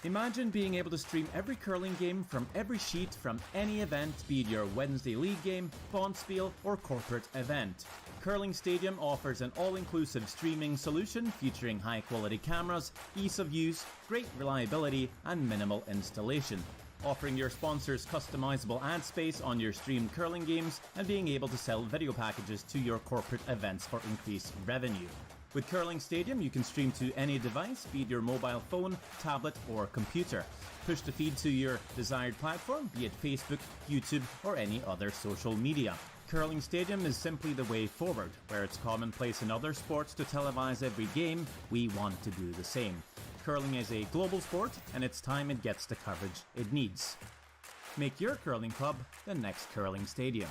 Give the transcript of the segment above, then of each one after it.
Imagine being able to stream every curling game from every sheet from any event, be it your Wednesday league game, bonspiel, or corporate event. Curling Stadium offers an all-inclusive streaming solution featuring high-quality cameras, ease of use, great reliability, and minimal installation. Offering your sponsors customizable ad space on your streamed curling games and being able to sell video packages to your corporate events for increased revenue. With Curling Stadium, you can stream to any device, be it your mobile phone, tablet, or computer. Push the feed to your desired platform, be it Facebook, YouTube, or any other social media. Curling Stadium is simply the way forward. Where it's commonplace in other sports to televise every game, we want to do the same. Curling is a global sport, and it's time it gets the coverage it needs. Make your curling club the next Curling Stadium.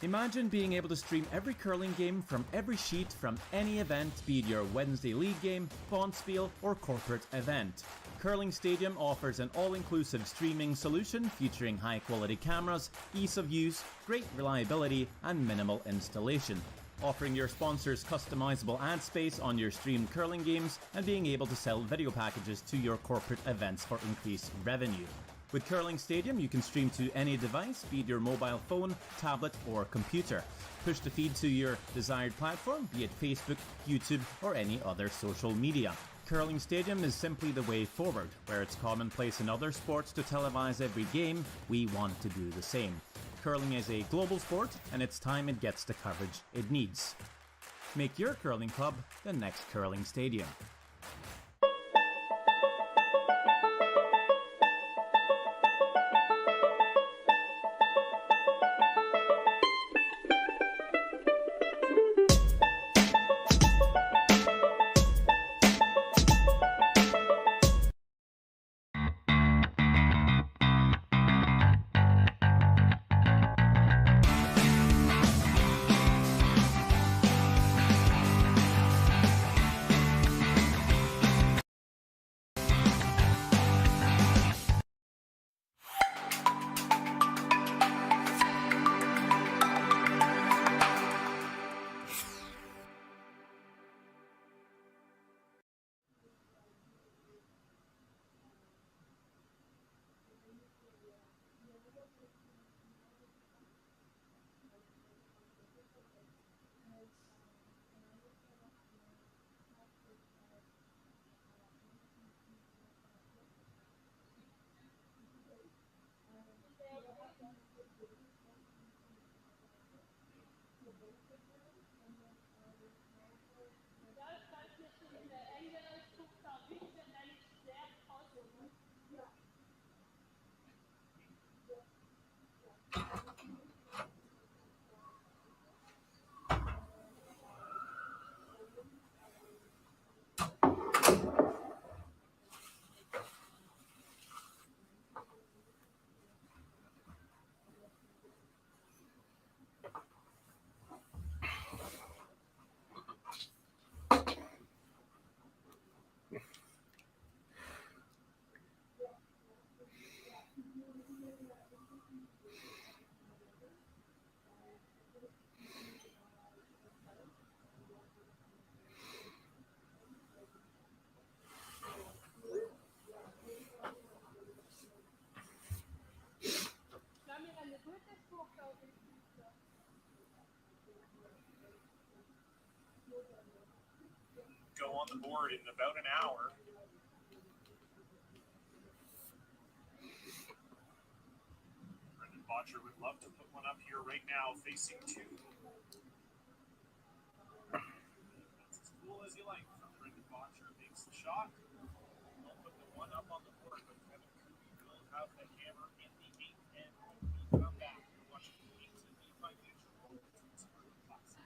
Imagine being able to stream every curling game from every sheet from any event, be it your Wednesday league game, bonspiel, or corporate event. Curling Stadium offers an all-inclusive streaming solution featuring high-quality cameras, ease of use, great reliability, and minimal installation. Offering your sponsors customizable ad space on your streamed curling games and being able to sell video packages to your corporate events for increased revenue. With Curling Stadium, you can stream to any device, be it your mobile phone, tablet, or computer. Push the feed to your desired platform, be it Facebook, YouTube, or any other social media. Curling Stadium is simply the way forward. Where it's commonplace in other sports to televise every game, we want to do the same. Curling is a global sport, and it's time it gets the coverage it needs. Make your curling club the next Curling Stadium. Go on the board in about an hour. Botcher would love to put one up here right now, facing two. That's as cool as you like. Brendan Botcher makes the shot. He'll put the one up on the board, but Kevin Kuby will have the hammer in the eighth, and when we come back, we're watching the ATV Financial Classic.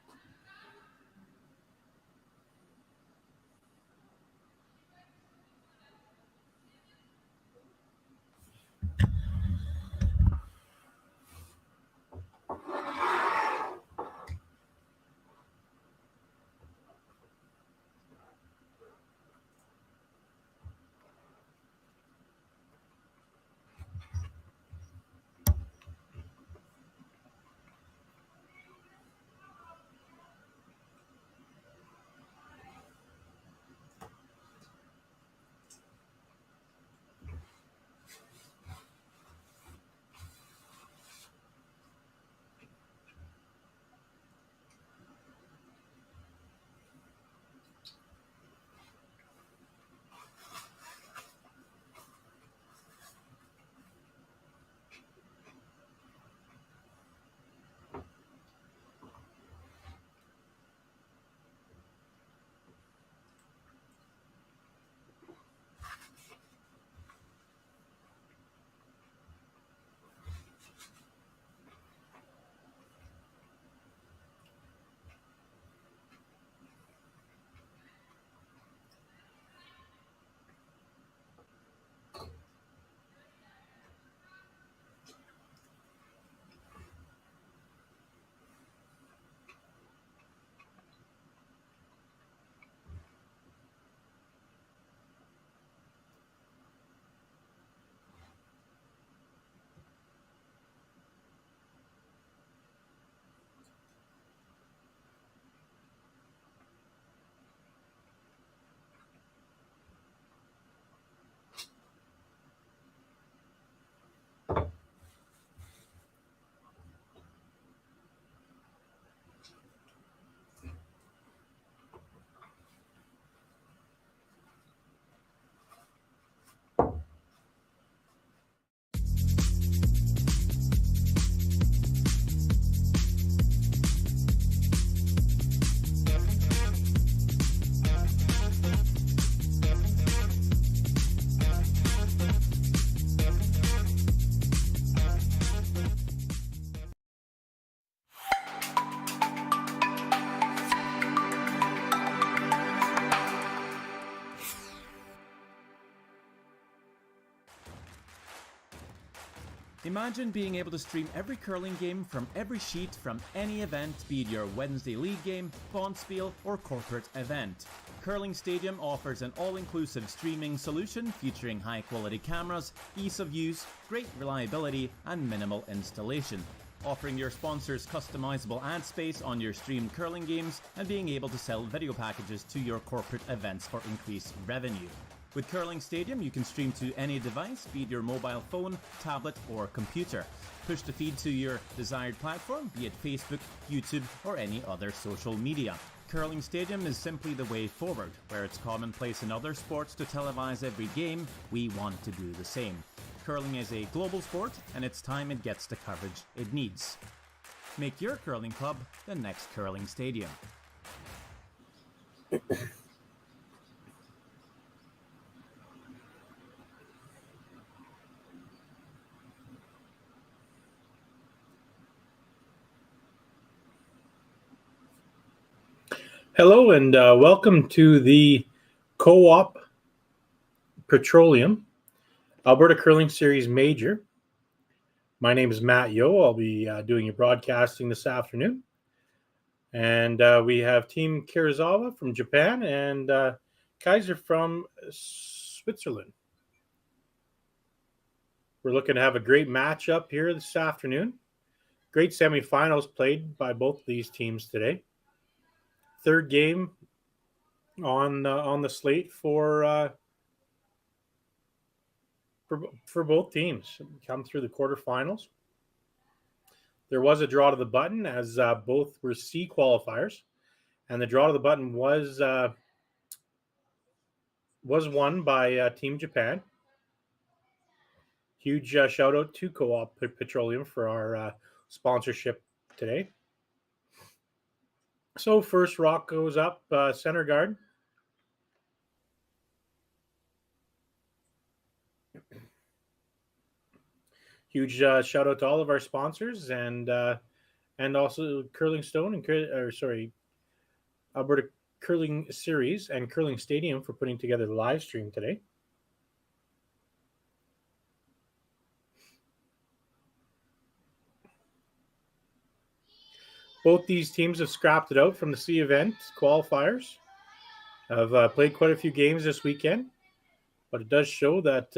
Imagine being able to stream every curling game from every sheet from any event, be it your Wednesday league game, bonspiel, or corporate event. Curling Stadium offers an all-inclusive streaming solution featuring high-quality cameras, ease of use, great reliability, and minimal installation. Offering your sponsors customizable ad space on your streamed curling games and being able to sell video packages to your corporate events for increased revenue. With Curling Stadium, you can stream to any device, be it your mobile phone, tablet, or computer. Push the feed to your desired platform, be it Facebook, YouTube, or any other social media. Curling Stadium is simply the way forward. Where it's commonplace in other sports to televise every game, we want to do the same. Curling is a global sport, and it's time it gets the coverage it needs. Make your curling club the next Curling Stadium. Hello and welcome to the Co-op Petroleum Alberta Curling Series Major. My name is Matt Yo. I'll be doing your broadcasting this afternoon. And we have Team Kirizawa from Japan and Kaiser from Switzerland. We're looking to have a great matchup here this afternoon. Great semifinals played by both these teams today. Third game on the slate for both teams. Come through the quarterfinals. There was a draw to the button as both were C qualifiers, and the draw to the button was won by Team Japan. Huge shout out to Co-op Petroleum for our sponsorship today. So first rock goes up, center guard. Huge shout out to all of our sponsors and also Curling Stone and Alberta Curling Series and Curling Stadium for putting together the live stream today. Both these teams have scrapped it out from the C event qualifiers. I've played quite a few games this weekend, but it does show that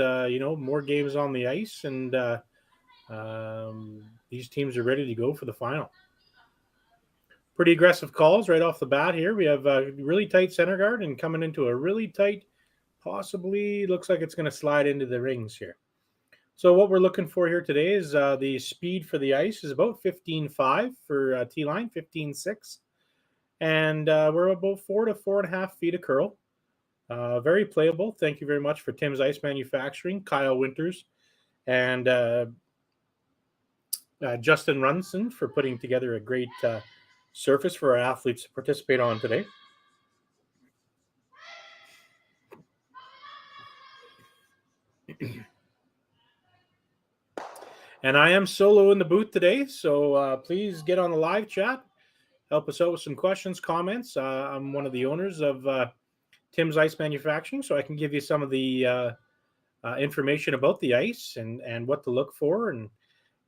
more games on the ice, and these teams are ready to go for the final. Pretty aggressive calls right off the bat here. We have a really tight center guard and coming into a really tight, possibly looks like it's going to slide into the rings here. So what we're looking for here today is the speed for the ice is about 15.5 for T-line, 15.6. And we're about 4 to 4.5 feet of curl. Very playable. Thank you very much for Tim's Ice Manufacturing, Kyle Winters, and Justin Runson for putting together a great surface for our athletes to participate on today. And I am solo in the booth today, so please get on the live chat. Help us out with some questions, comments. I'm one of the owners of Tim's Ice Manufacturing, so I can give you some of the information about the ice and what to look for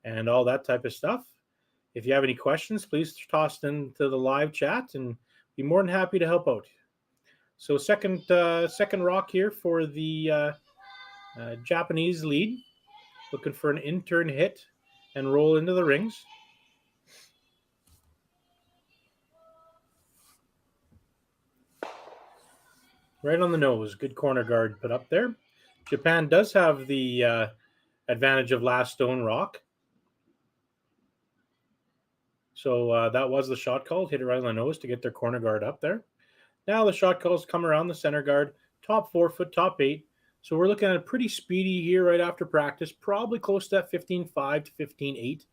and all that type of stuff. If you have any questions, please toss them into the live chat and be more than happy to help out. So second rock here for the Japanese lead. Looking for an intern hit and roll into the rings. Right on the nose. Good corner guard put up there. Japan does have the advantage of last stone rock. So that was the shot call. Hit it right on the nose to get their corner guard up there. Now the shot calls come around the center guard. Top 4 foot, top 8. So we're looking at a pretty speedy here right after practice. Probably close to that 15.5 to 15.8.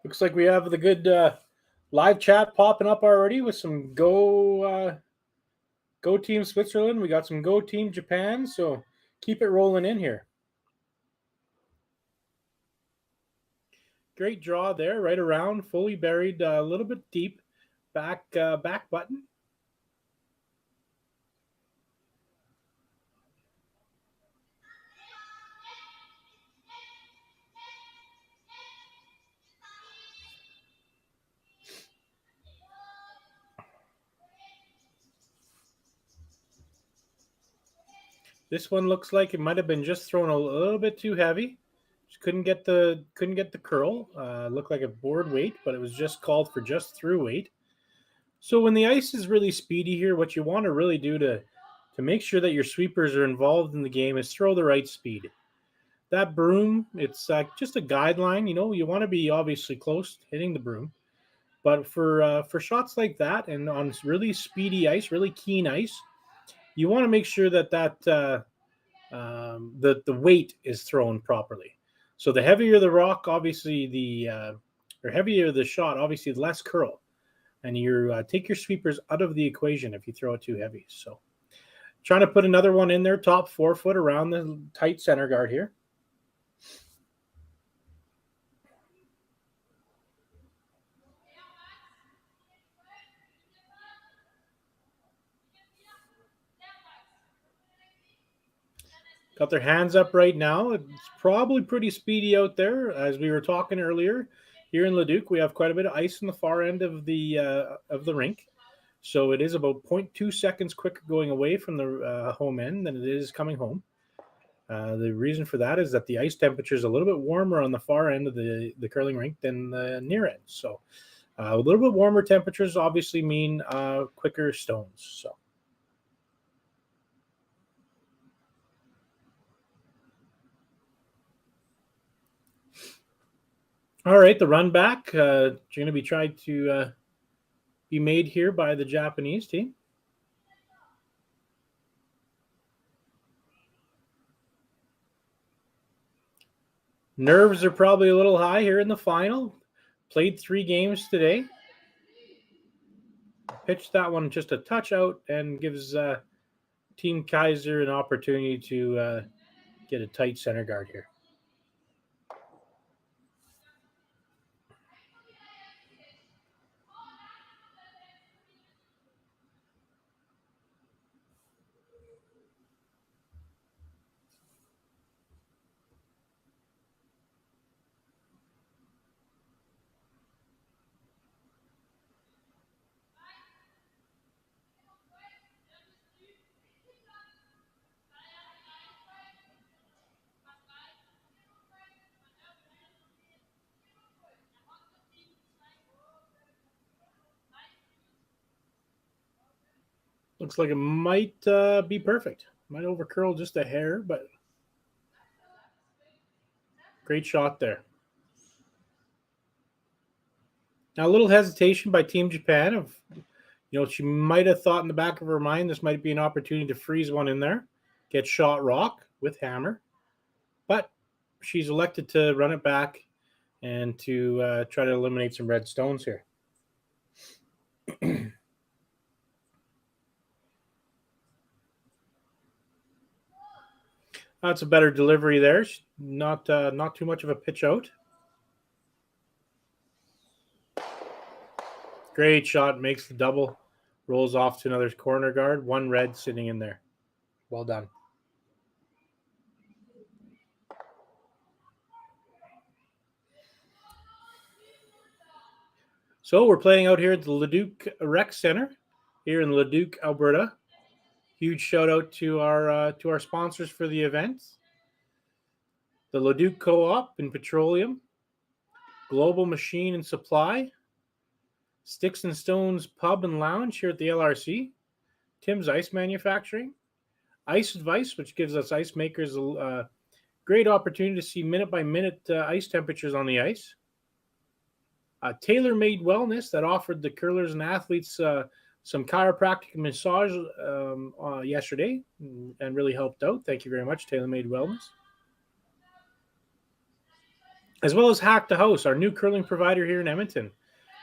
Looks like we have the good live chat popping up already with some go Team Switzerland. We got some go Team Japan. So keep it rolling in here. Great draw there, right around, fully buried, a little bit deep, back button. This one looks like it might have been just thrown a little bit too heavy. Just couldn't get the curl. Looked like a board weight, but it was just called for just through weight. So when the ice is really speedy here, what you want to really do to make sure that your sweepers are involved in the game is throw the right speed. That broom, it's just a guideline. You want to be obviously close to hitting the broom, but for shots like that and on really speedy ice, really keen ice, you want to make sure that the weight is thrown properly. So the heavier the rock, obviously or heavier the shot, obviously less curl, and you take your sweepers out of the equation if you throw it too heavy. So trying to put another one in there, top 4 foot around the tight center guard here. Got their hands up right now. It's probably pretty speedy out there. As we were talking earlier, here in Leduc, we have quite a bit of ice in the far end of the rink. So it is about 0.2 seconds quicker going away from the home end than it is coming home. The reason for that is that the ice temperature is a little bit warmer on the far end of the curling rink than the near end. So a little bit warmer temperatures obviously mean quicker stones. So. All right, the run back going to be tried to be made here by the Japanese team. Nerves are probably a little high here in the final. Played 3 games today. Pitched that one just a touch out and gives Team Kaiser an opportunity to get a tight center guard here. Looks like it might be perfect. Might overcurl just a hair, but great shot there. Now a little hesitation by Team Japan of, she might have thought in the back of her mind this might be an opportunity to freeze one in there, get shot rock with hammer, but she's elected to run it back and to try to eliminate some red stones here. That's a better delivery there. Not too much of a pitch out. Great shot, makes the double, rolls off to another corner guard. 1 red sitting in there. Well done. So we're playing out here at the Leduc Rec Center here in Leduc, Alberta. Huge shout out to our sponsors for the event. The Leduc Co-op and Petroleum, Global Machine and Supply, Sticks and Stones Pub and Lounge here at the LRC, Tim's Ice Manufacturing, Ice Advice, which gives us ice makers a great opportunity to see minute-by-minute ice temperatures on the ice. Tailor-Made Wellness that offered the curlers and athletes some chiropractic massage yesterday and really helped out. Thank you very much, Tailor-Made Wellness. As well as Hack the House, our new curling provider here in Edmonton.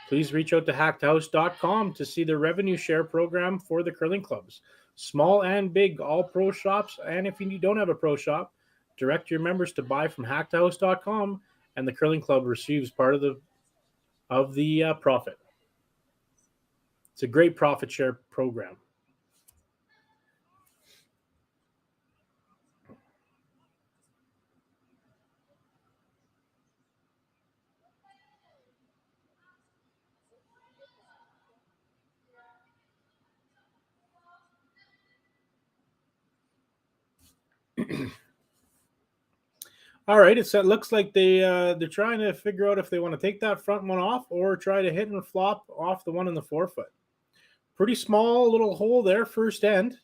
Please reach out to hackthehouse.com to see the revenue share program for the curling clubs. Small and big, all pro shops. And if you don't have a pro shop, direct your members to buy from hackthehouse.com, and the curling club receives part of the profit. It's a great profit share program. All right, it looks like they're trying to figure out if they want to take that front one off or try to hit and flop off the one in the forefoot. Pretty small little hole there, first end.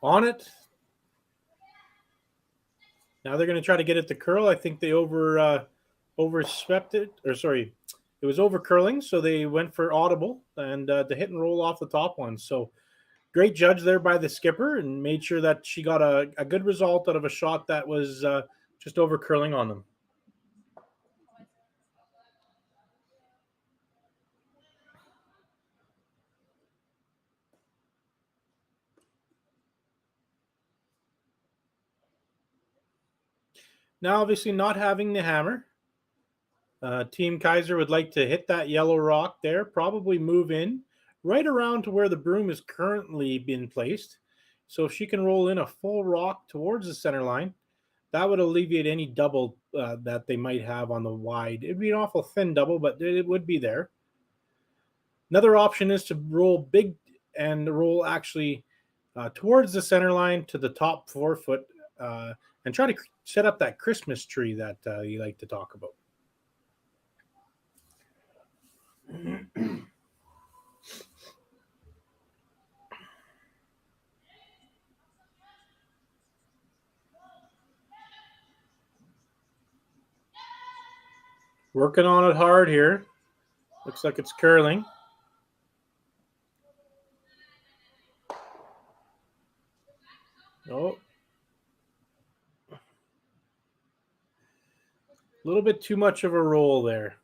On it. Now they're going to try to get it to curl. I think they overswept it, or sorry, it was over curling, so they went for audible and to hit and roll off the top one. So great judge there by the skipper and made sure that she got a good result out of a shot that was just over curling on them. Now, obviously, not having the hammer, Team Kaiser would like to hit that yellow rock there, probably move in right around to where the broom is currently being placed. So if she can roll in a full rock towards the center line, that would alleviate any double that they might have on the wide. It'd be an awful thin double, but it would be there. Another option is to roll big and roll actually towards the center line to the top 4 foot and try to set up that Christmas tree that you like to talk about. Working on it hard here. Looks like it's curling. Oh. A little bit too much of a roll there.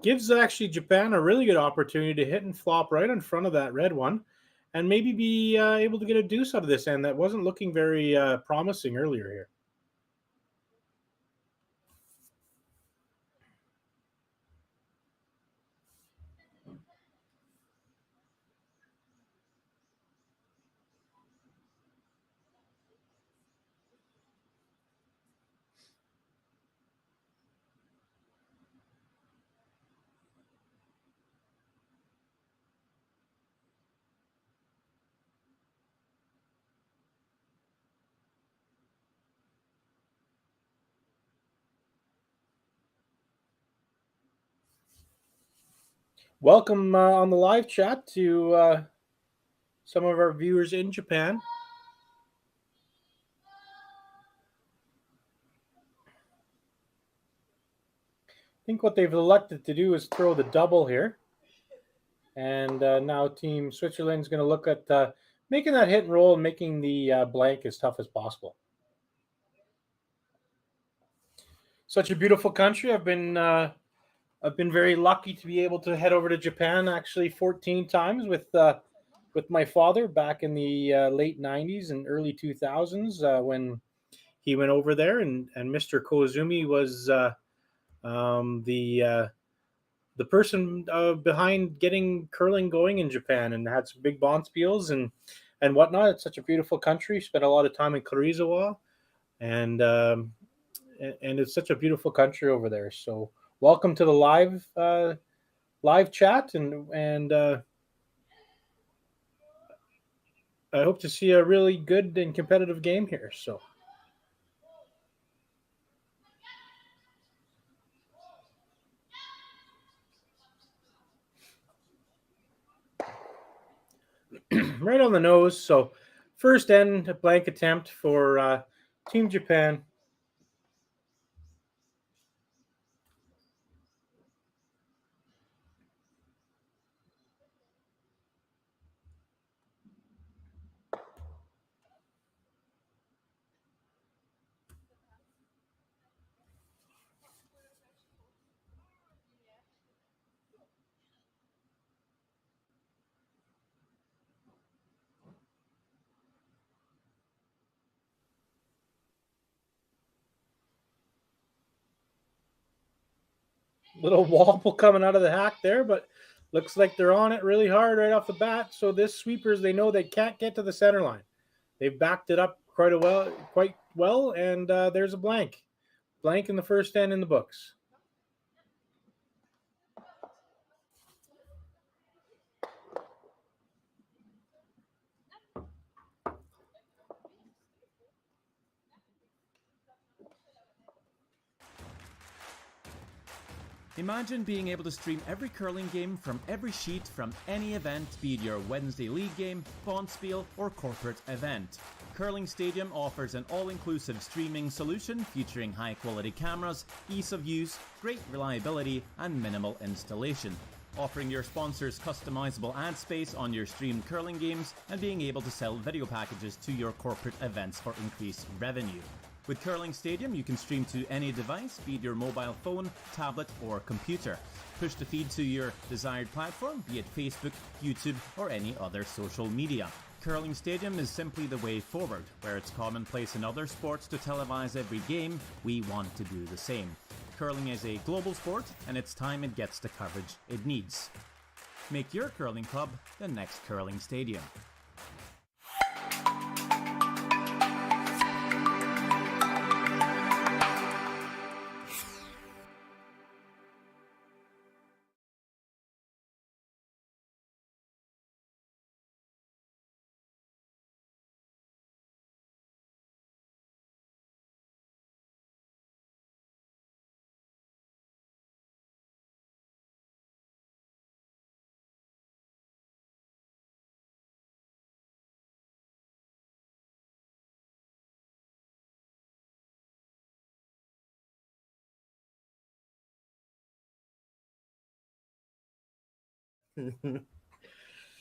Gives actually Japan a really good opportunity to hit and flop right in front of that red one and maybe be able to get a deuce out of this end that wasn't looking very promising earlier here. Welcome on the live chat to some of our viewers in Japan. I think what they've elected to do is throw the double here. And now Team Switzerland's going to look at making that hit and roll and making the blank as tough as possible. Such a beautiful country. I've been very lucky to be able to head over to Japan actually 14 times with my father back in the late 90s and early 2000s when he went over there, and Mr. Koizumi was the person behind getting curling going in Japan, and had some big bonspiels and whatnot. It's such a beautiful country. Spent a lot of time in Karizawa, and it's such a beautiful country over there. So welcome to the live chat, and I hope to see a really good and competitive game here. So. Right on the nose. So first end, a blank attempt for Team Japan. Little wobble coming out of the hack there, but looks like they're on it really hard right off the bat. So this sweepers, they know they can't get to the center line. They've backed it up quite well, and there's a blank. Blank in the first end in the books. Imagine being able to stream every curling game from every sheet from any event, be it your Wednesday league game, bonspiel, or corporate event. Curling Stadium offers an all-inclusive streaming solution featuring high-quality cameras, ease of use, great reliability, and minimal installation. Offering your sponsors customizable ad space on your streamed curling games and being able to sell video packages to your corporate events for increased revenue. With Curling Stadium, you can stream to any device, be it your mobile phone, tablet, or computer. Push the feed to your desired platform, be it Facebook, YouTube, or any other social media. curling stadium is simply the way forward. Where it's commonplace in other sports to televise every game, we want to do the same. Curling is a global sport, and it's time it gets the coverage it needs. Make your curling club the next curling stadium.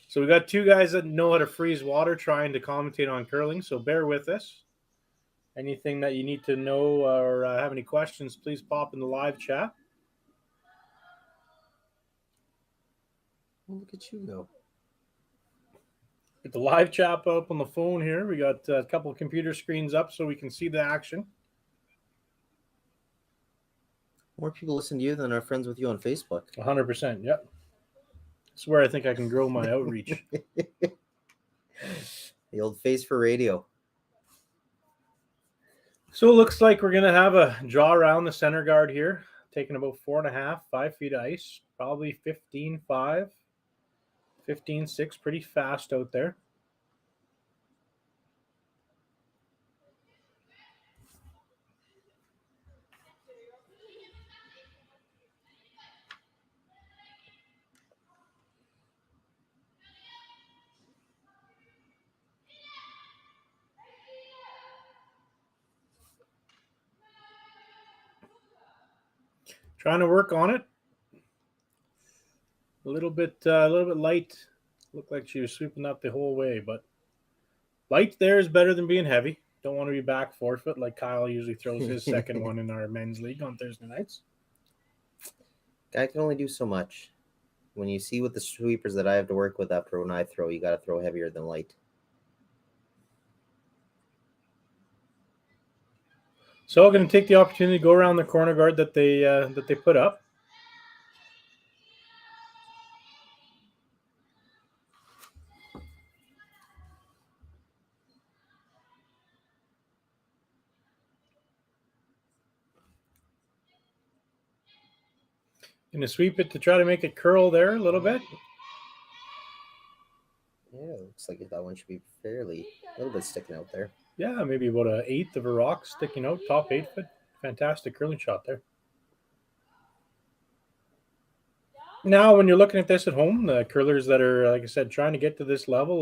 So we got two guys that know how to freeze water trying to commentate on curling, so bear with us. Anything that you need to know or have any questions, please pop in the live chat. Look at you go. Get the live chat up on the phone here. We got a couple of computer screens up so we can see the action. More people listen to you than are friends with you on Facebook. 100%, yep. That's where I think I can grow my outreach. The old face for radio. So it looks like we're going to have a draw around the center guard here, taking about 4.5, 5 feet of ice, probably 15.5, 15.6, pretty fast out there. Trying to work on it. A little bit light. Looked like she was sweeping up the whole way, but light there is better than being heavy. Don't want to be back forefoot like Kyle usually throws his second one in our men's league on Thursday nights. Guy can only do so much. When you see what the sweepers that I have to work with after when I throw, you got to throw heavier than light. So I'm going to take the opportunity to go around the corner guard that they put up. Going to sweep it to try to make it curl there a little bit. Yeah, it looks like that one should be a little bit sticking out there. Yeah, maybe about 1/8 of a rock sticking out, top 8 foot. Fantastic curling shot there. Now, when you're looking at this at home, the curlers that are, like I said, trying to get to this level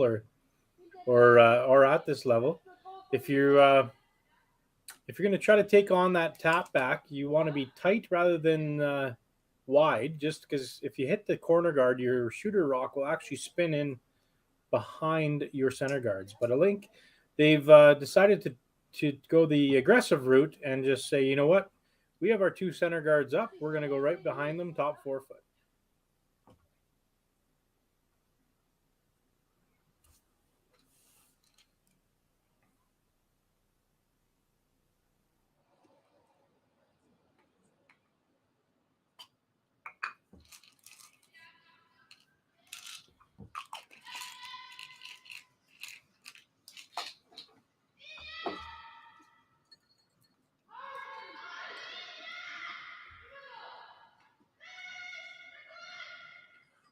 or at this level, if you're going to try to take on that tap back, you want to be tight rather than wide, just because if you hit the corner guard, your shooter rock will actually spin in behind your center guards. But I think they've decided to go the aggressive route and just say, you know what, we have our two center guards up. We're going to go right behind them, top 4 foot.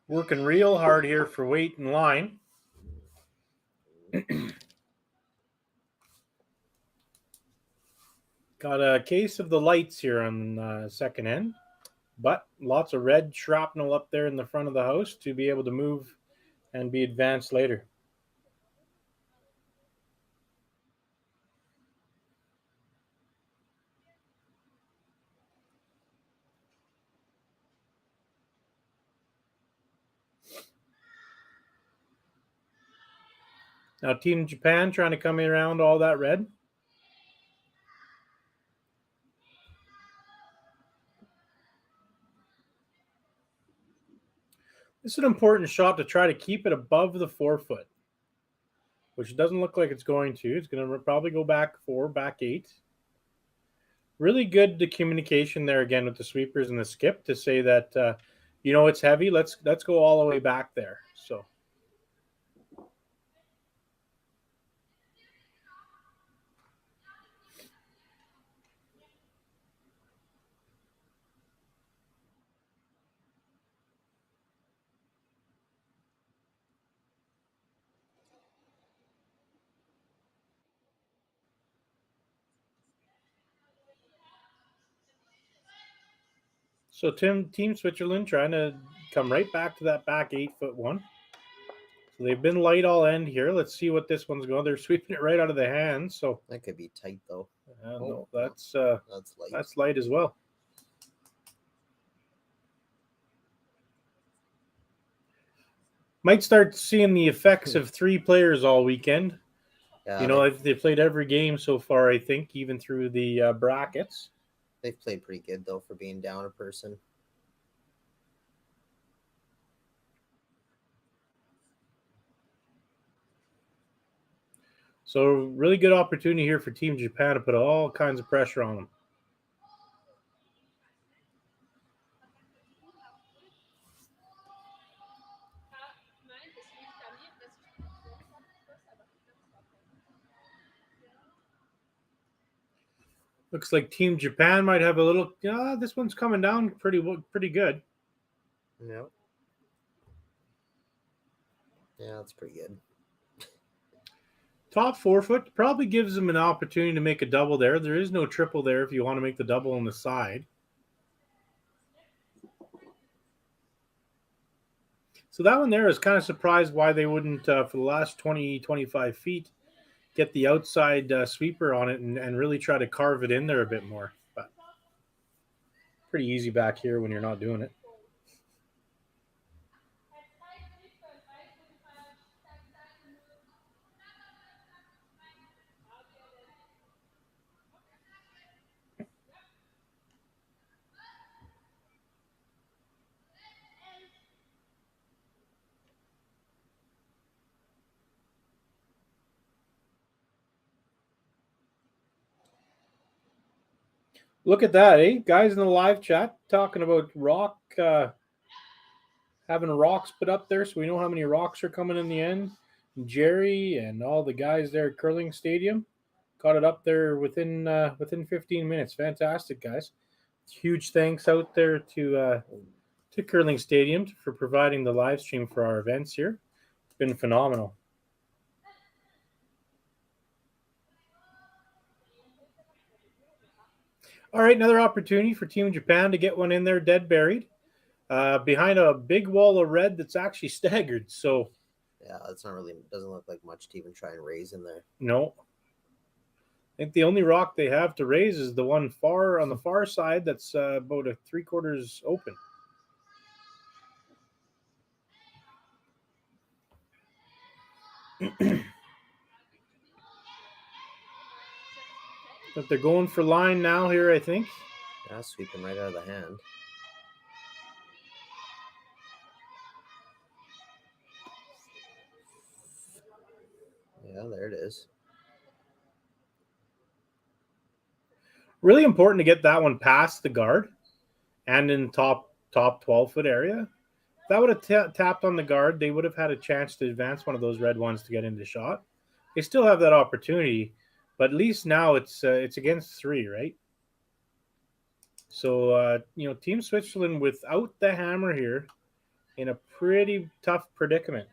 Working real hard here for weight and line. Got a case of the lights here on second end, but lots of red shrapnel up there in the front of the house to be able to move and be advanced later. Now Team Japan trying to come around all that red. This is an important shot to try to keep it above the 4 foot. which doesn't look like it's going to. It's going to probably go back 4, back 8. Really good communication there again with the sweepers and the skip to say that it's heavy. Let's go all the way back there. So Team Switzerland trying to come right back to that back 8-foot one. So they've been light all end here. Let's see what this one's going. They're sweeping it right out of the hands. So That could be tight though. no, that's light. That's light as well. Might start seeing the effects of 3 players all weekend. Yeah, They played every game so far, I think, even through the brackets. they've played pretty good though for being down a person. So really good opportunity here for Team Japan to put all kinds of pressure on them. Looks like Team Japan might have a little. This one's coming down pretty good. Yeah. Yeah, that's pretty good. Top 4-foot probably gives them an opportunity to make a double there. There is no triple there if you want to make the double on the side. So that one there is kind of surprised why they wouldn't, for the last 20, 25 feet, get the outside sweeper on it and really try to carve it in there a bit more. But pretty easy back here when you're not doing it. Look at that, eh? Guys in the live chat talking about having rocks put up there so we know how many rocks are coming in the end. Jerry and all the guys there at Curling Stadium got it up there within 15 minutes. Fantastic, guys. Huge thanks out there to Curling Stadium for providing the live stream for our events here. It's been phenomenal. All right, another opportunity for Team Japan to get one in there dead buried behind a big wall of red that's actually staggered. So yeah, that's not really, doesn't look like much to even try and raise in there. No. I think the only rock they have to raise is the one far on the far side that's about a 3/4 open. But they're going for line now here, I think. Yeah, sweeping right out of the hand. Yeah, there it is. Really important to get that one past the guard and in top 12-foot area. If that would have tapped on the guard, they would have had a chance to advance one of those red ones to get into shot. They still have that opportunity, but at least now it's against 3, right? So Team Switzerland without the hammer here in a pretty tough predicament.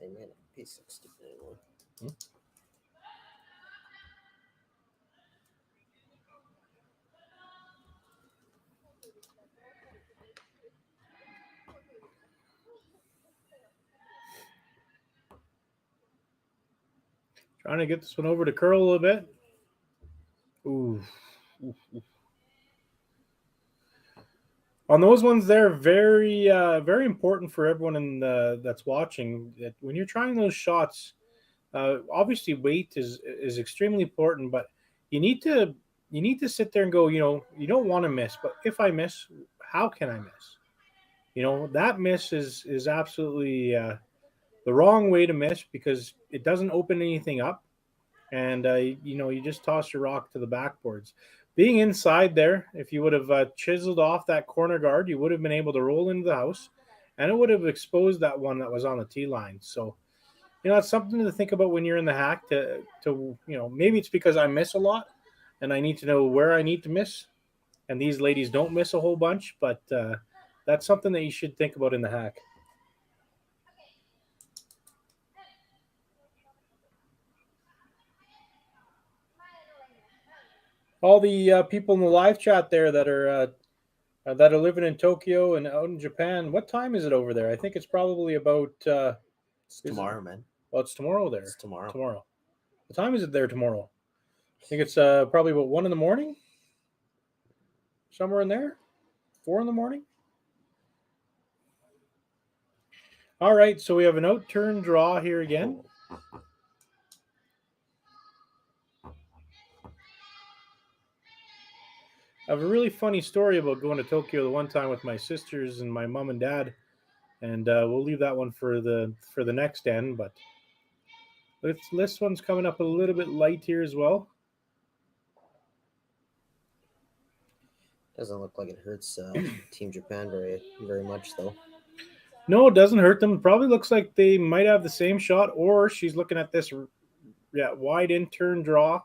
They made a P60 anymore. Trying to get this one over to curl a little bit. Ooh. On those ones, they're very important for everyone that's watching. That when you're trying those shots, obviously weight is extremely important, but you need to you need to sit there and go. You don't want to miss, but if I miss, how can I miss? That miss is absolutely the wrong way to miss because it doesn't open anything up, and you just toss your rock to the backboards. Being inside there, if you would have chiseled off that corner guard, you would have been able to roll into the house, and it would have exposed that one that was on the tee line. So it's something to think about when you're in the hack. To maybe it's because I miss a lot, and I need to know where I need to miss, and these ladies don't miss a whole bunch, but that's something that you should think about in the hack. All the people in the live chat there that are living in Tokyo and out in Japan. What time is it over there? I think it's probably about. It's tomorrow, man. Well, it's tomorrow there. It's tomorrow. Tomorrow. What time is it there tomorrow? I think it's probably about 1 a.m. Somewhere in there. 4 a.m. All right, so we have an out-turn draw here again. I have a really funny story about going to Tokyo the one time with my sisters and my mom and dad, and we'll leave that one for the next end. But this one's coming up a little bit light here as well. Doesn't look like it hurts Team Japan very much, though. No, it doesn't hurt them. Probably looks like they might have the same shot, or she's looking at this wide in turn draw.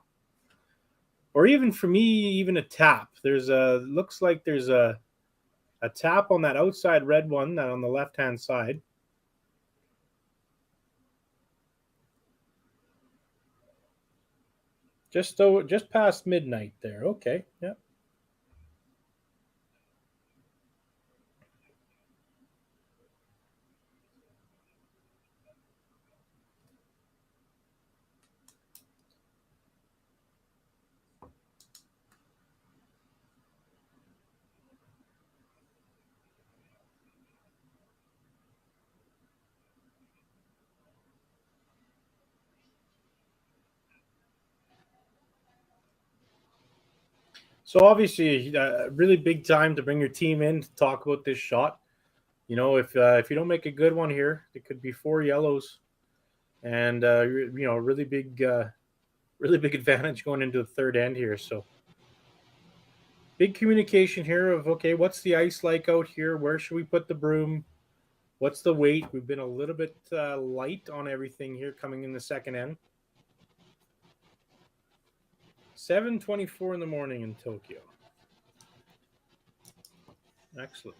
Or even for me, even a tap. Looks like there's a tap on that outside red one, that on the left-hand side. Just past midnight there. Okay, yeah. So obviously, a really big time to bring your team in to talk about this shot. If you don't make a good one here, it could be 4 yellows, and really big advantage going into the third end here. So big communication here of, okay, what's the ice like out here? Where should we put the broom? What's the weight? We've been a little bit light on everything here coming in the second end. 7:24 in the morning in Tokyo. Excellent.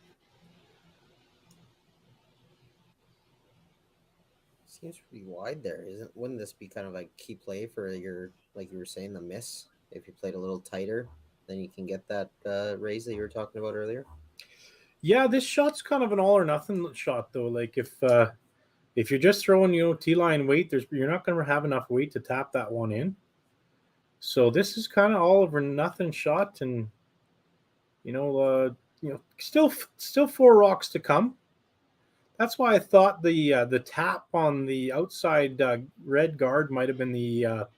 Seems pretty wide there, isn't? Wouldn't this be kind of like key play for your, like you were saying, the miss? If you played a little tighter, then you can get that raise that you were talking about earlier. Yeah, this shot's kind of an all or nothing shot though. Like if you're just throwing T-line weight, you're not going to have enough weight to tap that one in. So this is kind of all or nothing shot, and still 4 rocks to come. That's why I thought the tap on the outside red guard might have been the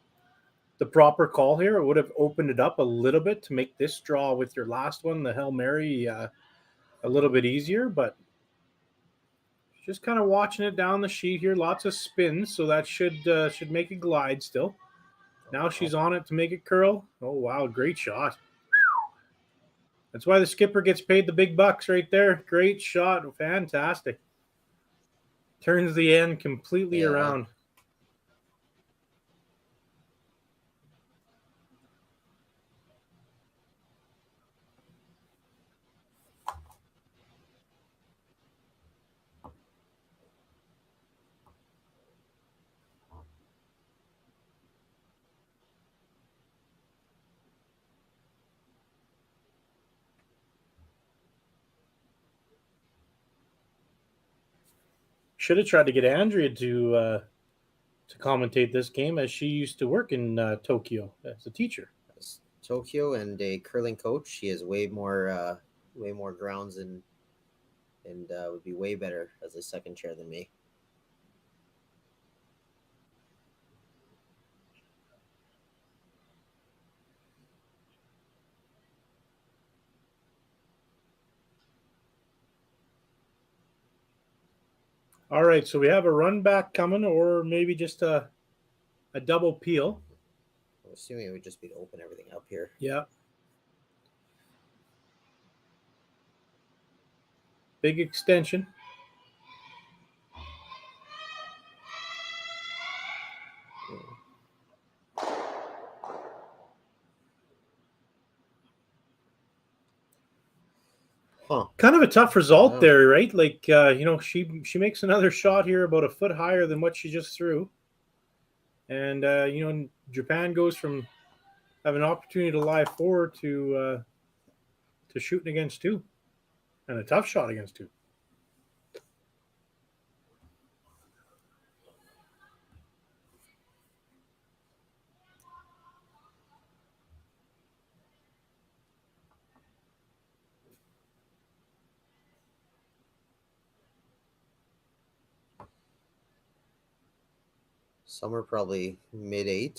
proper call here. It would have opened it up a little bit to make this draw with your last one, the Hail Mary, a little bit easier. But just kind of watching it down the sheet here, lots of spins, so that should make it glide still. Now she's on it to make it curl. Oh, wow, great shot. That's why the skipper gets paid the big bucks right there. Great shot. Fantastic. Turns the end completely around. Should have tried to get Andrea to to commentate this game, as she used to work in Tokyo as a teacher. As Tokyo and a curling coach, she has way more grounds and would be way better as a second chair than me. All right, so we have a run back coming, or maybe just a double peel. I'm assuming it would just be to open everything up here. Yeah. Big extension. Huh. Kind of a tough result there, right? Like, she makes another shot here about a foot higher than what she just threw. And, Japan goes from having an opportunity to lie forward to shooting against two. And a tough shot against two. Some are probably mid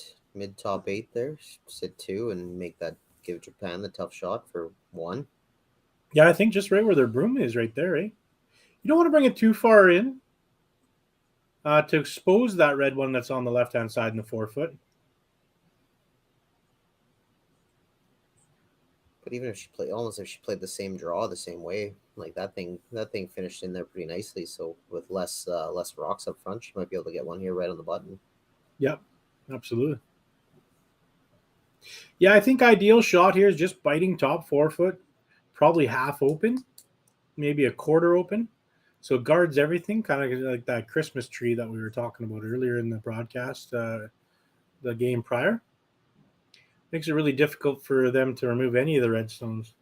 top 8 there. Sit 2 and make that, give Japan the tough shot for 1. Yeah, I think just right where their broom is right there, eh? You don't want to bring it too far in to expose that red one that's on the left-hand side in the 4-foot. But even if she played the same draw the same way, like that thing finished in there pretty nicely. So with less rocks up front, she might be able to get one here right on the button. Yep, absolutely. Yeah, I think ideal shot here is just biting top 4-foot, probably half open, maybe a quarter open. So it guards everything, kind of like that Christmas tree that we were talking about earlier in the broadcast, the game prior. Makes it really difficult for them to remove any of the red stones.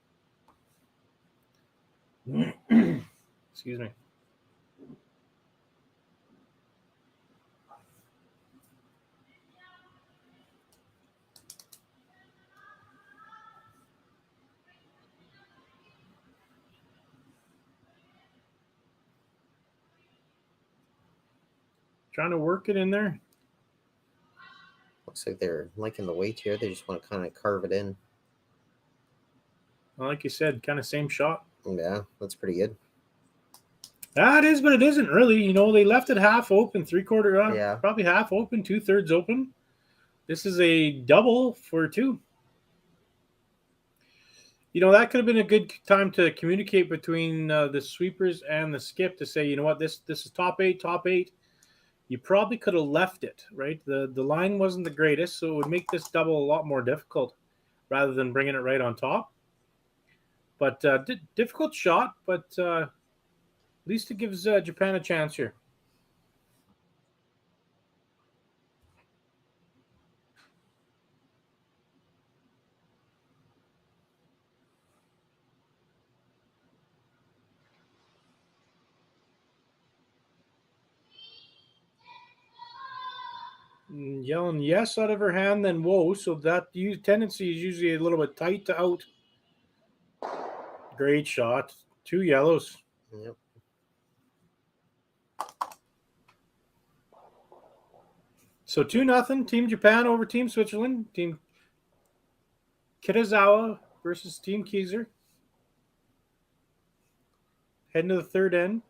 Excuse me. Trying to work it in there. Looks like they're liking the weight here. They just want to kind of carve it in. Well, like you said, kind of same shot. Yeah, that's pretty good. That is, but it isn't really. They left it half open, three-quarter, Yeah. Probably half open, 2/3 open. This is a double for 2. That could have been a good time to communicate between the sweepers and the skip to say, you know what, this is top 8. You probably could have left it, right? The line wasn't the greatest, so it would make this double a lot more difficult rather than bringing it right on top. But difficult shot, but at least it gives Japan a chance here. Yelling yes out of her hand, then whoa. So that tendency is usually a little bit tight to out. Great shot. 2 yellows. Yep. So 2-0, Team Japan over Team Switzerland. Team Kitazawa versus Team Kieser. Heading to the third end.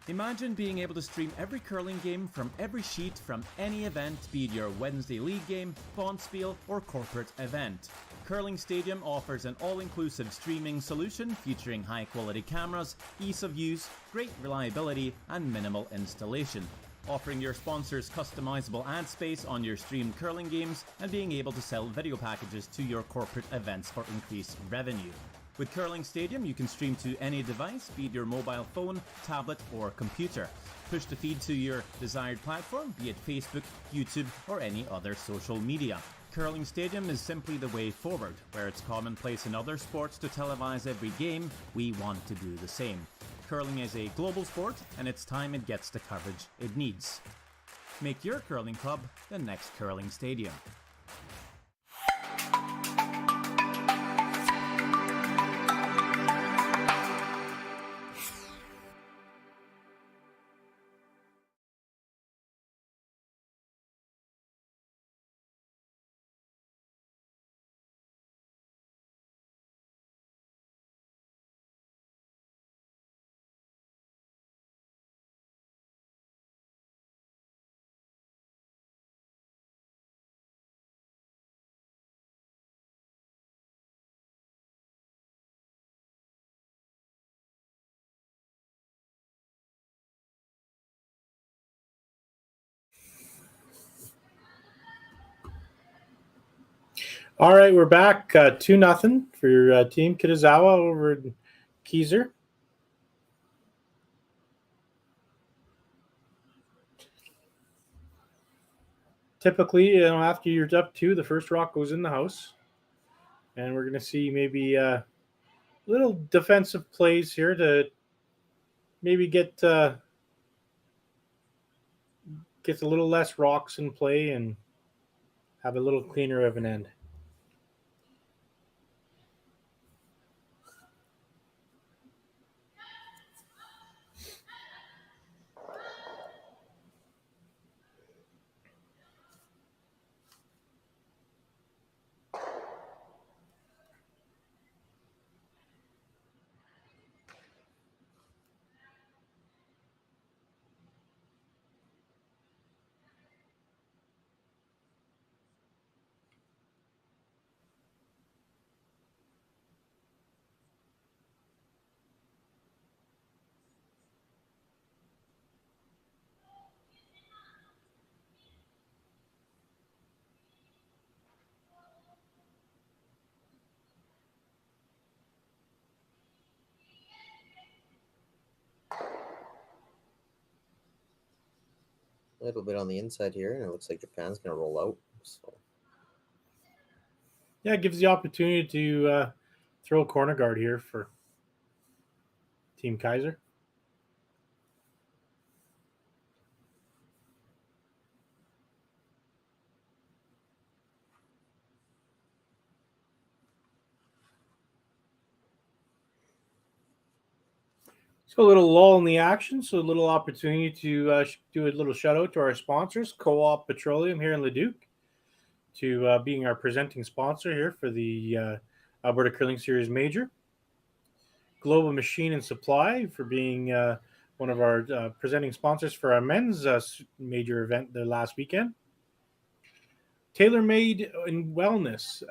Imagine being able to stream every curling game from every sheet from any event, be it your Wednesday league game, bonspiel, or corporate event. Curling Stadium offers an all-inclusive streaming solution featuring high-quality cameras, ease of use, great reliability, and minimal installation. Offering your sponsors customizable ad space on your streamed curling games and being able to sell video packages to your corporate events for increased revenue. With Curling Stadium, you can stream to any device, be it your mobile phone, tablet, or computer. Push the feed to your desired platform, be it Facebook, YouTube, or any other social media. Curling Stadium is simply the way forward. Where it's commonplace in other sports to televise every game, we want to do the same. curling is a global sport, and it's time it gets the coverage it needs. Make your curling club the next curling stadium. All right, we're back 2-0 for your team Kitazawa over in Keyser. Typically, after you're up 2, the first rock goes in the house. And we're going to see maybe little defensive plays here to maybe get a little less rocks in play and have a little cleaner of an end. A little bit on the inside here, and it looks like Japan's going to roll out. So Yeah, it gives the opportunity to throw a corner guard here for Team Kaiser. So a little lull in the action, so a little opportunity to do a little shout out to our sponsors, Co-op Petroleum here in Leduc, to being our presenting sponsor here for the Alberta Curling Series Major. Global Machine and Supply for being one of our presenting sponsors for our men's major event the last weekend. TaylorMade in Wellness.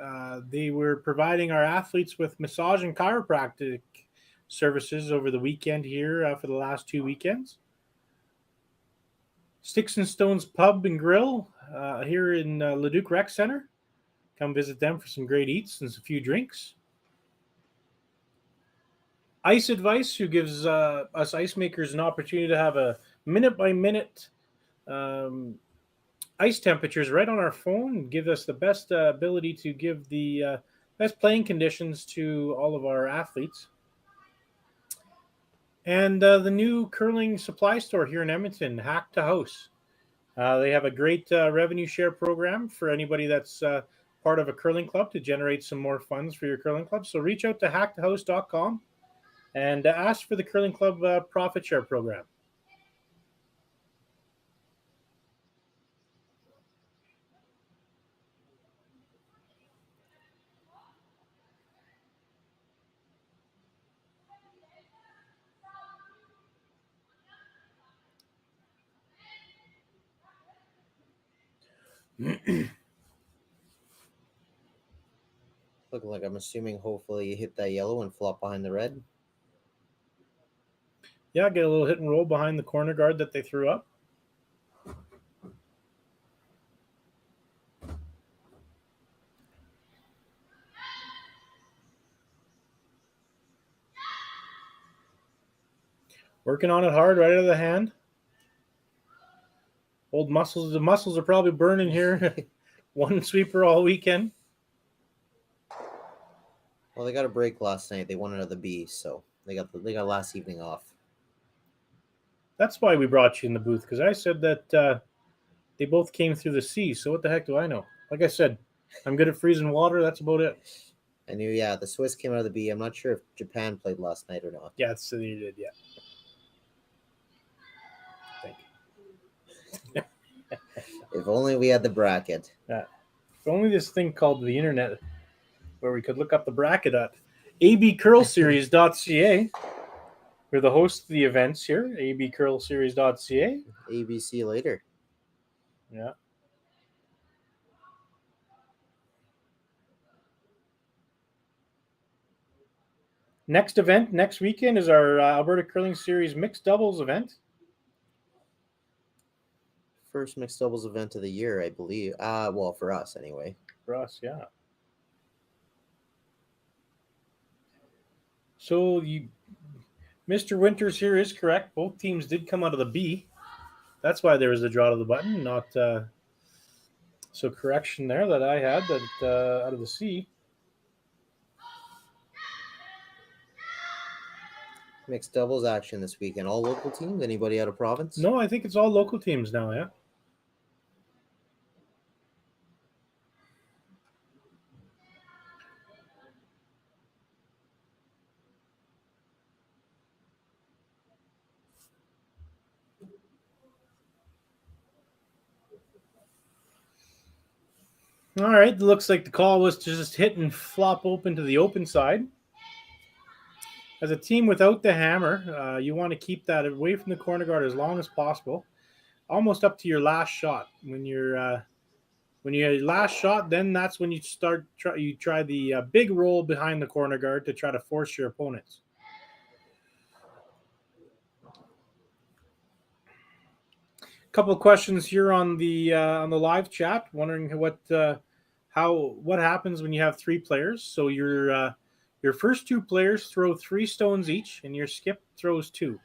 They were providing our athletes with massage and chiropractic services over the weekend here for the last 2 weekends. Sticks and Stones Pub and Grill here in Leduc Rec Center. Come visit them for some great eats and a few drinks. Ice Advice, who gives us ice makers an opportunity to have a minute-by-minute ice temperatures right on our phone and give us the best ability to give the best playing conditions to all of our athletes. And the new curling supply store here in Edmonton, Hack to House. They have a great revenue share program for anybody that's part of a curling club to generate some more funds for your curling club. So reach out to hacktohouse.com and ask for the curling club profit share program. looking like, I'm assuming, hopefully you hit that yellow and flop behind the red. Yeah, get a little hit and roll behind the corner guard that they threw up. Working on it hard, right out of the hand. Old muscles. The muscles are probably burning here. One sweeper all weekend. Well, they got a break last night. They won another B, so they got last evening off. That's why we brought you in the booth, because I said that they both came through the sea. So what the heck do I know? Like I said, I'm good at freezing water. That's about it. I knew, yeah, the Swiss came out of the B. I'm not sure if Japan played last night or not. Yeah, so you did, yeah. Thank you. If only we had the bracket. If only this thing called the internet, where we could look up the bracket at abcurlseries.ca. We're the host of the events here, abcurlseries.ca. ABC later. Yeah. Next event next weekend is our Alberta Curling Series mixed doubles event. First mixed doubles event of the year, I believe. Well, for us anyway. For us, yeah. So Mr. Winters here is correct. Both teams did come out of the B. That's why there was a draw to the button, not so correction there that I had that out of the C. Mixed doubles action this weekend. All local teams? Anybody out of province? No, I think it's all local teams now, yeah. All right, it looks like the call was to just hit and flop open to the open side. As a team without the hammer, you want to keep that away from the corner guard as long as possible, almost up to your last shot. When you're last shot, then that's when you try the big roll behind the corner guard to try to force your opponents. A couple of questions here on the live chat. Wondering what happens when you have three players. So your first two players throw 3 stones each, and your skip throws 2.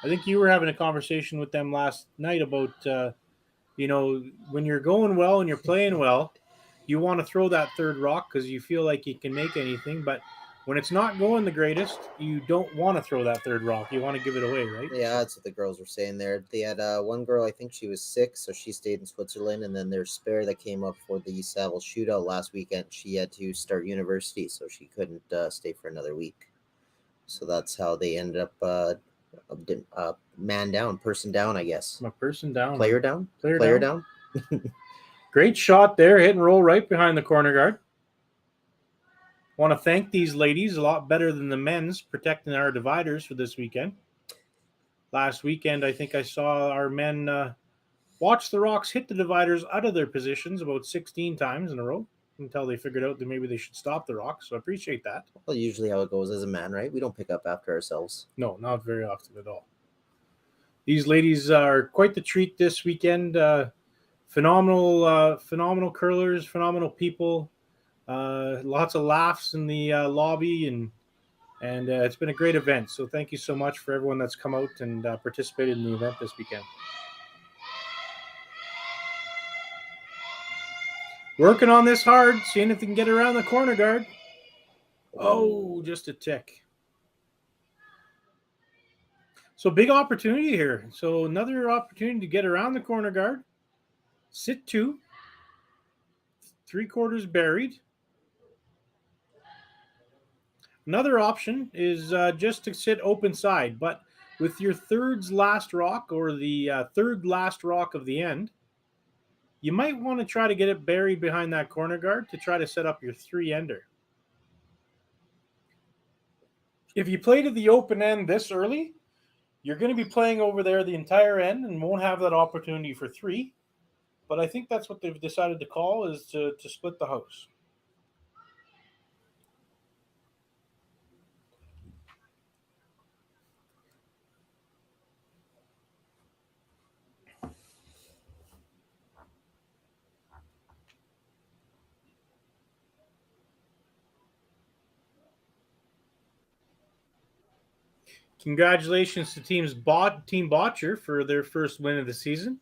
I think you were having a conversation with them last night about, when you're going well and you're playing well, you want to throw that third rock because you feel like you can make anything. But when it's not going the greatest, you don't want to throw that third rock. You want to give it away, right? Yeah, that's what the girls were saying there. They had one girl, I think she was 6, so she stayed in Switzerland. And then their spare that came up for the Saville shootout last weekend, she had to start university, so she couldn't stay for another week. So that's how they ended up person down, I guess. A person down. Player down? Player down. Great shot there. Hit and roll right behind the corner guard. Want to thank these ladies, a lot better than the men's, protecting our dividers for this weekend. Last weekend, I think I saw our men watch the rocks hit the dividers out of their positions about 16 times in a row until they figured out that maybe they should stop the rocks. So I appreciate that. Well, usually how it goes as a man, right? We don't pick up after ourselves. No, not very often at all. These ladies are quite the treat this weekend. Phenomenal curlers, phenomenal people. Lots of laughs in the lobby, and it's been a great event. So thank you so much for everyone that's come out and participated in the event this weekend. Working on this hard, seeing if they can get around the corner guard. Oh, just a tick. So big opportunity here. So another opportunity to get around the corner guard. Sit 2. 3/4 buried. Another option is just to sit open side, but with your third's last rock or the third last rock of the end, you might want to try to get it buried behind that corner guard to try to set up your 3-ender. If you play to the open end this early, you're going to be playing over there the entire end and won't have that opportunity for 3. But I think that's what they've decided to call, is to split the house. Congratulations to Team Botcher for their first win of the season.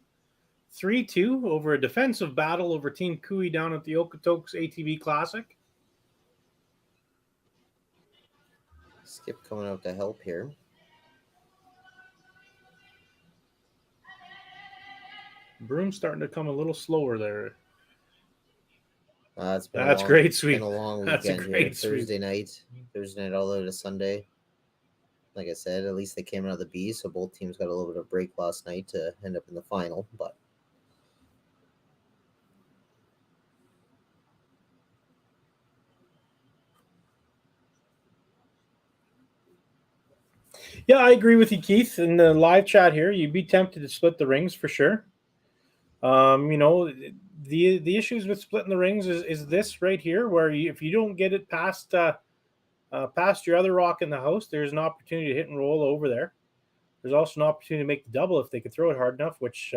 3-2 over a defensive battle over Team Cooey down at the Okotoks ATV Classic. Skip coming out to help here. Broom's starting to come a little slower there. It's been That's great Been sweep. a long That's a weekend here. great sweep. Thursday night all the way to Sunday. Like I said, at least they came out of the B, so both teams got a little bit of break last night to end up in the final. But yeah, I agree with you, Keith. In the live chat here, you'd be tempted to split the rings for sure. The issues with splitting the rings is this right here, where if you don't get it past your other rock in the house, there's an opportunity to hit and roll over there. There's also an opportunity to make the double if they can throw it hard enough, which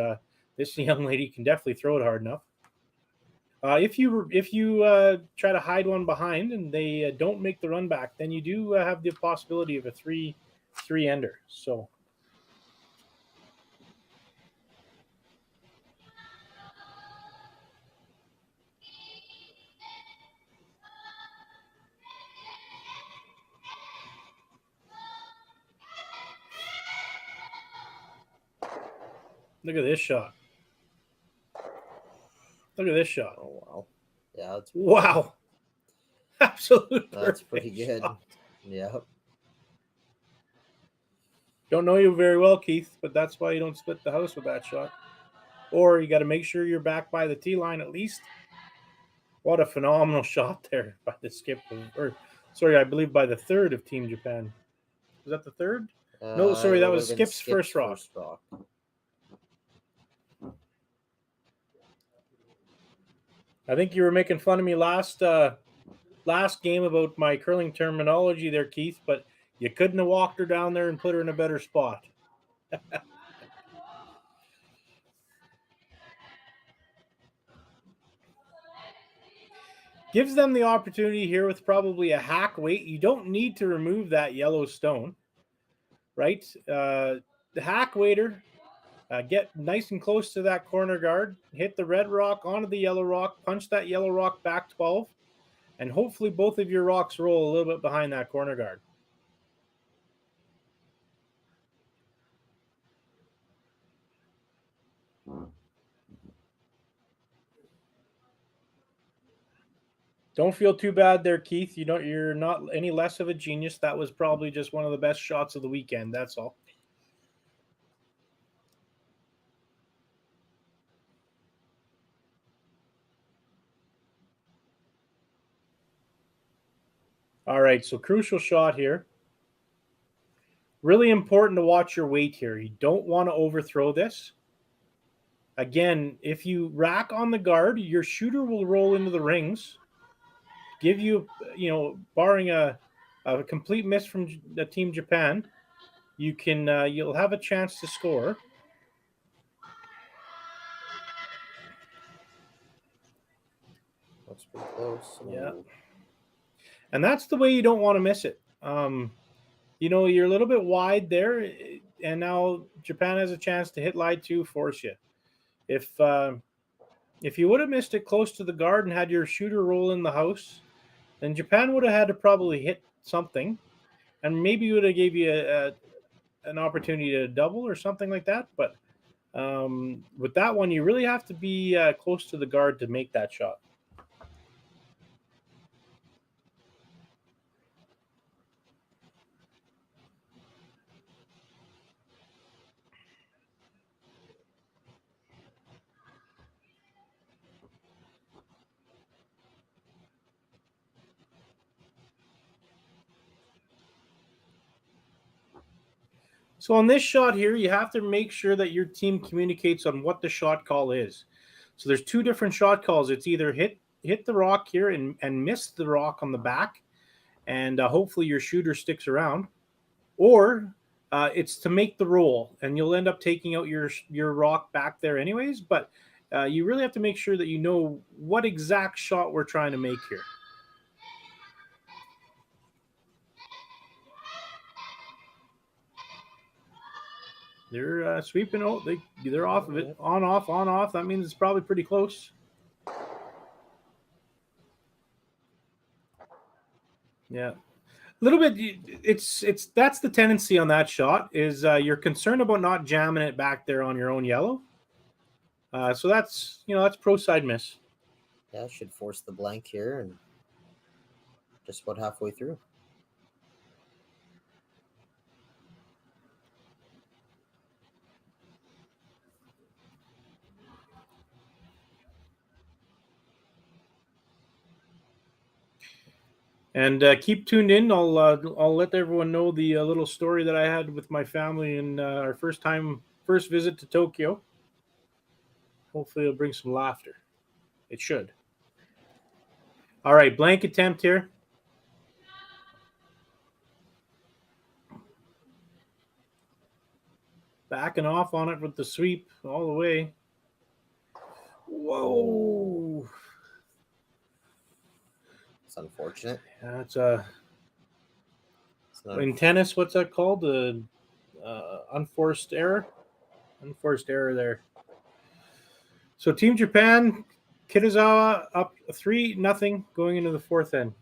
this young lady can definitely throw it hard enough. If you try to hide one behind and they don't make the run back, then you do have the possibility of a three-ender. So. Look at this shot. Look at this shot. oh wow, yeah, that's Wow. Absolute that's pretty perfect good. shot. Yeah, Don't know you very well, Keith, but that's why you don't split the house with that shot. Or you got to make sure you're back by the tee line at least. What a phenomenal shot there by the skip. I believe by the third of Team Japan. Was that the third? No, sorry, that was Skip's first rock. I think you were making fun of me last game about my curling terminology there, Keith, but you couldn't have walked her down there and put her in a better spot. Gives them the opportunity here with probably a hack weight. You don't need to remove that yellow stone, right? The hack waiter, get nice and close to that corner guard, hit the red rock onto the yellow rock, punch that yellow rock back 12, and hopefully both of your rocks roll a little bit behind that corner guard. Don't feel too bad there, Keith. You're not any less of a genius. That was probably just one of the best shots of the weekend. That's all. All right, so crucial shot here. Really important to watch your weight here. You don't want to overthrow this. Again, if you rack on the guard, your shooter will roll into the rings. Give you, barring a complete miss from the Team Japan, you'll have a chance to score. That's pretty close. Yeah. And that's the way you don't want to miss it. You're a little bit wide there, and now Japan has a chance to hit line 2, force you. If you would have missed it close to the guard and had your shooter roll in the house, then Japan would have had to probably hit something, and maybe would have gave you an opportunity to double or something like that. But with that one, you really have to be close to the guard to make that shot. So on this shot here, you have to make sure that your team communicates on what the shot call is. So there's two different shot calls. It's either hit the rock here and miss the rock on the back, and hopefully your shooter sticks around, or it's to make the roll, and you'll end up taking out your rock back there anyways. But you really have to make sure that you know what exact shot we're trying to make here. They're sweeping. Oh, they're off of it. On, off, on, off. That means it's probably pretty close. Yeah. A little bit. It's that's the tendency on that shot is you're concerned about not jamming it back there on your own yellow. So that's pro side miss. Yeah, should force the blank here and just about halfway through. And keep tuned in. I'll let everyone know the little story that I had with my family in our first visit to Tokyo. Hopefully, it'll bring some laughter. It should. All right, blank attempt here. Backing off on it with the sweep all the way. Whoa! It's unfortunate. That's It's not in tennis. What's that called? The unforced error. Unforced error there. So Team Japan, Kitazawa up 3-0 going into the fourth end.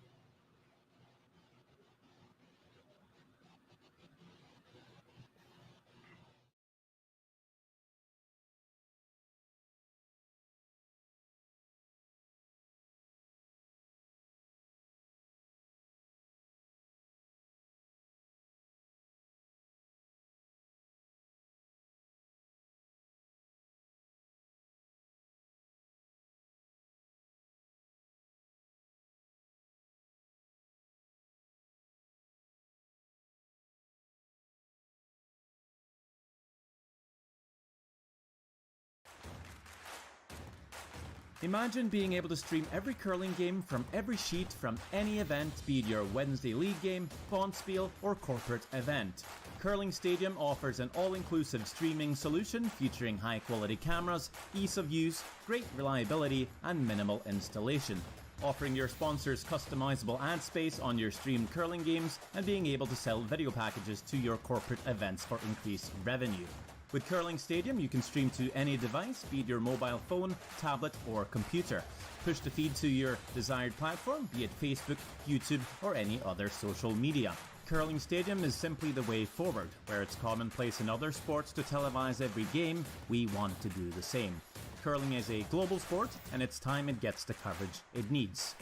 Imagine being able to stream every curling game from every sheet from any event, be it your Wednesday league game, Bonspiel, or corporate event. Curling Stadium offers an all-inclusive streaming solution featuring high-quality cameras, ease of use, great reliability, and minimal installation. Offering your sponsors customizable ad space on your streamed curling games and being able to sell video packages to your corporate events for increased revenue. With Curling Stadium, you can stream to any device, be it your mobile phone, tablet, or computer. Push the feed to your desired platform, be it Facebook, YouTube, or any other social media. Curling Stadium is simply the way forward. Where it's commonplace in other sports to televise every game, we want to do the same. Curling is a global sport, and it's time it gets the coverage it needs.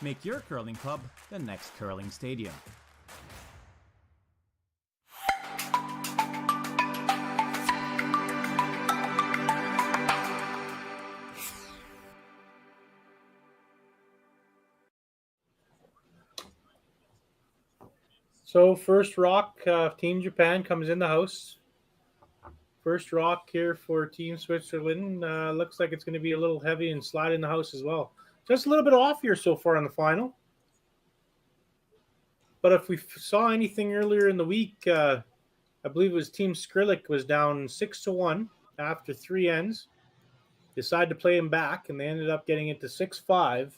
Make your curling club the next Curling Stadium. So first rock, Team Japan comes in the house. First rock here for Team Switzerland. Looks like it's going to be a little heavy and slide in the house as well. Just a little bit off here so far in the final. But if we saw anything earlier in the week, I believe it was Team Skrillex was down 6-1 after 3 ends. Decided to play him back, and they ended up getting it to 6-5.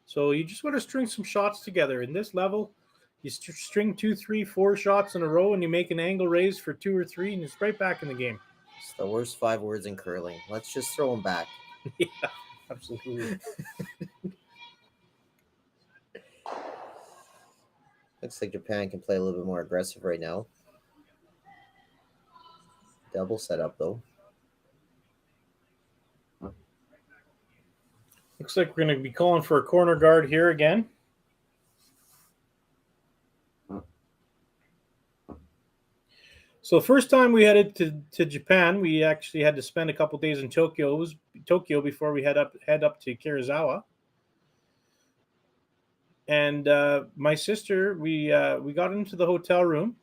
So you just want to string some shots together. In this level, you string 2, 3, 4 shots in a row, and you make an angle raise for 2 or 3, and it's right back in the game. It's the worst 5 words in curling. Let's just throw them back. Yeah, absolutely. Looks like Japan can play a little bit more aggressive right now. Double setup though. Looks like we're going to be calling for a corner guard here again. So the first time we headed to Japan, we actually had to spend a couple days in Tokyo before we head up to Kirizawa. And my sister, we got into the hotel room,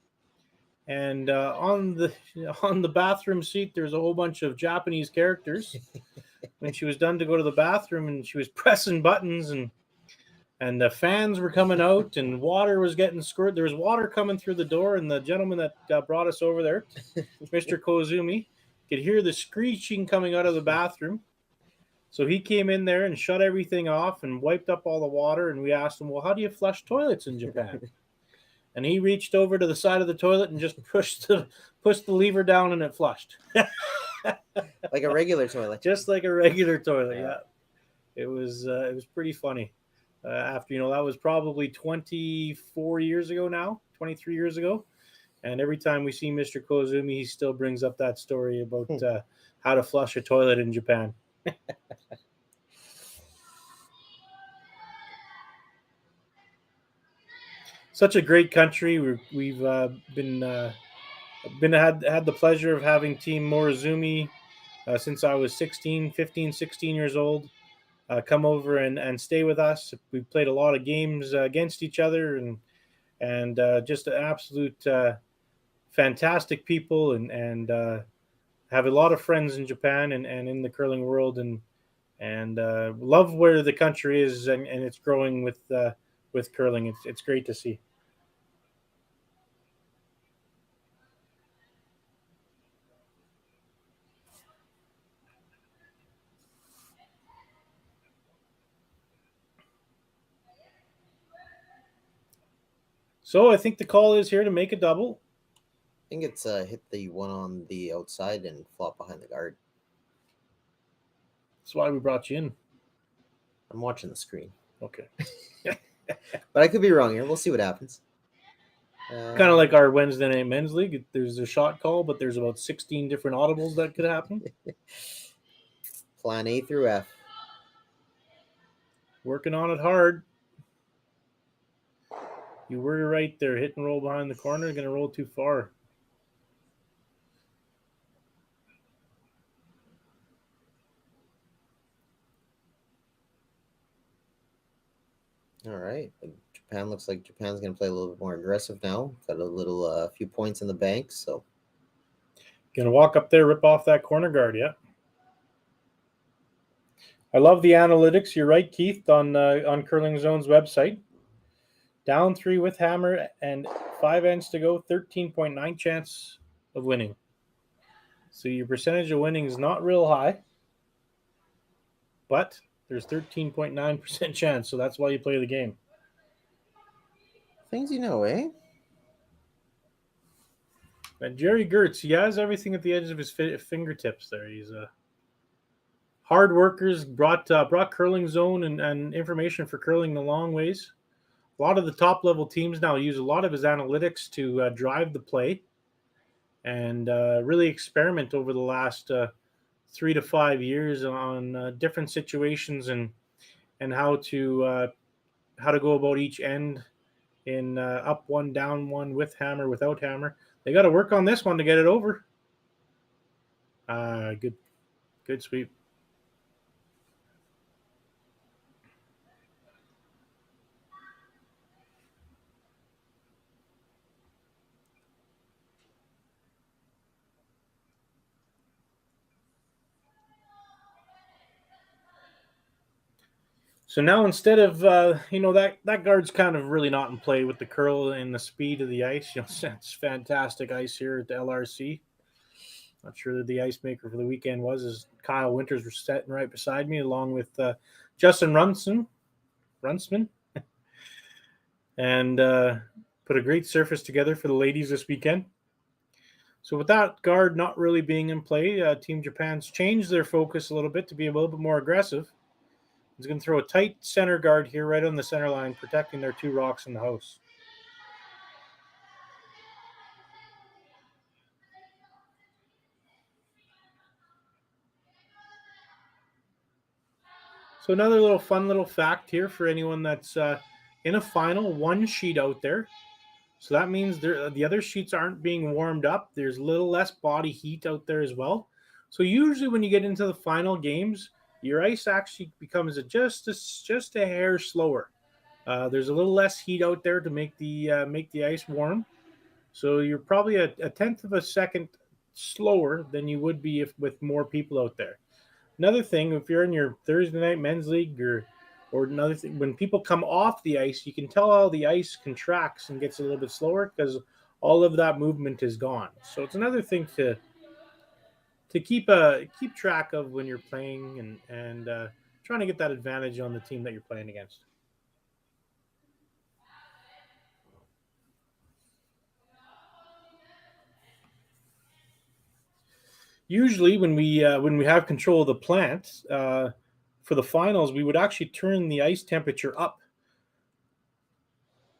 and on the bathroom seat, there's a whole bunch of Japanese characters. When she was done to go to the bathroom, and she was pressing buttons, and the fans were coming out, and water was getting squirted. There was water coming through the door, and the gentleman that brought us over there, Mr. Kozumi, could hear the screeching coming out of the bathroom. So he came in there and shut everything off and wiped up all the water, and we asked him, well, how do you flush toilets in Japan? And he reached over to the side of the toilet and just pushed the lever down, and it flushed. Like a regular toilet. Just like a regular toilet, yeah. It was pretty funny. After, that was probably 24 years ago now, 23 years ago. And every time we see Mr. Kozumi, he still brings up that story about how to flush a toilet in Japan. Such a great country. We've had the pleasure of having Team Morizumi since I was 16 years old. Come over and stay with us. We played a lot of games against each other, and just an absolute fantastic people, and have a lot of friends in Japan and in the curling world, and love where the country is, and it's growing with curling. It's great to see. So I think the call is here to make a double. I think it's hit the one on the outside and flop behind the guard. That's why we brought you in. I'm watching the screen. Okay. But I could be wrong here. We'll see what happens. Kind of like our Wednesday night men's league. There's a shot call, but there's about 16 different audibles that could happen. Plan A through F. Working on it hard. You were right there. Hit and roll behind the corner. Going to roll too far. All right. Japan looks like Japan's going to play a little bit more aggressive now. Got a little few points in the bank, so Going to walk up there, rip off that corner guard. Yeah. I love the analytics. You're right, Keith, on Curling Zone's website. Down 3 with hammer and 5 ends to go. 13.9 chance of winning. So your percentage of winning is not real high, but there's 13.9% chance. So that's why you play the game. things you know, eh? And Jerry Gertz, he has everything at the edge of his fingertips there. He's hard workers, brought Curling Zone and information for curling a long ways. A lot of the top level teams now use a lot of his analytics to drive the play and really experiment over the last 3 to 5 years on different situations and how to go about each end in up one, down one, with hammer, without hammer. They got to work on this one to get it over. Good sweep. So now instead of that guard's kind of really not in play with the curl and the speed of the ice. It's fantastic ice here at the LRC. Not sure that the ice maker for the weekend was, as Kyle Winters was sitting right beside me, along with Justin Runsman, and put a great surface together for the ladies this weekend. So with that guard not really being in play, Team Japan's changed their focus a little bit to be a little bit more aggressive. He's going to throw a tight center guard here right on the center line, protecting their 2 rocks in the house. So another fun little fact here for anyone that's in a final, 1 sheet out there. So that means the other sheets aren't being warmed up. There's a little less body heat out there as well. So usually when you get into the final games, your ice actually becomes just a hair slower. There's a little less heat out there to make the ice warm. So you're probably a tenth of a second slower than you would be with more people out there. Another thing, if you're in your Thursday night men's league or another thing, when people come off the ice, you can tell how the ice contracts and gets a little bit slower because all of that movement is gone. So it's another thing to keep track of when you're playing and trying to get that advantage on the team that you're playing against. Usually, when we have control of the plant for the finals, we would actually turn the ice temperature up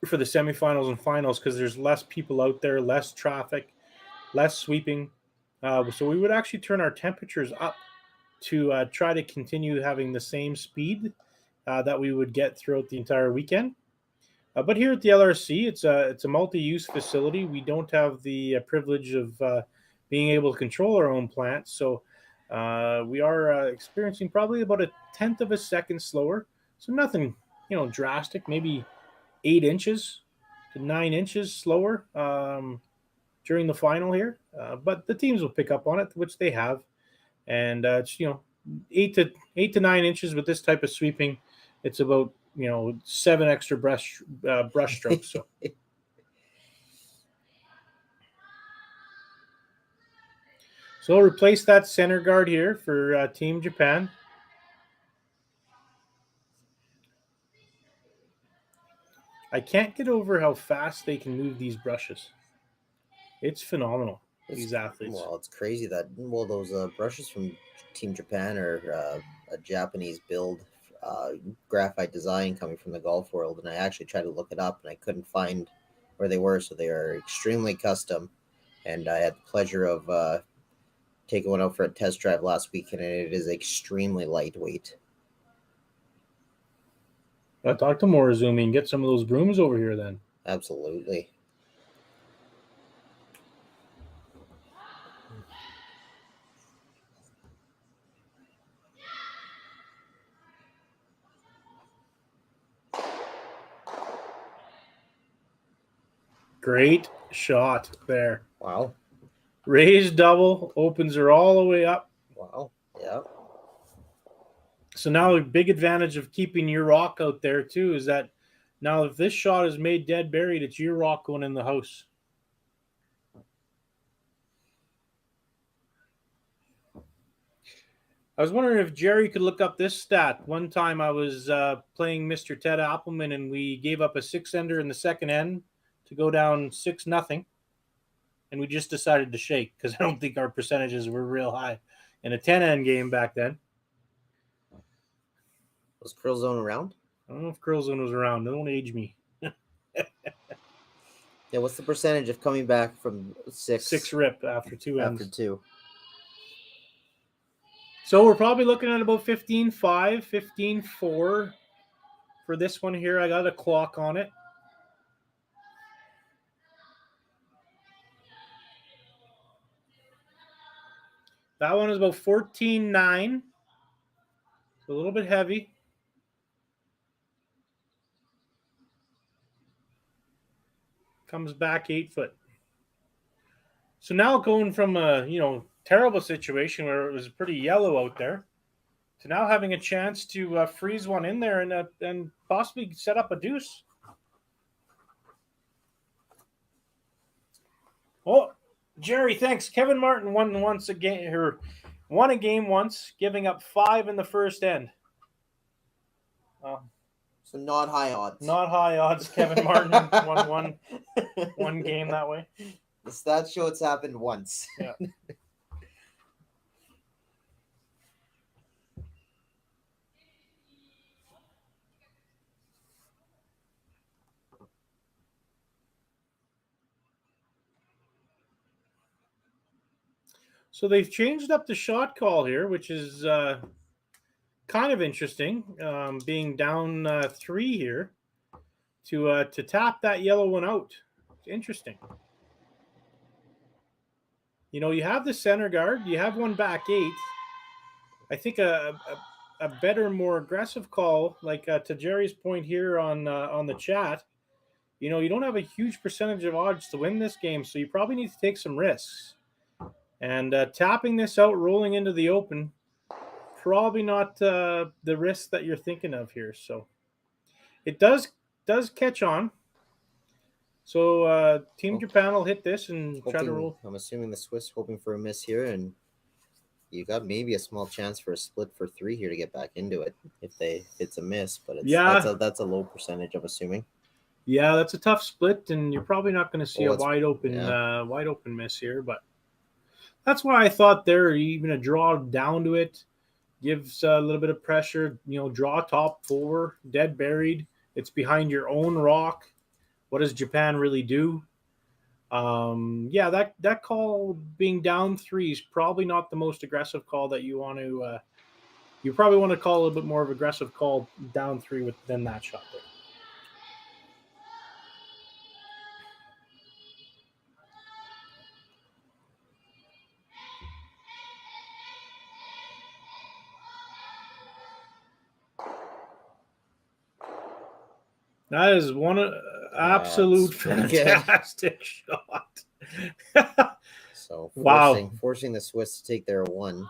for the semifinals and finals because there's less people out there, less traffic, less sweeping. So we would actually turn our temperatures up to try to continue having the same speed that we would get throughout the entire weekend. But here at the LRC, it's a multi-use facility. We don't have the privilege of being able to control our own plant, so we are experiencing probably about a tenth of a second slower. So nothing, drastic. Maybe 8 inches to 9 inches slower during the final here. But the teams will pick up on it, which they have, and it's 8 to 9 inches with this type of sweeping. It's about 7 extra brush strokes. So. So I'll replace that center guard here for Team Japan. I can't get over how fast they can move these brushes. It's phenomenal, these athletes. Well, it's crazy that those brushes from Team Japan are a Japanese build graphite design coming from the golf world, and I actually tried to look it up and I couldn't find where they were, so they are extremely custom, and I had the pleasure of taking one out for a test drive last weekend, and it is extremely lightweight. I'll talk to Morizumi and get some of those brooms over here then. Absolutely. Great shot there. Wow. Raised double, opens her all the way up. Wow. Yeah. So now a big advantage of keeping your rock out there too is that now if this shot is made dead buried, it's your rock going in the house. I was wondering if Jerry could look up this stat. One time I was playing Mr. Ted Appleman and we gave up a 6-ender in the second end to go down 6-0. And we just decided to shake because I don't think our percentages were real high in a 10-end game back then. Was Curl Zone around? I don't know if Curl Zone was around. Don't age me. Yeah, what's the percentage of coming back from 6? 6 rip after 2 ends. After 2. So we're probably looking at about 15-5, 15-4 for this one here. I got a clock on it. That one is about 14-9. A little bit heavy. Comes back 8 foot. So now going from a terrible situation where it was pretty yellow out there to now having a chance to freeze one in there and possibly set up a deuce. Oh, Jerry, thanks. Kevin Martin won a game once, giving up 5 in the first end. So not high odds. Not high odds. Kevin Martin won one game that way. The stats show it's happened once. Yeah. So they've changed up the shot call here, which is kind of interesting, being down 3 here to tap that yellow one out. It's interesting. You have the center guard. You have one back 8. I think a better, more aggressive call, like to Jerry's point here on the chat, you don't have a huge percentage of odds to win this game, so you probably need to take some risks. And tapping this out, rolling into the open, probably not the risk that you're thinking of here. So it does catch on. So Team Japan will hit this and try to roll. I'm assuming the Swiss hoping for a miss here, and you got maybe a small chance for a split for 3 here to get back into it if it's a miss. But that's a low percentage, I'm assuming. Yeah, that's a tough split, and you're probably not going to see a wide open miss here. But that's why I thought there, even a draw down to it gives a little bit of pressure. Draw top 4, dead buried. It's behind your own rock. What does Japan really do? Yeah, that call being down 3 is probably not the most aggressive call that you want to. You probably want to call a little bit more of aggressive call down 3 than that shot there. That is one absolute fantastic shot. So Wow. forcing the Swiss to take their 1.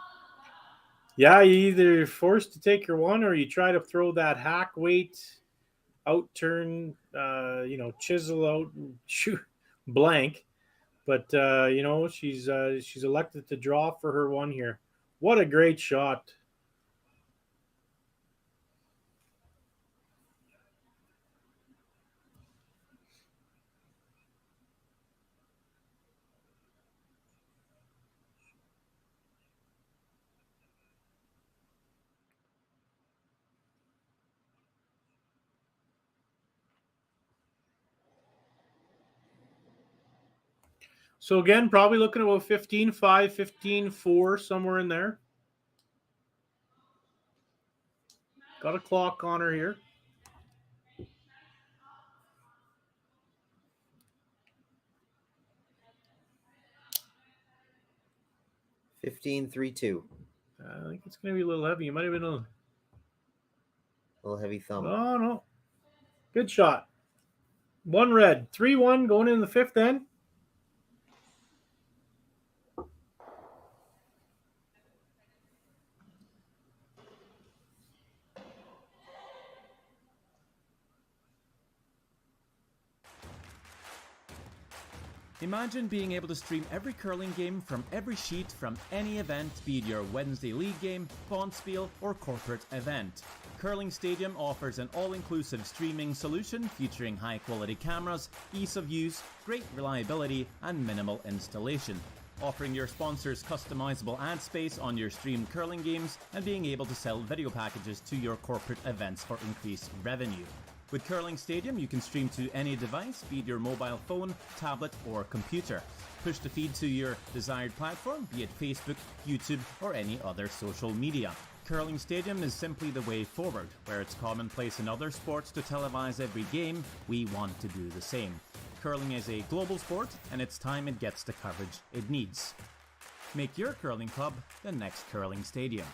Yeah, you either forced to take your 1 or you try to throw that hack weight, out turn, chisel out, shoot blank. But she's elected to draw for her 1 here. What a great shot. So again, probably looking at about 15-5, 15-4, somewhere in there. Got a clock on her here. $15, 3-2. I think it's going to be a little heavy. You might have been a little heavy thumb. Oh, no. Good shot. 1 red. 3-1 going in the 5th end. Imagine being able to stream every curling game from every sheet from any event, be it your Wednesday league game, Bonspiel, or corporate event. Curling Stadium offers an all-inclusive streaming solution featuring high-quality cameras, ease of use, great reliability, and minimal installation. Offering your sponsors customizable ad space on your streamed curling games and being able to sell video packages to your corporate events for increased revenue. With Curling Stadium, you can stream to any device, be it your mobile phone, tablet, or computer. Push the feed to your desired platform, be it Facebook, YouTube, or any other social media. Curling Stadium is simply the way forward. Where it's commonplace in other sports to televise every game, we want to do the same. Curling is a global sport, and it's time it gets the coverage it needs. Make your curling club the next Curling Stadium.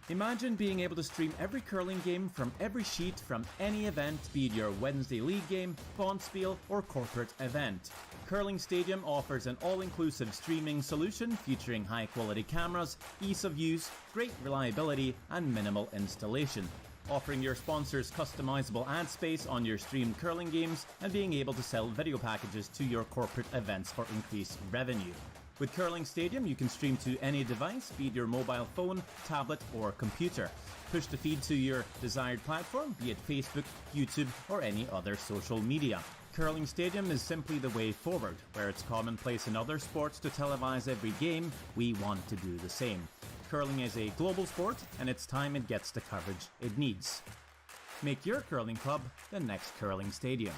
Imagine being able to stream every curling game from every sheet from any event, be it your Wednesday league game, Bonspiel, or corporate event. Curling Stadium offers an all-inclusive streaming solution featuring high-quality cameras, ease of use, great reliability, and minimal installation. Offering your sponsors customizable ad space on your streamed curling games and being able to sell video packages to your corporate events for increased revenue. With Curling Stadium, you can stream to any device, be it your mobile phone, tablet, or computer. Push the feed to your desired platform, be it Facebook, YouTube, or any other social media. Curling Stadium is simply the way forward. Where it's commonplace in other sports to televise every game, we want to do the same. Curling is a global sport, and it's time it gets the coverage it needs. Make your curling club the next Curling Stadium.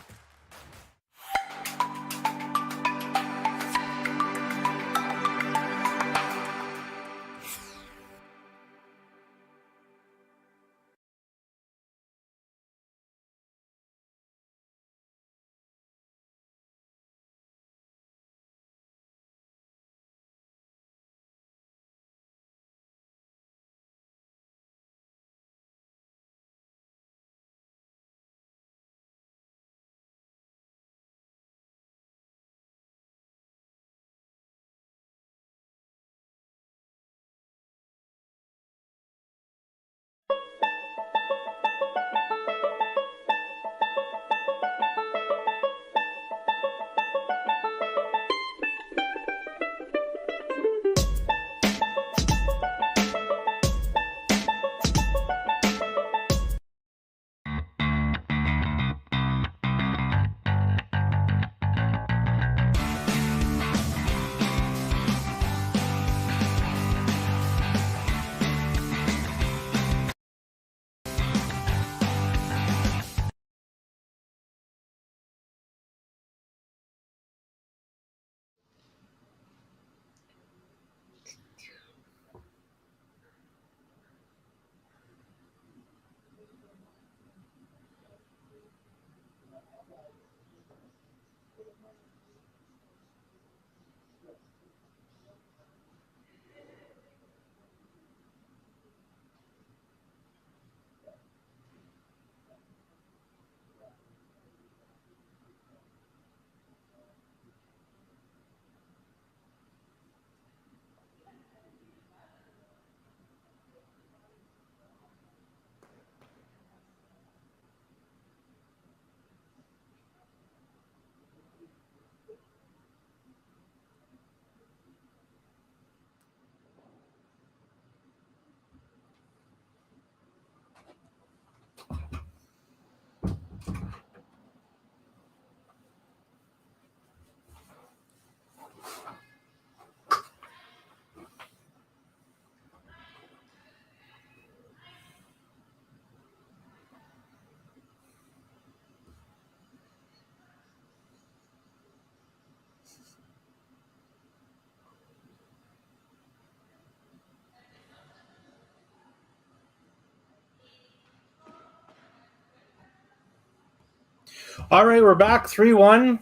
All right, we're back 3-1.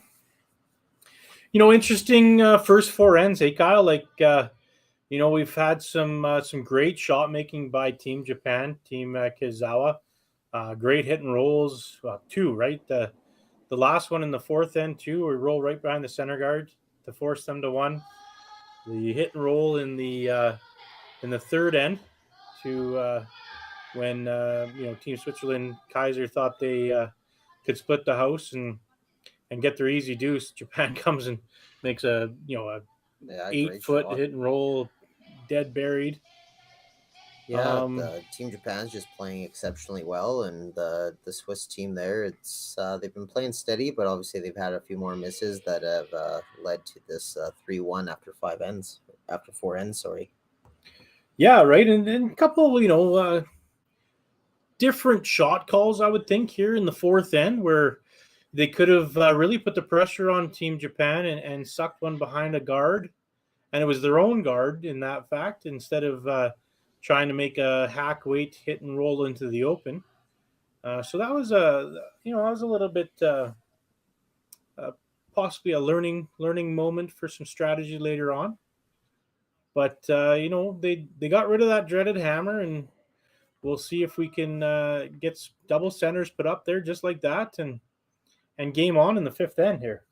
Interesting first four ends, hey Kyle? We've had some great shot making by Team Japan, Team Kizawa. Great hit and rolls, two, right? The last one in the fourth end, too, we roll right behind the center guard to force them to one. The hit and roll in the third end to when Team Switzerland Kaiser thought they could split the house and get their easy deuce. Japan comes and makes a 8-foot hit and roll, dead buried. Yeah, the Team Japan's just playing exceptionally well, and the Swiss team there, it's they've been playing steady, but obviously they've had a few more misses that have led to this 3-1 after four ends. Sorry. Yeah, right, and a couple different shot calls I would think here in the fourth end where they could have really put the pressure on Team Japan and sucked one behind a guard, and it was their own guard in that fact instead of trying to make a hack weight hit and roll into the open. So that was a little bit possibly a learning moment for some strategy later on. But they got rid of that dreaded hammer, and we'll see if we can get double centers put up there just like that, and game on in the fifth end here.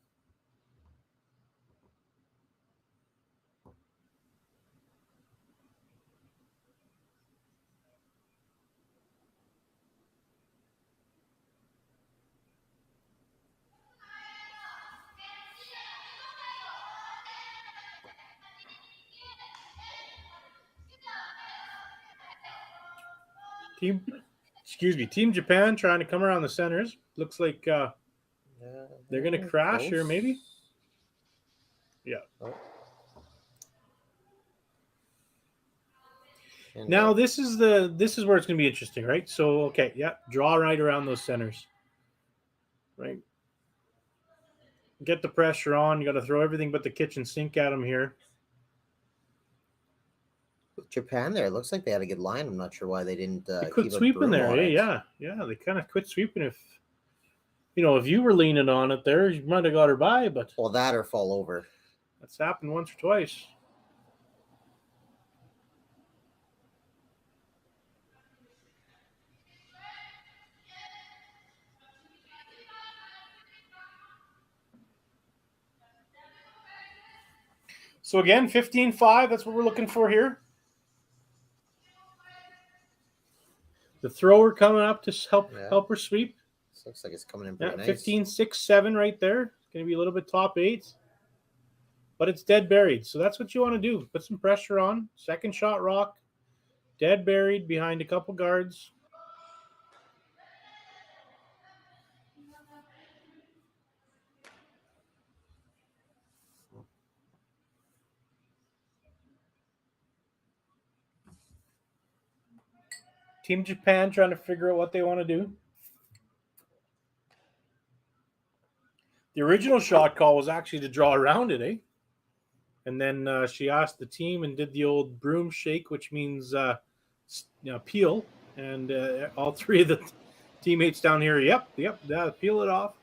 Team Japan trying to come around the centers. Looks like they're going to crash close. here, maybe. Yeah. Oh. And Now this is where it's going to be interesting, right? So okay, yeah, draw right around those centers, right? Get the pressure on. You got to throw everything but the kitchen sink at them here. with Japan there, it looks like they had a good line. I'm not sure why they didn't They quit keep a sweeping broom there. on it. Yeah. They kind of quit sweeping. If you were leaning on it there, you might have got her by, but Well, that or fall over. that's happened once or twice. So again, 15-5, that's what we're looking for here. The thrower coming up to help her sweep. This looks like it's coming in pretty nice. 15-6-7 right there. It's going to be a little bit top 8. But it's dead buried. So that's what you want to do. Put some pressure on. Second shot rock. Dead buried behind a couple guards. Team Japan trying to figure out what they want to do. The original shot call was actually to draw around it, eh? And then she asked the team and did the old broom shake, which means peel. And all three of the teammates down here, yep, peel it off.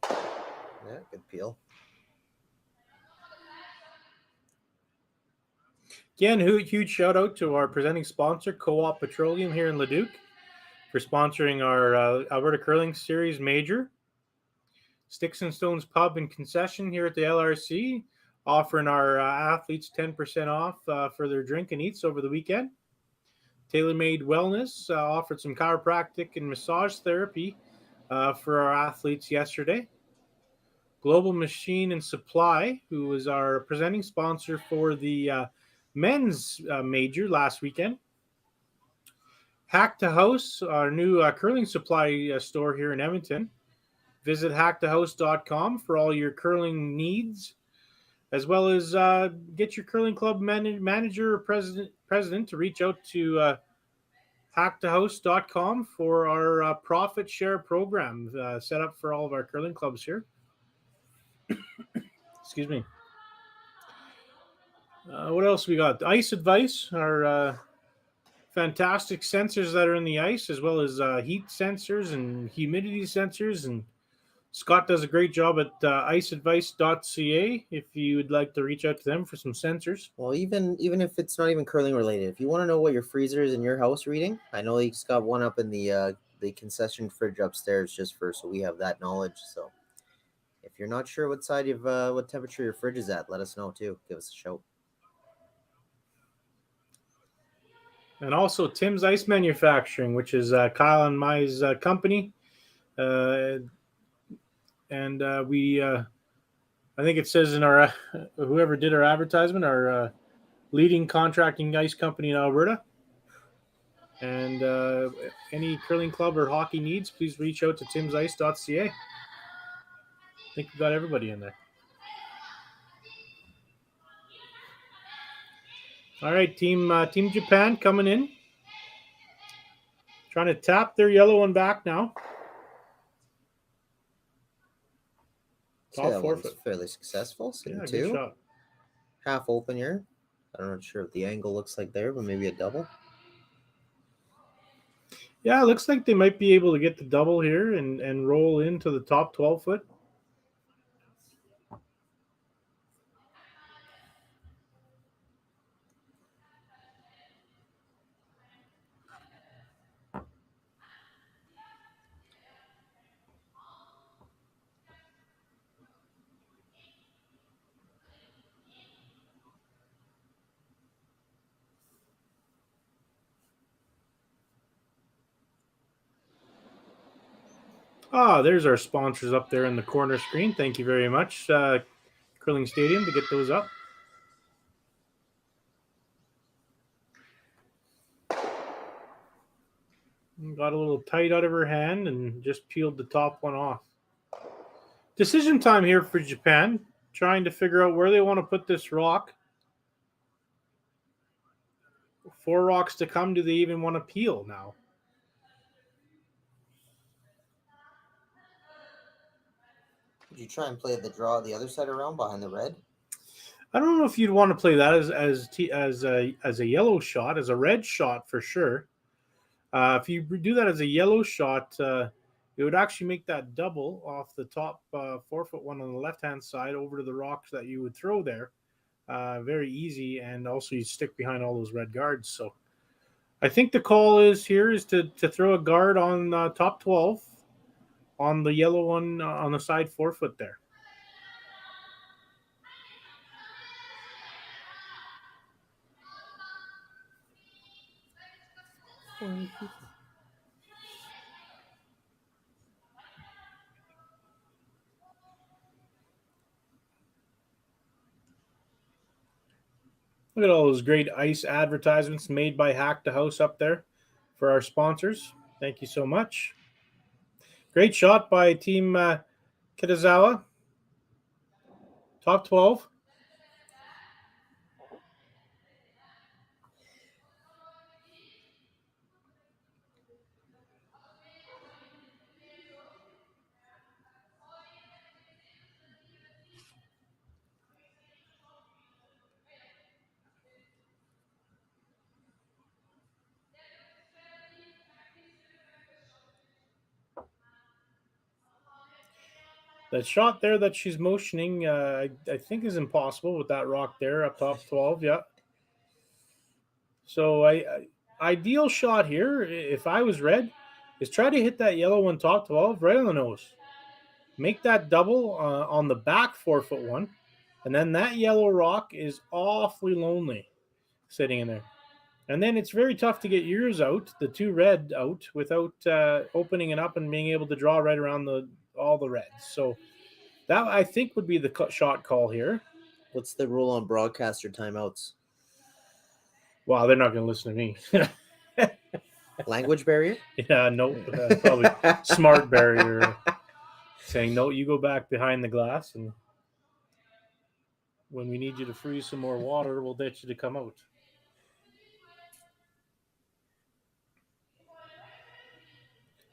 Yeah, good peel. Again, huge shout out to our presenting sponsor, Co-op Petroleum here in Leduc, for sponsoring our Alberta Curling Series Major. Sticks and Stones Pub and Concession here at the LRC, offering our athletes 10% off for their drink and eats over the weekend. TaylorMade Wellness offered some chiropractic and massage therapy for our athletes yesterday. Global Machine and Supply, who was our presenting sponsor for the men's major last weekend. Hack to House, our new curling supply store here in Edmonton. Visit hacktohouse.com for all your curling needs, as well as get your curling club manager or president to reach out to hacktohouse.com for our profit share program set up for all of our curling clubs here. Excuse me. What else we got? Ice Advice, our fantastic sensors that are in the ice, as well as heat sensors and humidity sensors. And Scott does a great job at iceadvice.ca if you would like to reach out to them for some sensors. Well, even if it's not even curling related, if you want to know what your freezer is in your house reading, I know you just got one up in the concession fridge upstairs so we have that knowledge. So if you're not sure what side of what temperature your fridge is at, let us know too. Give us a shout. And also Tim's Ice Manufacturing, which is Kyle and my's company. And we, I think it says in our, whoever did our advertisement, our leading contracting ice company in Alberta. And any curling club or hockey needs, please reach out to timsice.ca. I think we got everybody in there. All right, Team Japan coming in. Trying to tap their yellow one back now. That one's fairly successful. Yeah, two. good shot. Half open here. I'm not sure what the angle looks like there, but maybe a double. Yeah, it looks like they might be able to get the double here and roll into the top 12 foot. There's our sponsors up there in the corner screen. Thank you very much, Curling Stadium, to get those up. Got a little tight out of her hand and just peeled the top one off. Decision time here for Japan. Trying to figure out where they want to put this rock. 4 rocks to come. Do they even want to peel now? Would you try and play the draw the other side around behind the red? I don't know if you'd want to play that as a yellow shot, as a red shot for sure. If you do that as a yellow shot, it would actually make that double off the top 4-foot one on the left-hand side over to the rocks that you would throw there. Very easy, and also you stick behind all those red guards. So I think the call is to throw a guard on top 12 on the yellow one on the side 4-foot there. Look at all those great ice advertisements made by Hack the House up there for our sponsors. Thank you so much. Great shot by Team Kitazawa. Top 12. That shot there that she's motioning, I think is impossible with that rock there up top 12. Yeah. So ideal shot here, if I was red, is try to hit that yellow one top 12 right on the nose. Make that double on the back 4-foot one. And then that yellow rock is awfully lonely sitting in there. And then it's very tough to get yours out, the 2 red out, without opening it up and being able to draw right around all the reds. So that, I think, would be the shot call here. What's the rule on broadcaster timeouts? Wow, they're not going to listen to me. Language barrier? Yeah, no, probably smart barrier saying, no, you go back behind the glass, and when we need you to freeze some more water, we'll get you to come out.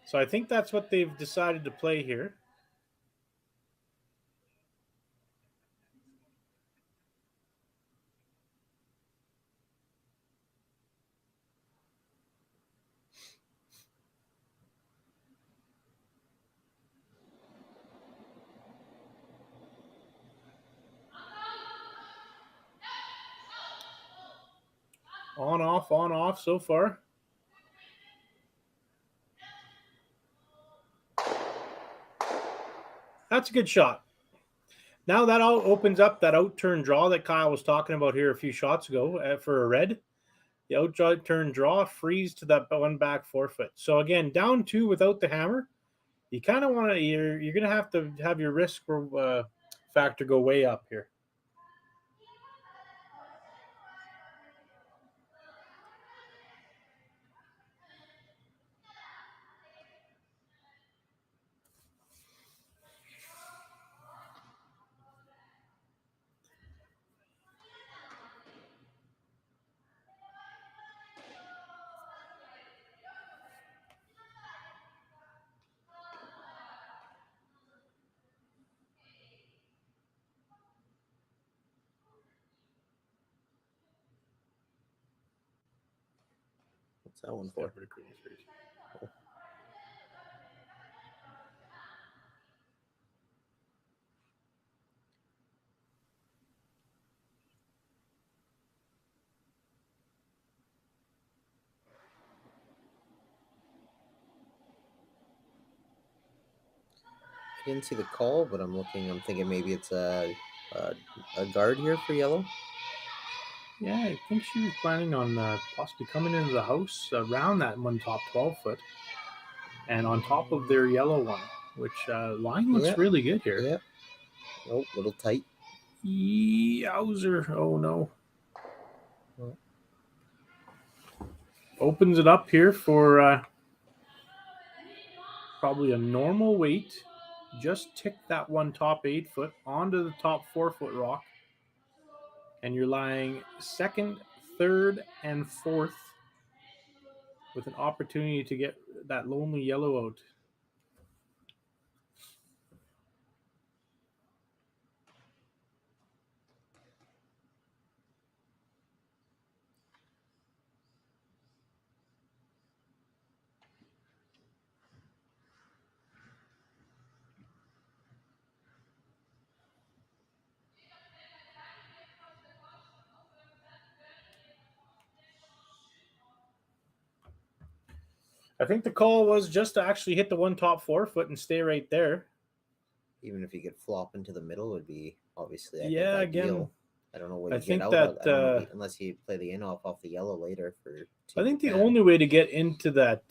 So I think that's what they've decided to play here. On, off so far. That's a good shot. Now that all opens up that out-turn draw that Kyle was talking about here a few shots ago for a red. The out-turn draw freeze to that one back 4-foot. So again, down 2 without the hammer. You kind of want to, you're going to have your risk factor go way up here. What's that one for? I didn't see the call, but I'm thinking maybe it's a guard here for yellow. Yeah, I think she was planning on possibly coming into the house around that one top 12-foot and on top of their yellow one, which line looks really good here. Yeah. Oh, a little tight. Yowzer. Oh, no. Opens it up here for probably a normal weight. Just tick that one top 8 foot onto the top 4 foot rock. And you're lying second, third, and fourth with an opportunity to get that lonely yellow out. I think the call was just to actually hit the one top 4 foot and stay right there. Even if you could flop into the middle, would be obviously Yeah, ideal. again, I don't know what I you get think out that, of. I don't know, unless you play the in off the yellow later for. I think the only way to get into that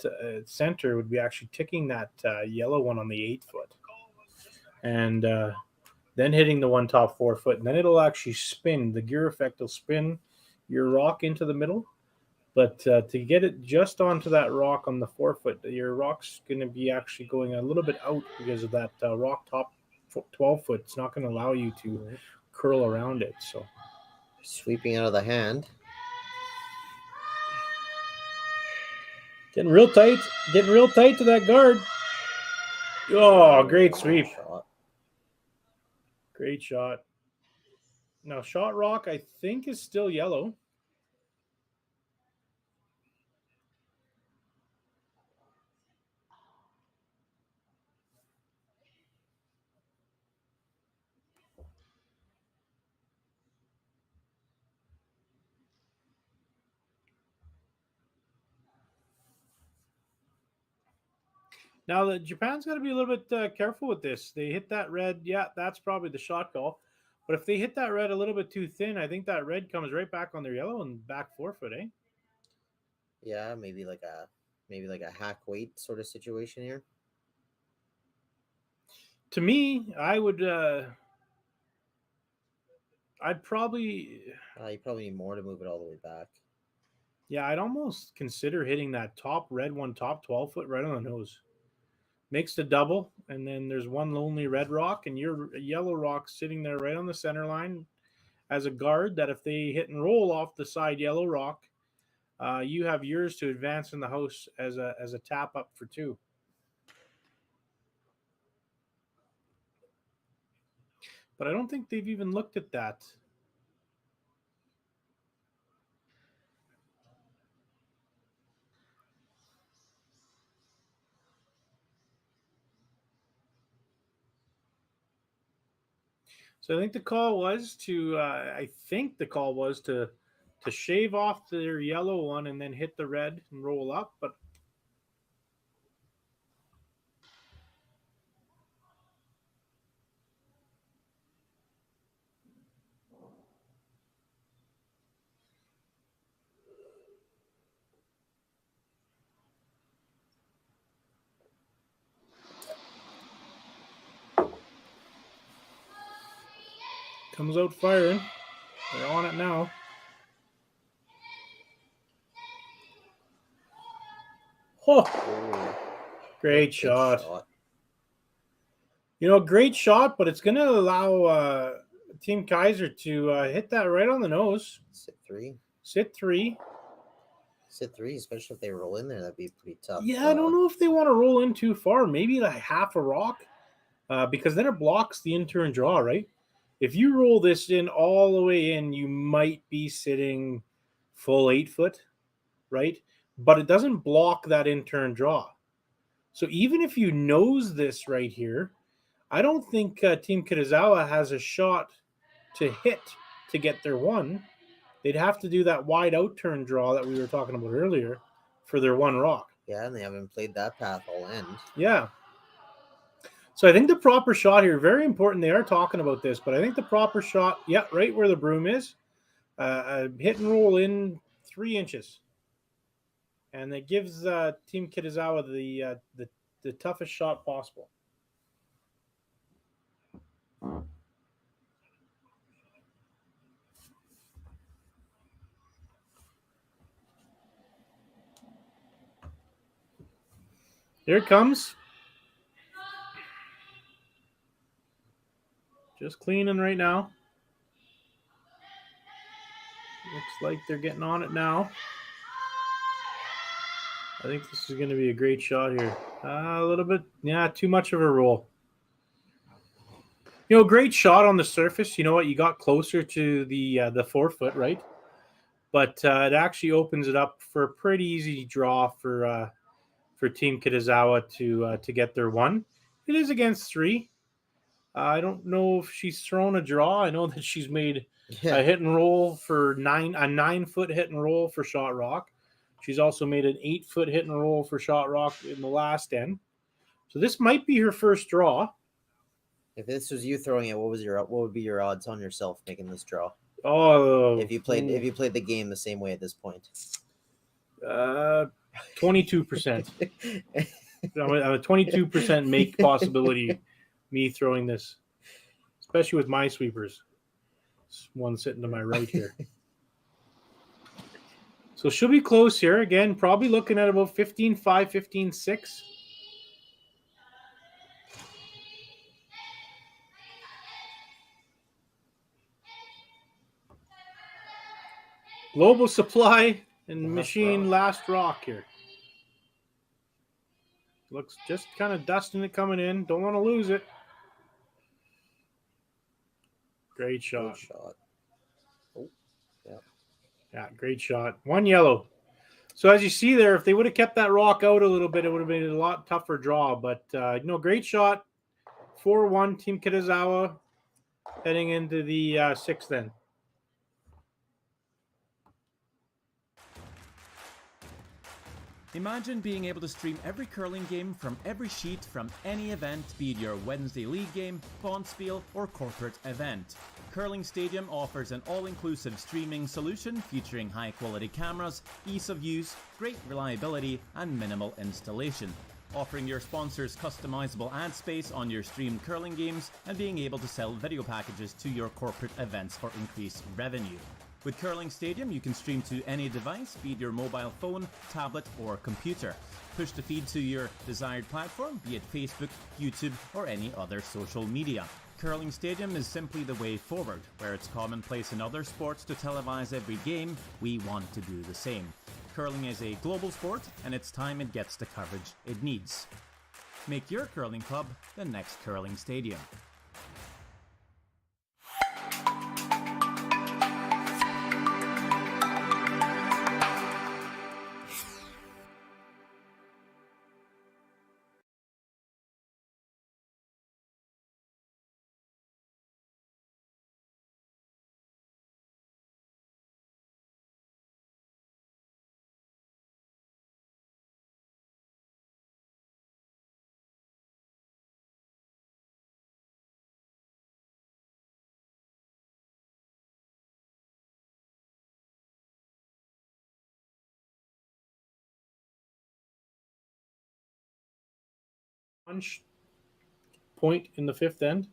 center would be actually ticking that yellow one on the 8 foot. And then hitting the one top 4 foot. And then it'll actually spin. The gear effect will spin your rock into the middle. But to get it just onto that rock on the 4 foot, your rock's going to be actually going a little bit out because of that rock top 12 foot. It's not going to allow you to curl around it. So sweeping out of the hand. Getting real tight to that guard. Oh, great sweep. Shot. Great shot. Now, shot rock, I think, is still yellow. Now, Japan's got to be a little bit careful with this. They hit that red. Yeah, that's probably the shot call. But if they hit that red a little bit too thin, I think that red comes right back on their yellow and back 4 foot, eh? Yeah, maybe like a hack weight sort of situation here. To me, I would. I'd probably. You probably need more to move it all the way back. Yeah, I'd almost consider hitting that top red one, top 12 foot right on the nose. Makes the double, and then there's one lonely red rock, and your yellow rock sitting there right on the center line as a guard that if they hit and roll off the side yellow rock, you have yours to advance in the house as a tap up for 2. But I don't think they've even looked at that. So I think the call was to shave off their yellow one and then hit the red and roll up. But comes out firing. They're on it now. Oh, great shot. Great shot, but it's going to allow Team Kaiser to hit that right on the nose. Sit 3. Sit 3. Sit 3, especially if they roll in there, that'd be pretty tough. Yeah, I don't know if they want to roll in too far. Maybe like half a rock, because then it blocks the in-turn draw, right? If you roll this in all the way in, you might be sitting full 8 foot, right? But it doesn't block that in-turn draw. So even if you nose this right here, I don't think Team Kitazawa has a shot to hit to get their one. They'd have to do that wide out turn draw that we were talking about earlier for their one rock. Yeah, and they haven't played that path all end. Yeah. So I think the proper shot here, very important. They are talking about this, but I think the proper shot, right where the broom is, hit and roll in 3 inches. And it gives Team Kitazawa the toughest shot possible. Here it comes. Just cleaning right now. Looks like they're getting on it now. I think this is going to be a great shot here. A little bit, too much of a roll. Great shot on the surface. You know what? You got closer to the 4 foot, right? But it actually opens it up for a pretty easy draw for Team Kitazawa to get their one. It is against 3. I don't know if she's thrown a draw. I know that she's made a hit and roll for a 9 foot hit and roll for Shot Rock. She's also made an 8 foot hit and roll for Shot Rock in the last end. So this might be her first draw. If this was you throwing it, what would be your odds on yourself making this draw? Oh, if you played the game the same way at this point. 22%. I'm a 22% make possibility. Me throwing this, especially with my sweepers. This one sitting to my right here. So she'll be close here. Again, probably looking at about 15-5, 15-6. Global Supply and Machine last rock here. Looks just kind of dusting it coming in. Don't want to lose it. Great shot. Oh, yeah. Yeah, great shot. 1 yellow. So as you see there, if they would have kept that rock out a little bit, it would have been a lot tougher draw. But, great shot. 4-1, Team Kitazawa heading into the 6th then. Imagine being able to stream every curling game from every sheet from any event, be it your Wednesday league game, bonspiel, or corporate event. Curling Stadium offers an all-inclusive streaming solution featuring high-quality cameras, ease of use, great reliability, and minimal installation. Offering your sponsors customizable ad space on your streamed curling games and being able to sell video packages to your corporate events for increased revenue. With Curling Stadium, you can stream to any device, be it your mobile phone, tablet, or computer. Push the feed to your desired platform, be it Facebook, YouTube, or any other social media. Curling Stadium is simply the way forward. Where it's commonplace in other sports to televise every game, we want to do the same. Curling is a global sport, and it's time it gets the coverage it needs. Make your curling club the next Curling Stadium. Point in the 5th end.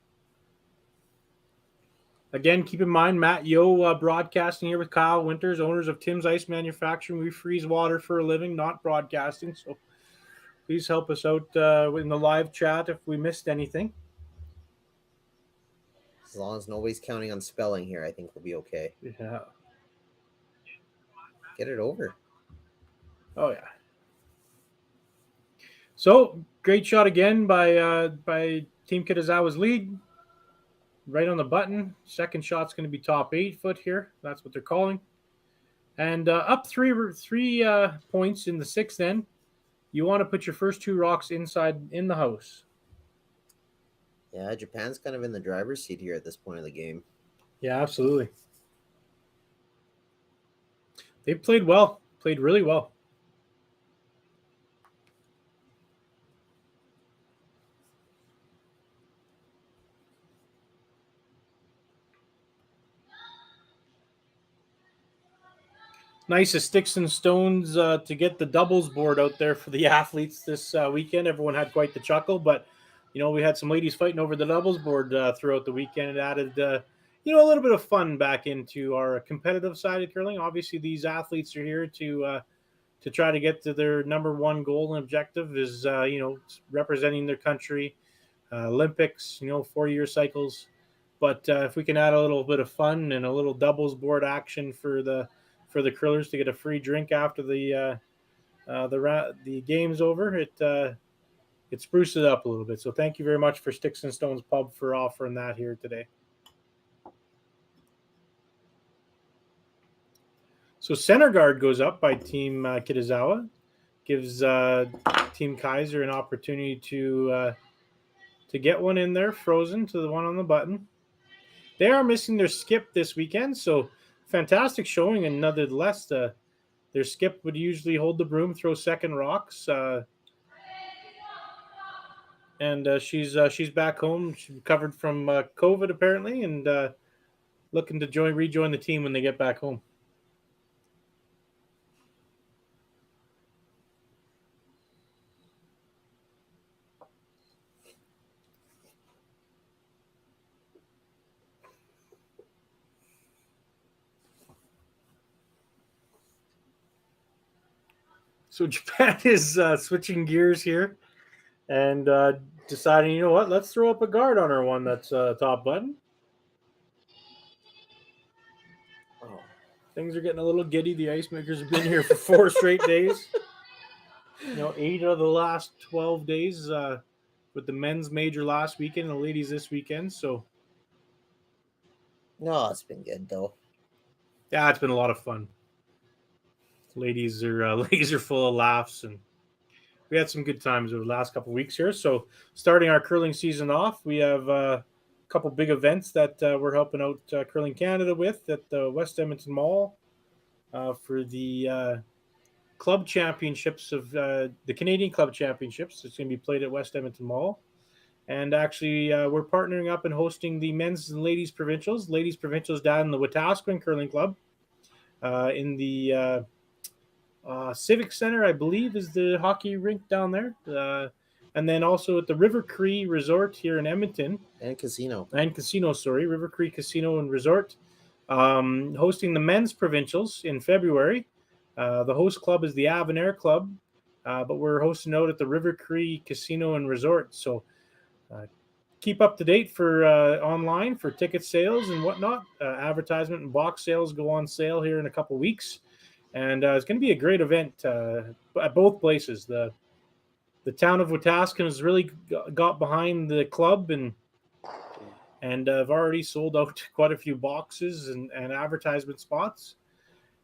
Again, keep in mind, Matt Yo broadcasting here with Kyle Winters, owners of Tim's Ice Manufacturing. We freeze water for a living, not broadcasting. So please help us out in the live chat if we missed anything. As long as nobody's counting on spelling here, I think we'll be okay. Yeah. Get it over. Oh, yeah. So, great shot again by Team Kitazawa's lead. Right on the button. Second shot's going to be top 8 foot here. That's what they're calling. And up three points in the 6th end. You want to put your first 2 rocks inside in the house. Yeah, Japan's kind of in the driver's seat here at this point of the game. Yeah, absolutely. They played well. Played really well. Nice as sticks and stones to get the doubles board out there for the athletes this weekend. Everyone had quite the chuckle, but we had some ladies fighting over the doubles board throughout the weekend. It added a little bit of fun back into our competitive side of curling. Obviously, these athletes are here to try to get to their number one goal and objective is representing their country, Olympics, 4-year cycles. But if we can add a little bit of fun and a little doubles board action for the curlers to get a free drink after the game's over, it spruces it up a little bit. So thank you very much for Sticks and Stones Pub for offering that here today. So center guard goes up by Team Kitazawa, gives Team Kaiser an opportunity to get one in there, frozen to the one on the button. They are missing their skip this weekend, so fantastic showing, and nonetheless, their skip would usually hold the broom, throw second rocks, and she's back home. She recovered from COVID apparently, and looking to rejoin the team when they get back home. So Japan is switching gears here and deciding, you know what, let's throw up a guard on our one that's top button. Oh. Things are getting a little giddy. The ice makers have been here for 4 straight days. 8 of the last 12 days with the men's major last weekend and the ladies this weekend. So, No, it's been good though. yeah, it's been a lot of fun. Ladies are full of laughs, and we had some good times over the last couple of weeks here. So, starting our curling season off, we have a couple big events that we're helping out Curling Canada with at the West Edmonton Mall for the club championships of the Canadian Club Championships. It's going to be played at West Edmonton Mall. And actually, we're partnering up and hosting the men's and ladies provincials. Ladies provincials down in the Wetaskiwin Curling Club in the Civic Center, I believe, is the hockey rink down there. And then also at the River Cree Resort here in Edmonton. And casino. River Cree Casino and Resort. Hosting the men's provincials in February. The host club is the Avonair Club, but we're hosting out at the River Cree Casino and Resort. So keep up to date for online for ticket sales and whatnot. Advertisement and box sales go on sale here in a couple weeks. And it's going to be a great event at both places. The town of Wetaskiwin has really got behind the club and have already sold out quite a few boxes and advertisement spots,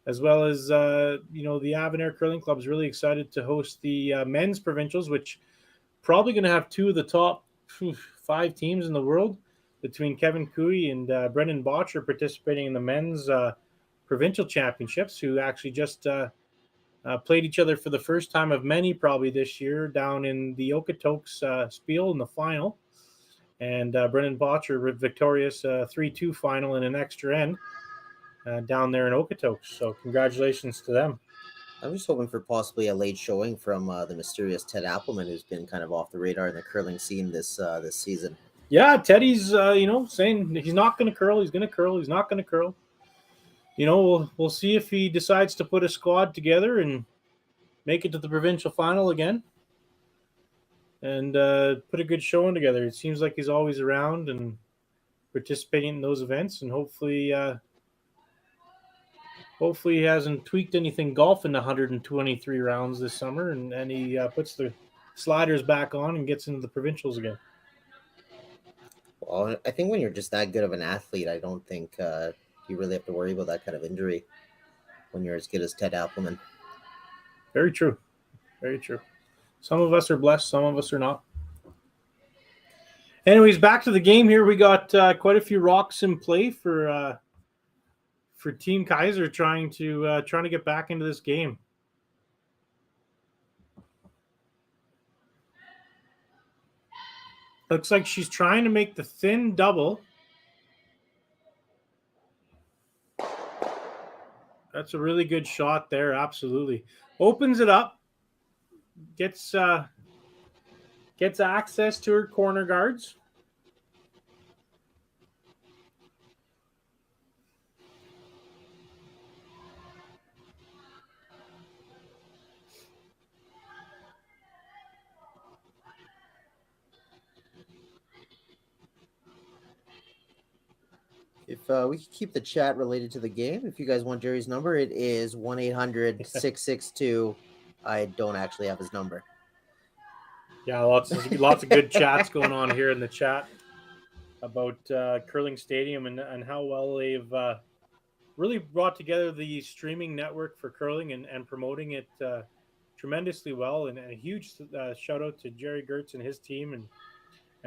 as well as the Avonair Curling Club is really excited to host the men's provincials, which probably going to have 2 of the top 5 teams in the world, between Kevin Cooey and Brendan Botcher participating in the men's provincial championships, who actually just played each other for the first time of many probably this year down in the Okotoks Spiel in the final. And Brendan Botcher victorious 3-2 final in an extra end down there in Okotoks. So congratulations to them. I'm just hoping for possibly a late showing from the mysterious Ted Appleman, who's been kind of off the radar in the curling scene this season. Yeah, Teddy's saying he's not going to curl. He's going to curl. He's not going to curl. We'll see if he decides to put a squad together and make it to the provincial final again and put a good showing together. It seems like he's always around and participating in those events, and hopefully he hasn't tweaked anything golf in the 123 rounds this summer, and he puts the sliders back on and gets into the provincials again. Well, I think when you're just that good of an athlete, I don't think you really have to worry about that kind of injury when you're as good as Ted Appleman. Very true. Very true. Some of us are blessed. Some of us are not. Anyways, back to the game here. We got quite a few rocks in play for Team Kaiser trying to get back into this game. Looks like she's trying to make the thin double. That's a really good shot there. Absolutely. Opens it up. Gets access to her corner guards. If we could keep the chat related to the game, if you guys want Jerry's number, it is 1-800-662. I don't actually have his number. Yeah, lots of good chats going on here in the chat about Curling Stadium and how well they've really brought together the streaming network for curling and promoting it tremendously well. And a huge shout out to Jerry Gertz and his team and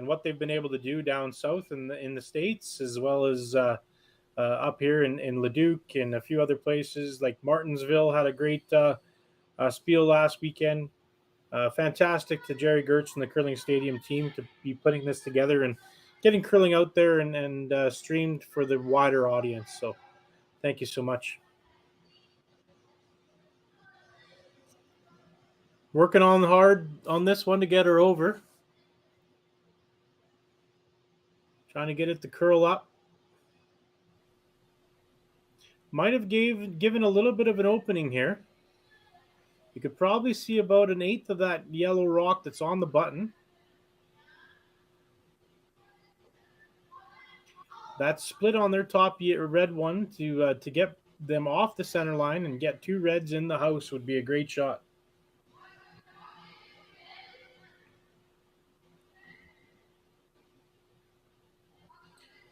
what they've been able to do down south in the States, as well as up here in Leduc and a few other places like Martinsville had a great spiel last weekend. Fantastic to Jerry Gertz and the Curling Stadium team to be putting this together and getting curling out there and streamed for the wider audience. So thank you so much. Working on hard on this one to get her over. Trying to get it to curl up. Might have given a little bit of an opening here. You could probably see about 1/8 of that yellow rock that's on the button. That split on their top red one to get them off the center line and get 2 reds in the house would be a great shot.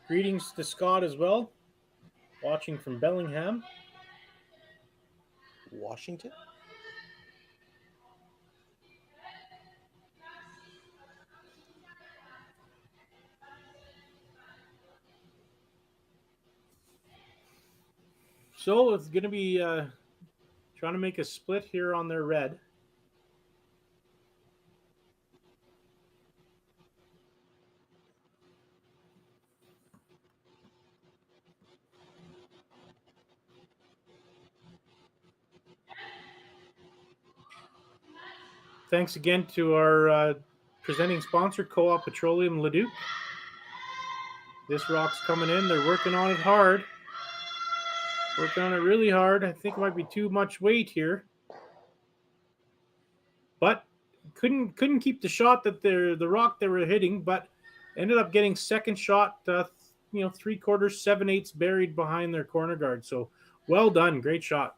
Greetings to Scott as well, watching from Bellingham, Washington. So it's going to be trying to make a split here on their red. Thanks again to our presenting sponsor, Co-op Petroleum Leduc. This rock's coming in. They're working on it hard. Working on it really hard. I think it might be too much weight here. But couldn't keep the shot that the rock they were hitting, but ended up getting second shot, 3/4, 7/8 buried behind their corner guard. So well done. Great shot.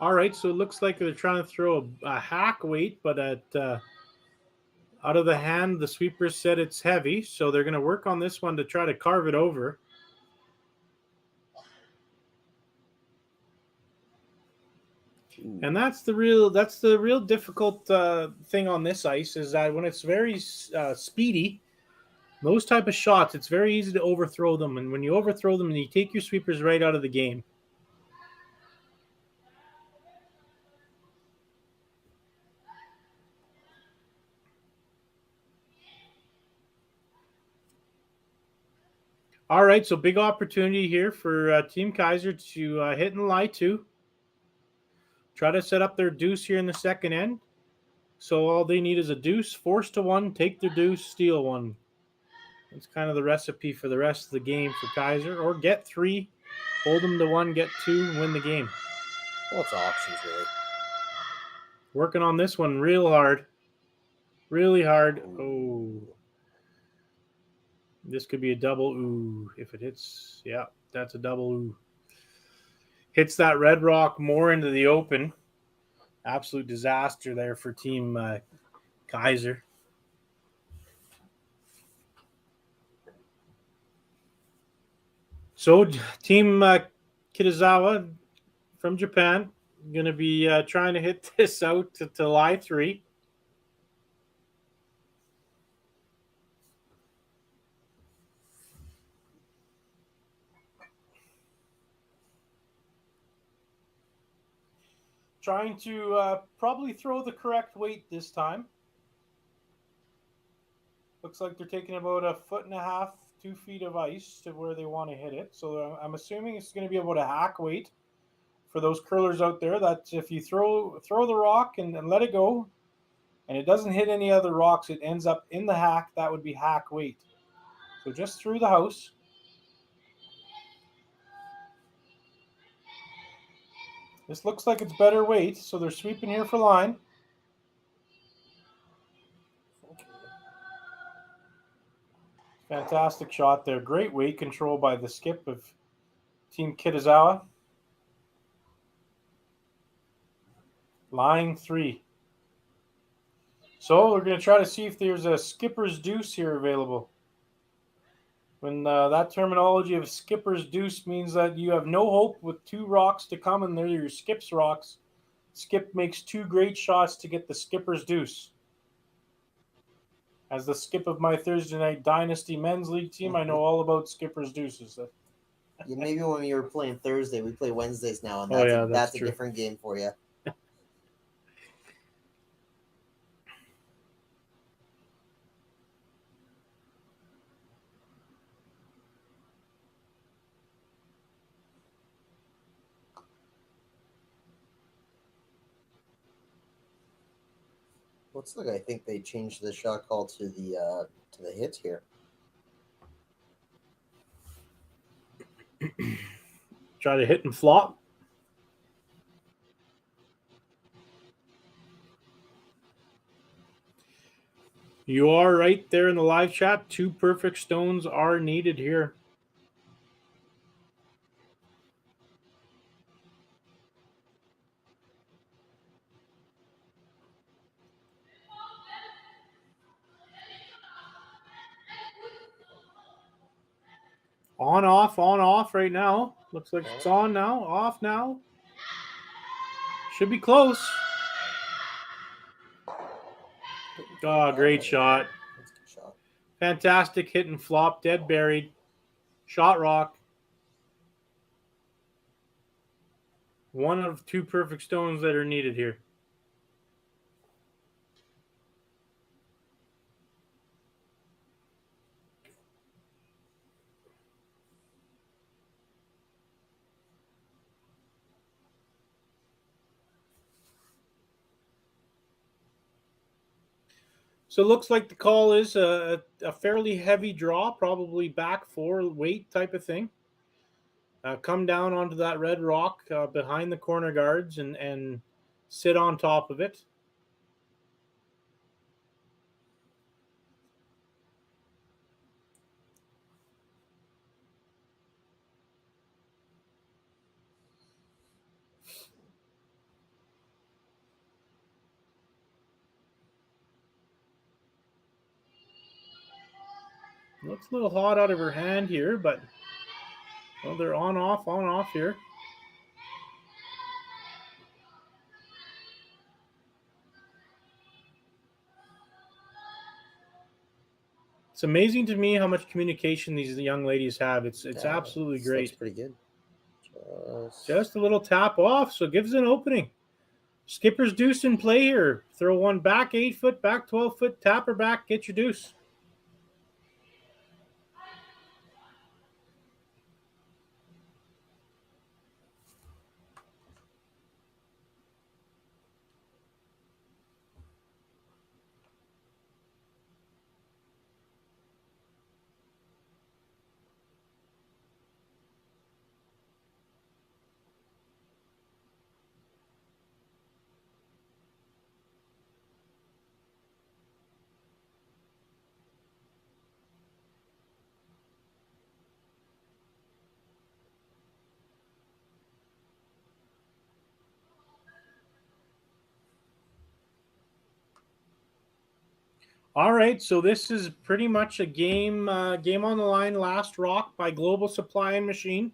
All right, so it looks like they're trying to throw a hack weight, but out of the hand, the sweeper said it's heavy, so they're going to work on this one to try to carve it over. And that's the real difficult thing on this ice is that when it's very speedy, those type of shots, it's very easy to overthrow them. And when you overthrow them, you take your sweepers right out of the game. All right, so big opportunity here for Team Kaiser to hit and lie to. Try to set up their deuce here in the second end. So all they need is a deuce, force to one, take their deuce, steal one. That's kind of the recipe for the rest of the game for Kaiser. Or get 3, hold them to 1, get 2, win the game. Well, it's options, really. Working on this one real hard. Really hard. Oh. This could be a double ooh if it hits. Yeah, that's a double ooh. Hits that red rock more into the open. Absolute disaster there for Team Kaiser. So Team Kitazawa from Japan going to be trying to hit this out to lie 3. Trying to probably throw the correct weight this time. Looks like they're taking about 1.5 feet, 2 feet of ice to where they want to hit it. So I'm assuming it's going to be about a hack weight for those curlers out there. That if you throw the rock and let it go, and it doesn't hit any other rocks, it ends up in the hack. That would be hack weight. So just through the house. This looks like it's better weight, so they're sweeping here for line. Fantastic shot there. Great weight control by the skip of Team Kitazawa. Line 3. So we're going to try to see if there's a skipper's deuce here available. When that terminology of skipper's deuce means that you have no hope with 2 rocks to come, and they're your skip's rocks. Skip makes 2 great shots to get the skipper's deuce. As the skip of my Thursday night Dynasty Men's League team, I know all about skipper's deuces. Yeah, maybe when you were playing Thursday, we play Wednesdays now, and that's a different game for you. Looks like I think they changed the shot call to the hit here. Try to hit and flop. You are right there in the live chat. 2 perfect stones are needed here. On, off right now. Looks like it's on now, off now. Should be close. Oh, great shot. That's a good shot. Fantastic hit and flop, dead buried. Shot rock. 1 of 2 perfect stones that are needed here. So it looks like the call is a fairly heavy draw, probably back 4 weight type of thing. Come down onto that red rock behind the corner guards and sit on top of it. Looks a little hot out of her hand here, but well, they're on off here. It's amazing to me how much communication these young ladies have. It's absolutely great. Looks pretty good. Just a little tap off, so it gives an opening. Skipper's deuce in play here. Throw one back 8 foot, back 12 foot, tap her back, get your deuce. All right, so this is pretty much a game game on the line. Last rock by Global Supply and Machine.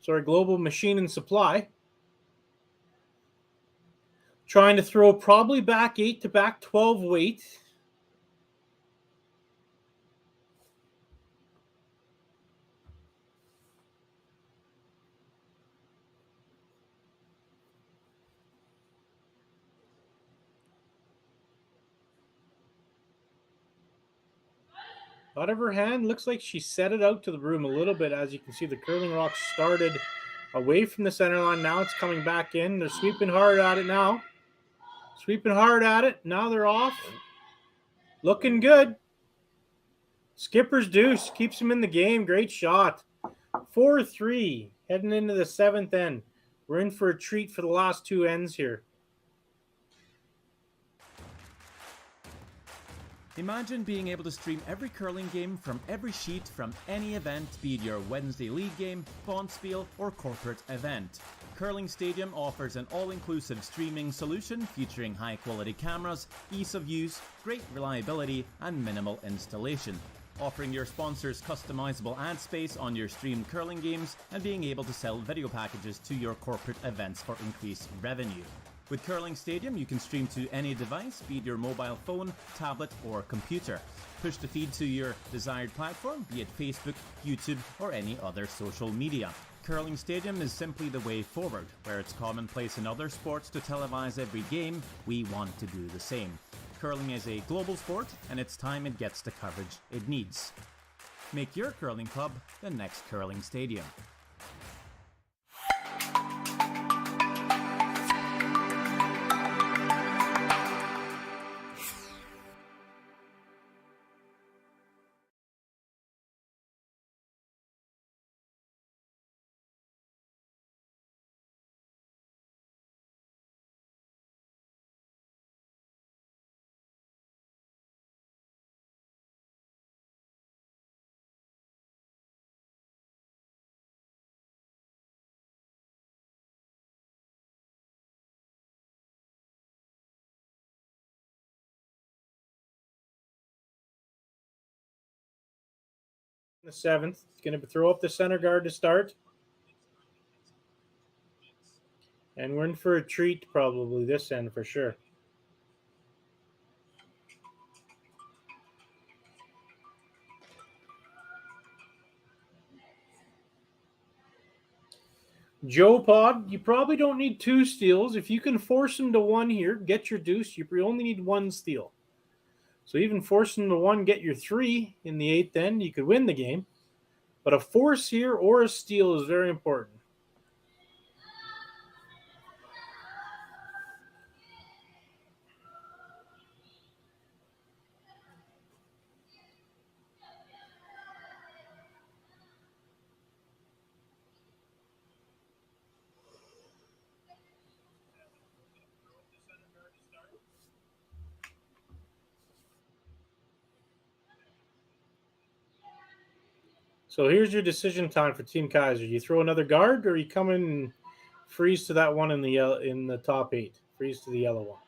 Sorry, Global Machine and Supply. Trying to throw probably back 8 to back 12 weight. Out of her hand, looks like she set it out to the broom a little bit. As you can see, the curling rock started away from the center line. Now it's coming back in. They're sweeping hard at it now. Sweeping hard at it. Now they're off. Looking good. Skipper's deuce keeps him in the game. Great shot. 4-3 heading into the 7th end. We're in for a treat for the last 2 ends here. Imagine being able to stream every curling game from every sheet from any event, be it your Wednesday league game, bonspiel, or corporate event. Curling Stadium offers an all-inclusive streaming solution featuring high-quality cameras, ease of use, great reliability, and minimal installation. Offering your sponsors customizable ad space on your streamed curling games and being able to sell video packages to your corporate events for increased revenue. With Curling Stadium, you can stream to any device, be it your mobile phone, tablet, or computer. Push the feed to your desired platform, be it Facebook, YouTube, or any other social media. Curling Stadium is simply the way forward. Where it's commonplace in other sports to televise every game, we want to do the same. Curling is a global sport, and it's time it gets the coverage it needs. Make your curling club the next Curling Stadium. The 7th. He's going to throw up the center guard to start. And we're in for a treat probably this end for sure. Joe Pod, you probably don't need 2 steals. If you can force him to 1 here, get your deuce. You only need 1 steal. So even force him to 1, get your 3 in the 8th end, you could win the game. But a force here or a steal is very important. So here's your decision time for Team Kaiser. You throw another guard, or you come in and freeze to that one in the top 8. Freeze to the yellow one.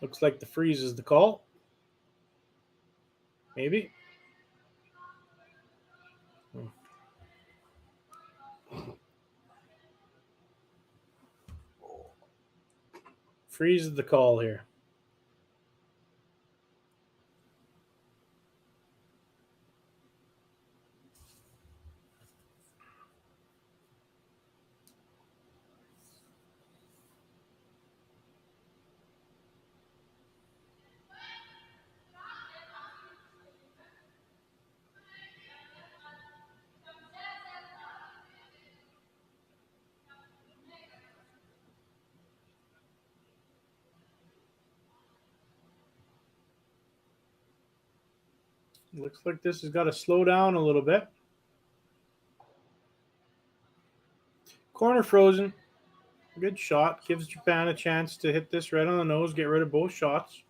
Looks like the freeze is the call. Maybe. Freeze is the call here. Looks like this has got to slow down a little bit. Corner frozen. Good shot. Gives Japan a chance to hit this right on the nose, get rid of both shots.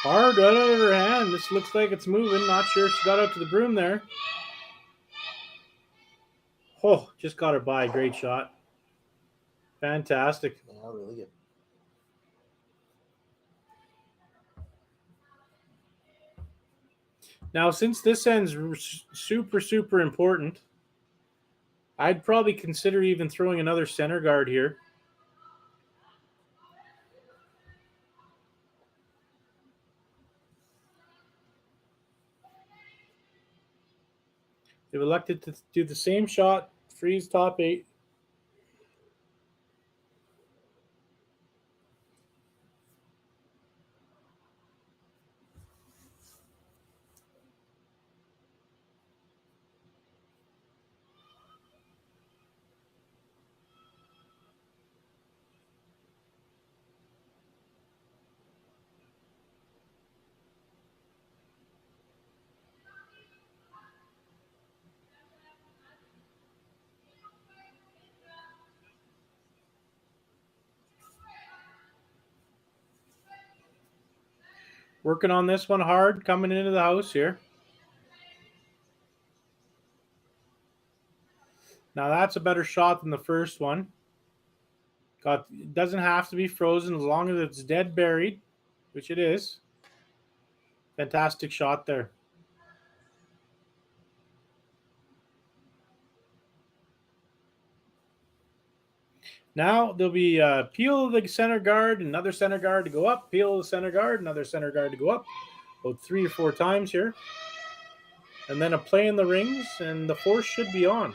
Hard right out of her hand. This looks like it's moving. Not sure if she got out to the broom there. Just got it by. Great shot. Fantastic. Yeah, really good. Now, since this end's super, super important, I'd probably consider even throwing another center guard here. They've elected to do the same shot, freeze top 8. Working on this one hard, coming into the house here. Now that's a better shot than the first one. It doesn't have to be frozen as long as it's dead buried, which it is. Fantastic shot there. Now there'll be peel the center guard, another center guard to go up, peel the center guard, another center guard to go up, about 3 or 4 times here. And then a play in the rings, and the force should be on.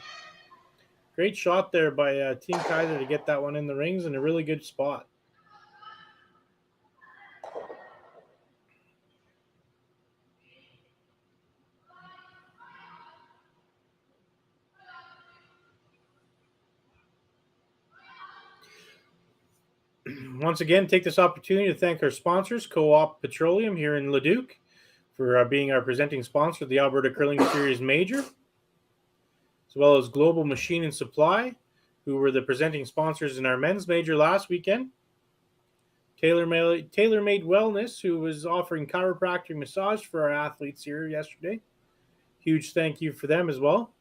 Great shot there by Team Kaiser to get that one in the rings in a really good spot. Once again, take this opportunity to thank our sponsors, Co-op Petroleum here in Leduc, for being our presenting sponsor of the Alberta Curling Series Major, as well as Global Machine and Supply, who were the presenting sponsors in our men's major last weekend. TaylorMade Wellness, who was offering chiropractic massage for our athletes here yesterday. Huge thank you for them as well.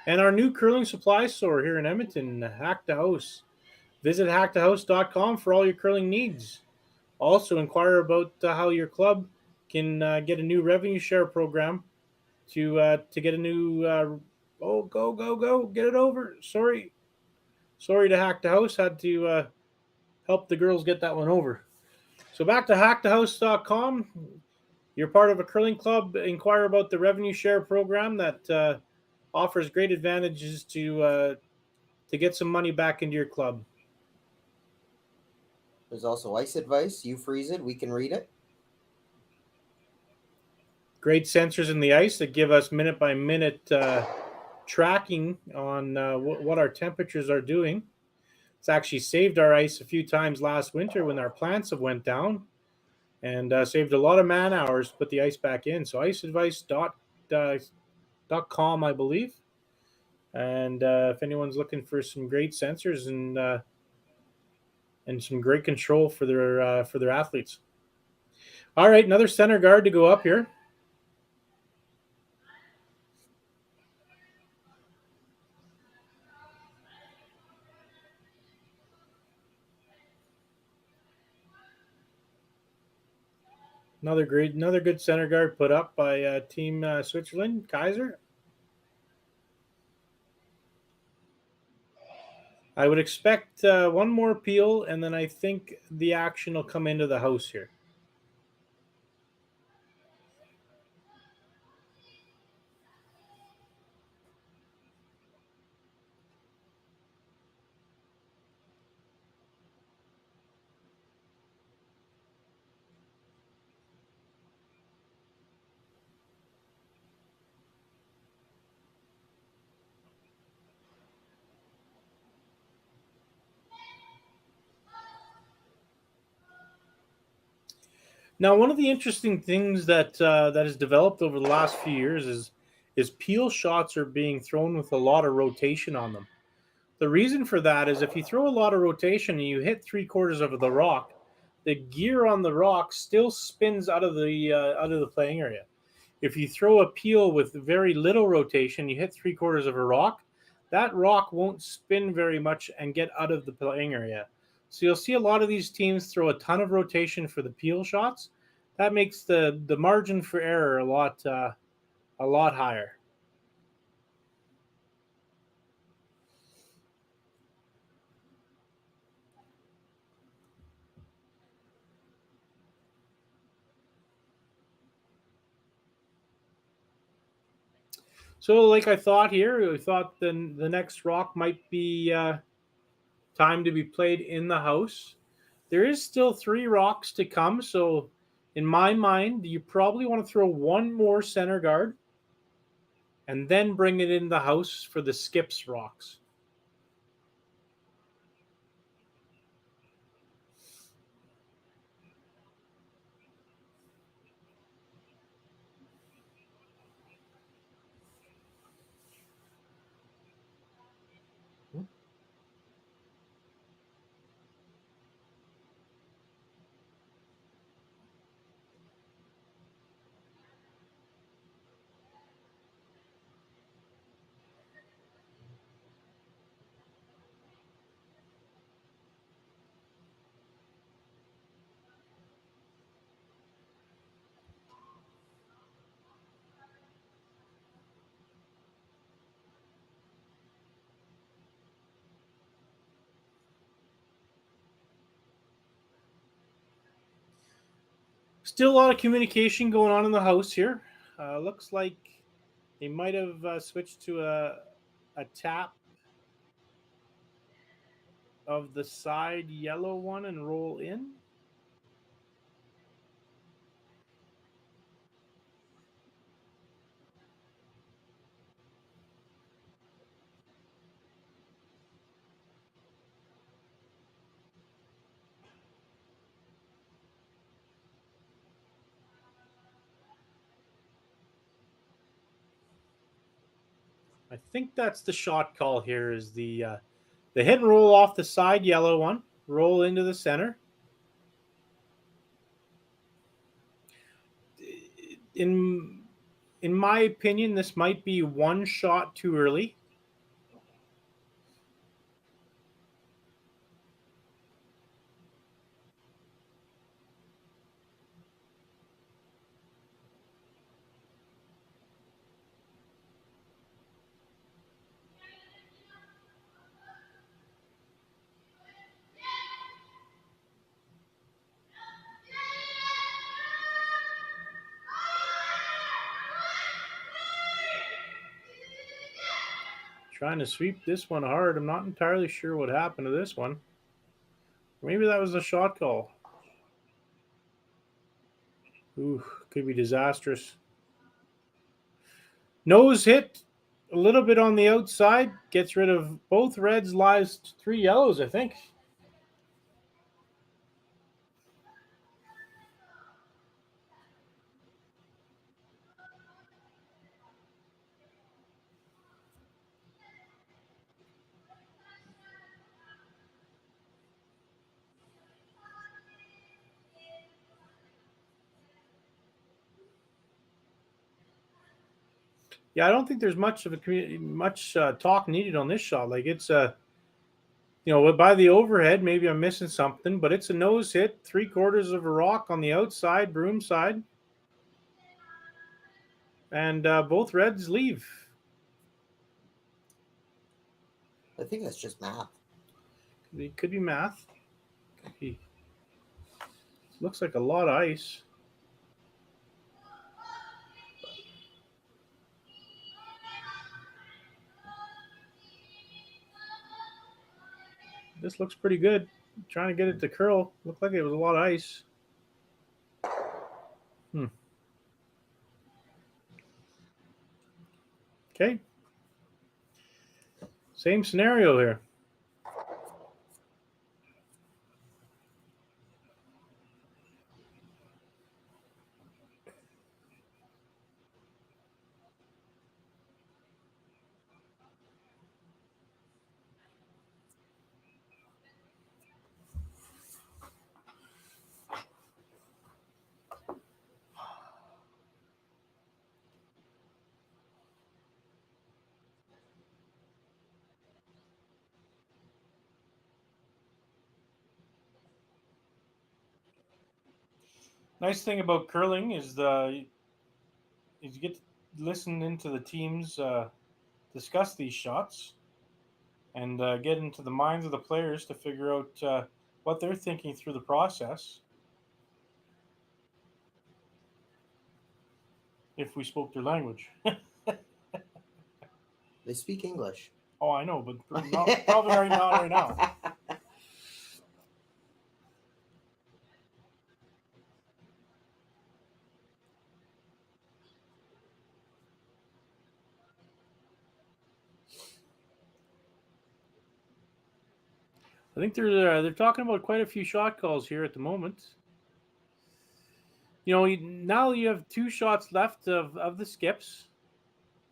And our new curling supply store here in Edmonton, Hack the House. Visit hackthehouse.com for all your curling needs. Also, inquire about how your club can get a new revenue share program to get a new. Get it over. Sorry to Hack the House. Had to help the girls get that one over. So back to hackthehouse.com. You're part of a curling club. Inquire about the revenue share program that offers great advantages to get some money back into your club. There's also ice advice. You freeze it, we can read it. Great sensors in the ice that give us minute by minute tracking on what our temperatures are doing. It's actually saved our ice a few times last winter when our plants have went down, and saved a lot of man hours to put the ice back in. So iceadvice.com, I believe. And if anyone's looking for some great sensors and some great control for their athletes. All right, another center guard to go up here. Another good center guard put up by Team Switzerland, Kaiser. I would expect one more peel, and then I think the action will come into the house here. Now, one of the interesting things that has developed over the last few years is peel shots are being thrown with a lot of rotation on them. The reason for that is if you throw a lot of rotation and you hit 3/4 of the rock, the gear on the rock still spins out of the playing area. If you throw a peel with very little rotation, you hit 3/4 of a rock, that rock won't spin very much and get out of the playing area. So you'll see a lot of these teams throw a ton of rotation for the peel shots. That makes the margin for error a lot higher. So, like I thought here, we thought the next rock might be time to be played in the house. There is still 3 rocks to come, so in my mind, you probably want to throw one more center guard and then bring it in the house for the skips rocks. Still a lot of communication going on in the house here. Looks like they might have switched to a tap of the side yellow one and roll in. I think that's the shot call here is the hit and roll off the side yellow one, roll into the center. In my opinion, this might be one shot too early. Trying to sweep this one hard. I'm not entirely sure what happened to this one. Maybe that was a shot call. Ooh, could be disastrous. Nose hit a little bit on the outside. Gets rid of both reds, lives 3 yellows, I think. Yeah, I don't think there's much of a much talk needed on this shot. Like it's a, by the overhead, maybe I'm missing something, but it's a nose hit, 3/4 of a rock on the outside, broom side, and both reds leave. I think that's just math. It could be math. Looks like a lot of ice. This looks pretty good. Trying to get it to curl. Looked like it was a lot of ice. Okay. Same scenario here. Nice thing about curling is you get to listen into the teams discuss these shots and get into the minds of the players to figure out what they're thinking through the process. If we spoke their language. They speak English. Oh, I know, but probably not right now. I think they're talking about quite a few shot calls here at the moment. Now you have 2 shots left of the skips.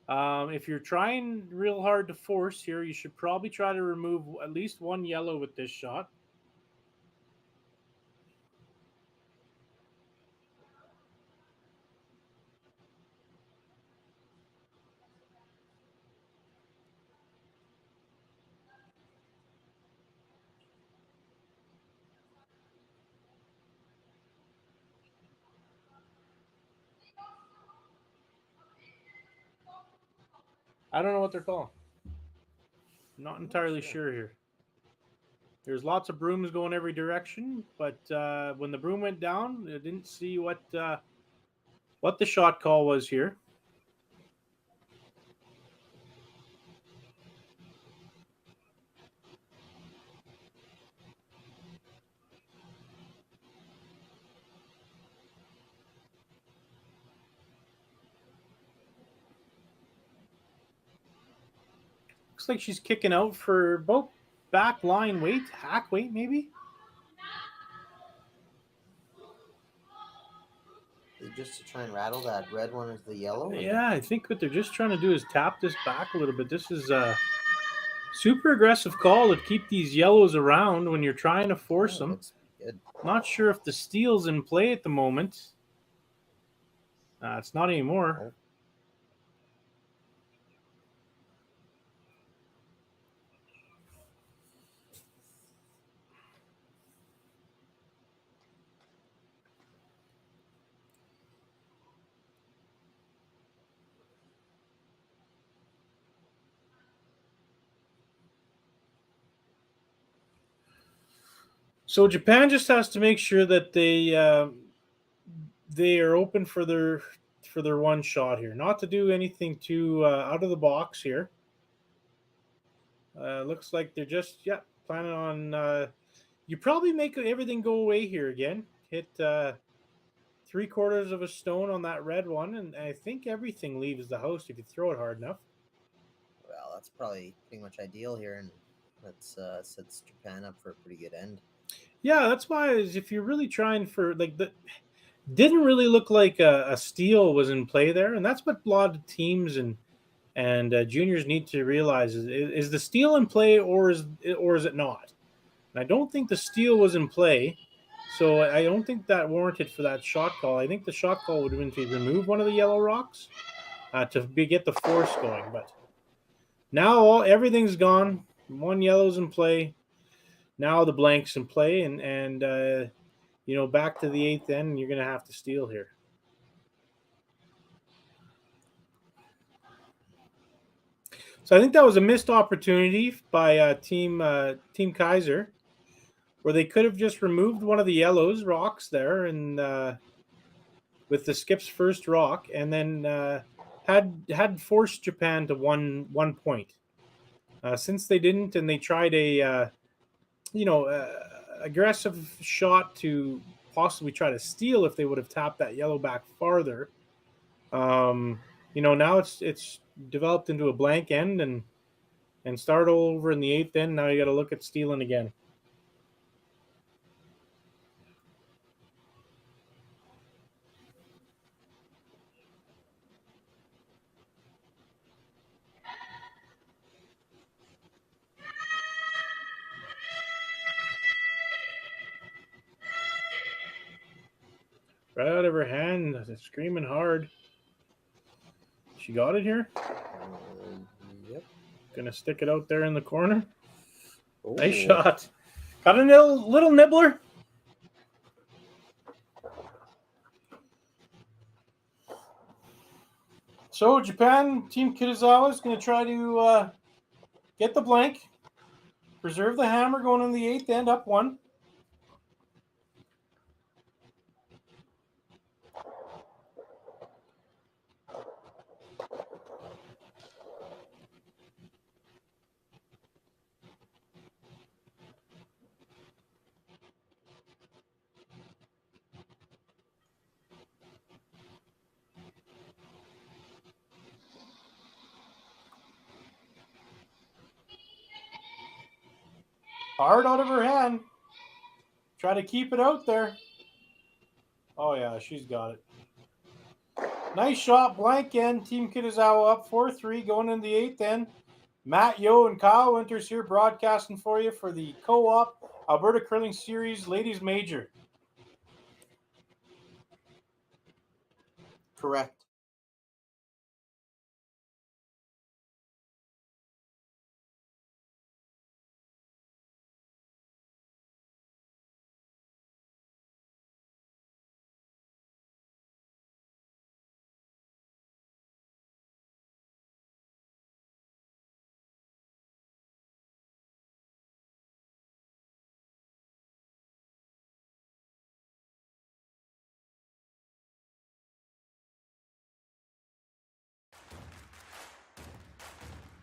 If you're trying real hard to force here, you should probably try to remove at least 1 yellow with this shot. I don't know what they're calling. Not entirely sure here. There's lots of brooms going every direction, but when the broom went down, I didn't see what the shot call was here. Looks like she's kicking out for both back line weight, hack weight maybe. Just to try and rattle that red one is the yellow? Yeah, I think what they're just trying to do is tap this back a little bit. This is a super aggressive call to keep these yellows around when you're trying to force them. Good. Not sure if the steel's in play at the moment. It's not anymore. Oh. So Japan just has to make sure that they are open for their 1 shot here, not to do anything too out of the box here. Looks like they're just planning on. You probably make everything go away here again. Hit 3/4 of a stone on that red one, and I think everything leaves the house if you throw it hard enough. Well, that's probably pretty much ideal here, and that sets Japan up for a pretty good end. Yeah, that's why if you're really trying for didn't really look like a steal was in play there, and that's what a lot of teams and juniors need to realize is the steal in play or is it not? And I don't think the steal was in play, so I don't think that warranted for that shot call. I think the shot call would have been to remove one of the yellow rocks to get the force going. But now everything's gone. 1 yellow's in play. Now the blank's in play, and back to the 8th end, you're going to have to steal here. So I think that was a missed opportunity by Team Kaiser, where they could have just removed one of the yellows rocks there, and with the skip's first rock, and then had forced Japan to one point. Since they didn't, and they tried a aggressive shot to possibly try to steal if they would have tapped that yellow back farther. Now it's developed into a blank end and start over in the 8th end. Now you got to look at stealing again. Right out of her hand, screaming hard. She got it here. Yep. Gonna stick it out there in the corner. Oh. Nice shot. Got a little nibbler. So Japan, Team Kitazawa is going to try to get the blank, preserve the hammer going in the 8th end, up 1. Hard out of her hand. Try to keep it out there. Oh, yeah, she's got it. Nice shot, blank end. Team Kitazawa up 4-3 going in the 8th end. Matt, Yo, and Kyle Winters here broadcasting for you for the Co-op Alberta Curling Series Ladies Major. Correct.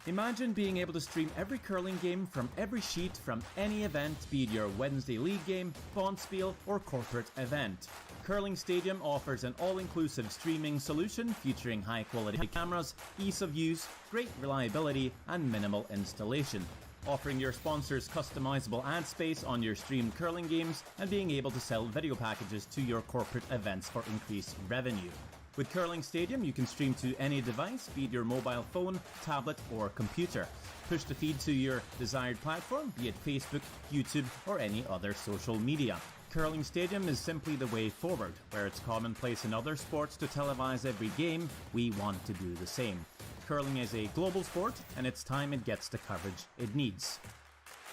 Imagine being able to stream every curling game from every sheet from any event, be it your Wednesday league game, bonspiel, or corporate event. Curling Stadium offers an all-inclusive streaming solution featuring high-quality cameras, ease of use, great reliability, and minimal installation. Offering your sponsors customizable ad space on your streamed curling games and being able to sell video packages to your corporate events for increased revenue. With Curling Stadium, you can stream to any device, be it your mobile phone, tablet, or computer. Push the feed to your desired platform, be it Facebook, YouTube, or any other social media. Curling Stadium is simply the way forward. Where it's commonplace in other sports to televise every game, we want to do the same. Curling is a global sport, and it's time it gets the coverage it needs.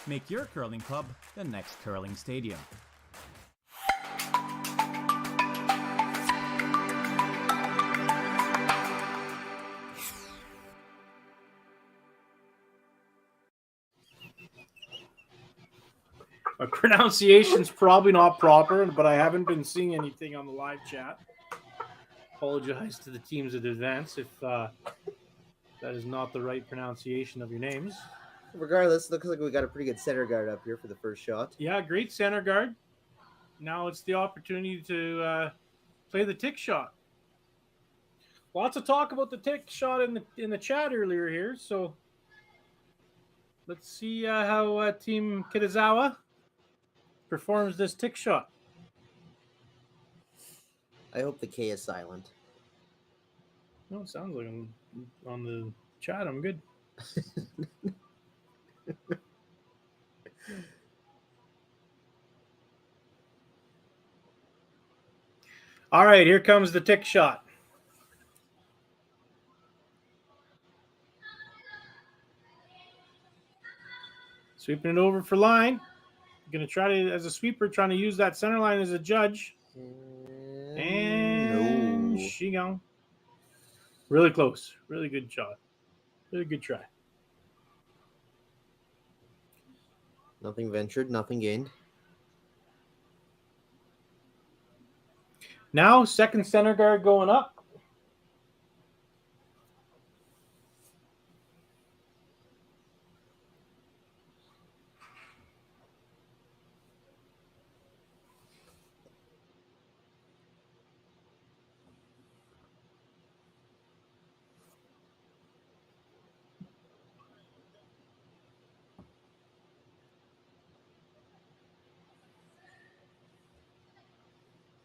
Make your curling club the next Curling Stadium. My pronunciation's probably not proper, but I haven't been seeing anything on the live chat. Apologize to the teams in advance if that is not the right pronunciation of your names. Regardless, looks like we got a pretty good center guard up here for the first shot. Yeah, great center guard. Now it's the opportunity to play the tick shot. Lots of talk about the tick shot in the chat earlier here, so let's see how Team Kitazawa performs this tick shot. I hope the K is silent. No, it sounds like I'm on the chat. I'm good. All right, here comes the tick shot. Sweeping it over for line. Going to try to, as a sweeper, trying to use that center line as a judge. And no. she gone. Really close. Really good shot. Really good try. Nothing ventured, nothing gained. Now, second center guard going up.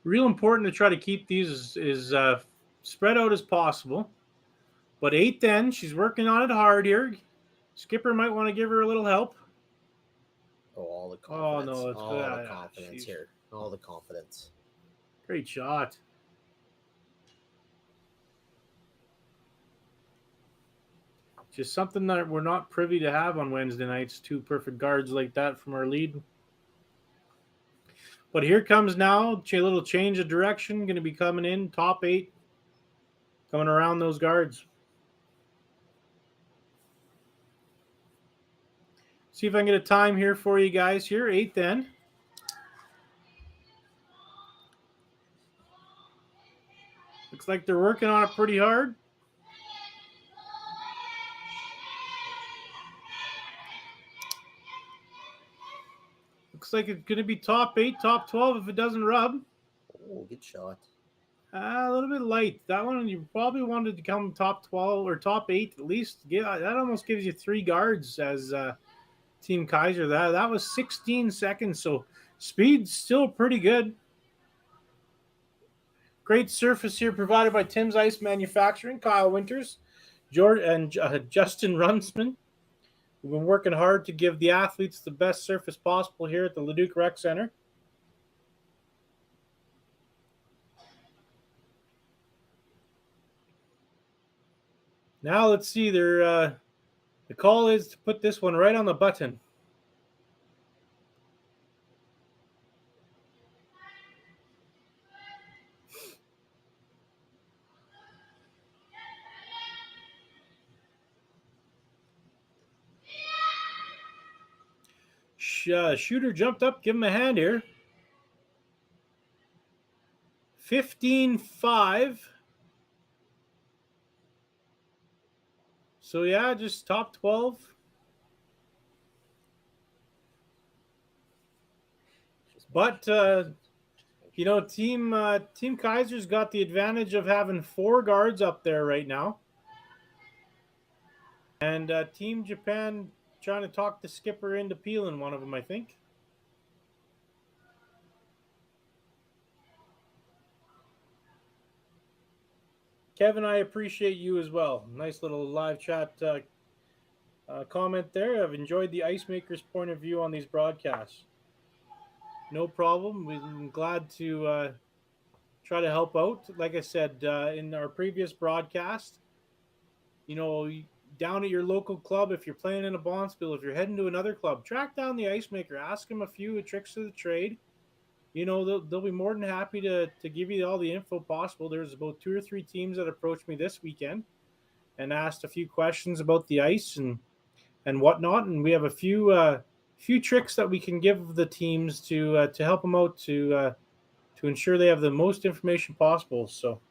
Real important to try to keep these as spread out as possible. But 8th end, she's working on it hard here. Skipper might want to give her a little help. Oh, all the confidence. Oh, no, it's all the confidence here. All the confidence. Great shot. Just something that we're not privy to have on Wednesday nights. 2 perfect guards like that from our lead. But here comes now a little change of direction. Going to be coming in top 8. coming around those guards. See if I can get a time here for you guys here. 8th end. Looks like they're working on it pretty hard. Looks like it's going to be top 8, top 12 if it doesn't rub. Oh, good shot. A little bit light. That one you probably wanted to come top 12 or top 8 at least. That almost gives you 3 guards as Team Kaiser. That was 16 seconds, so speed's still pretty good. Great surface here provided by Tim's Ice Manufacturing, Kyle Winters, and Justin Runsman. We've been working hard to give the athletes the best surface possible here at the Leduc Rec Center. Now let's see. The call is to put this one right on the button. Shooter jumped up. Give him a hand here. 15-5. So yeah, just top 12. But Team Kaiser's got the advantage of having 4 guards up there right now, and Team Japan trying to talk the skipper into peeling one of them, I think. Kevin, I appreciate you as well. Nice little live chat comment there. I've enjoyed the ice maker's point of view on these broadcasts. No problem. I'm glad to try to help out. Like I said in our previous broadcast, down at your local club, if you're playing in a bonspiel, if you're heading to another club, track down the ice maker. Ask him a few tricks of the trade. They'll be more than happy to give you all the info possible. There's about 2 or 3 teams that approached me this weekend and asked a few questions about the ice and whatnot. And we have a few tricks that we can give the teams to help them out to ensure they have the most information possible. So.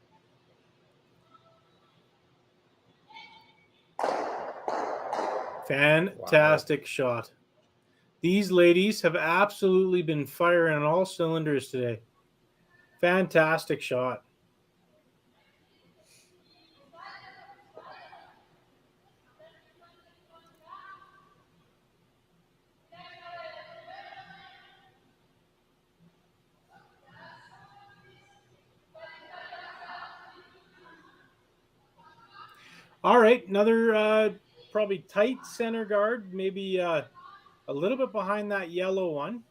Fantastic shot. These ladies have absolutely been firing on all cylinders today. Fantastic shot. All right, another probably tight center guard, maybe a little bit behind that yellow one.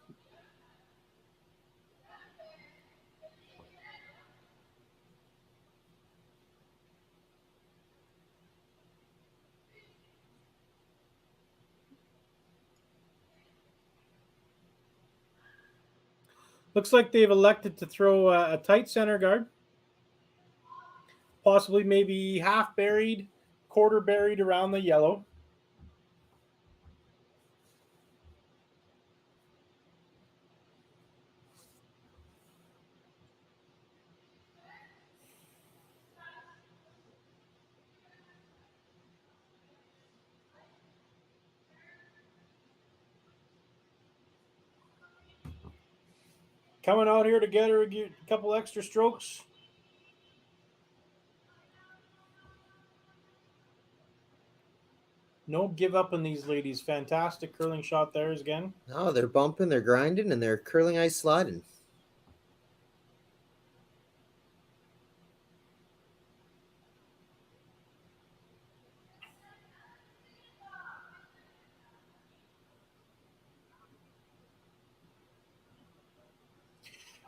Looks like they've elected to throw a tight center guard. Possibly maybe half buried, quarter buried around the yellow. Coming out here to get her a couple extra strokes. No give up on these ladies. Fantastic curling shot there again. No, they're bumping, they're grinding, and they're curling ice sliding.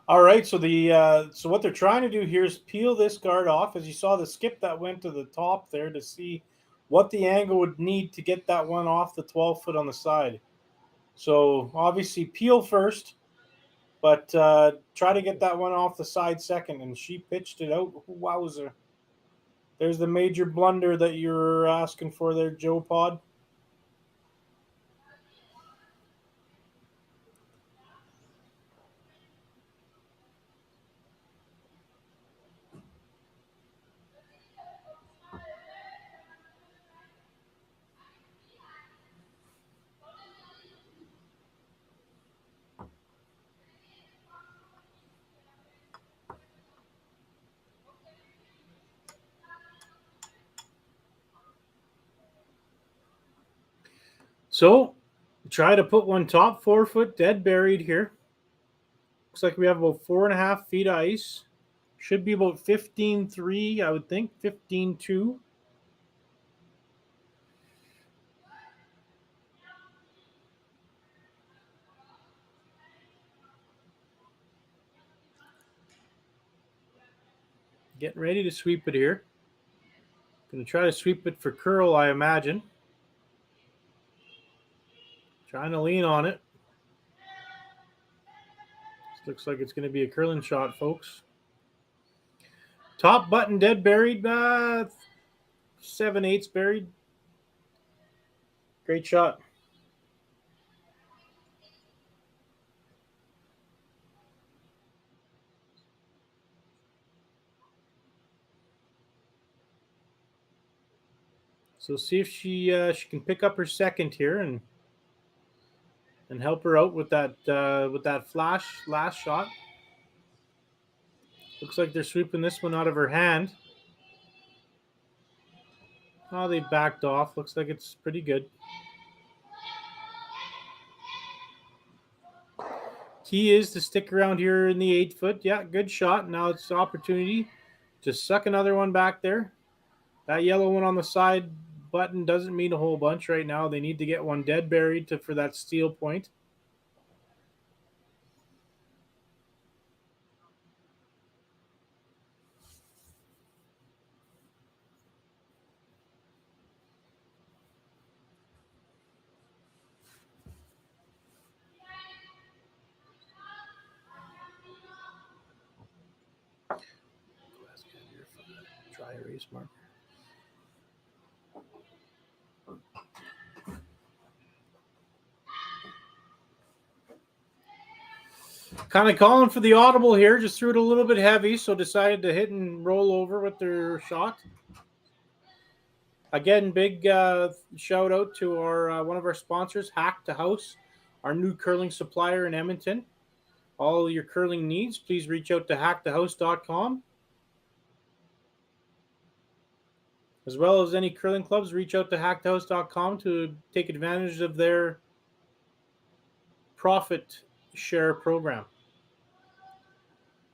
All right, so so what they're trying to do here is peel this guard off. As you saw, the skip that went to the top there to see what the angle would need to get that one off the 12 foot on the side. So obviously peel first, but try to get that one off the side second. And she pitched it out. Wowzer. There's the major blunder that you're asking for there, Joe Pod. So, try to put one top 4 foot dead buried here. Looks like we have about 4.5 feet of ice. Should be about 15.3, I would think, 15.2. Getting ready to sweep it here. Going to try to sweep it for curl, I imagine. Trying to lean on it. This looks like it's going to be a curling shot, folks. Top button dead buried. 7/8 buried. Great shot. So see if she can pick up her second here and help her out with that flash last shot. Looks like they're sweeping this one out of her hand. Oh, they backed off. Looks like it's pretty good. Key is to stick around here in the 8 foot. Yeah, good shot. Now it's the opportunity to suck another one back there. That yellow one on the side button doesn't mean a whole bunch right now. They need to get one dead buried for that steal point. Dry erase marker. Kind of calling for the audible here. Just threw it a little bit heavy, so decided to hit and roll over with their shot. Again, big shout out to our one of our sponsors, Hack to House, our new curling supplier in Edmonton. All your curling needs, please reach out to hackthehouse.com. As well as any curling clubs, reach out to hackthehouse.com to take advantage of their profit share program.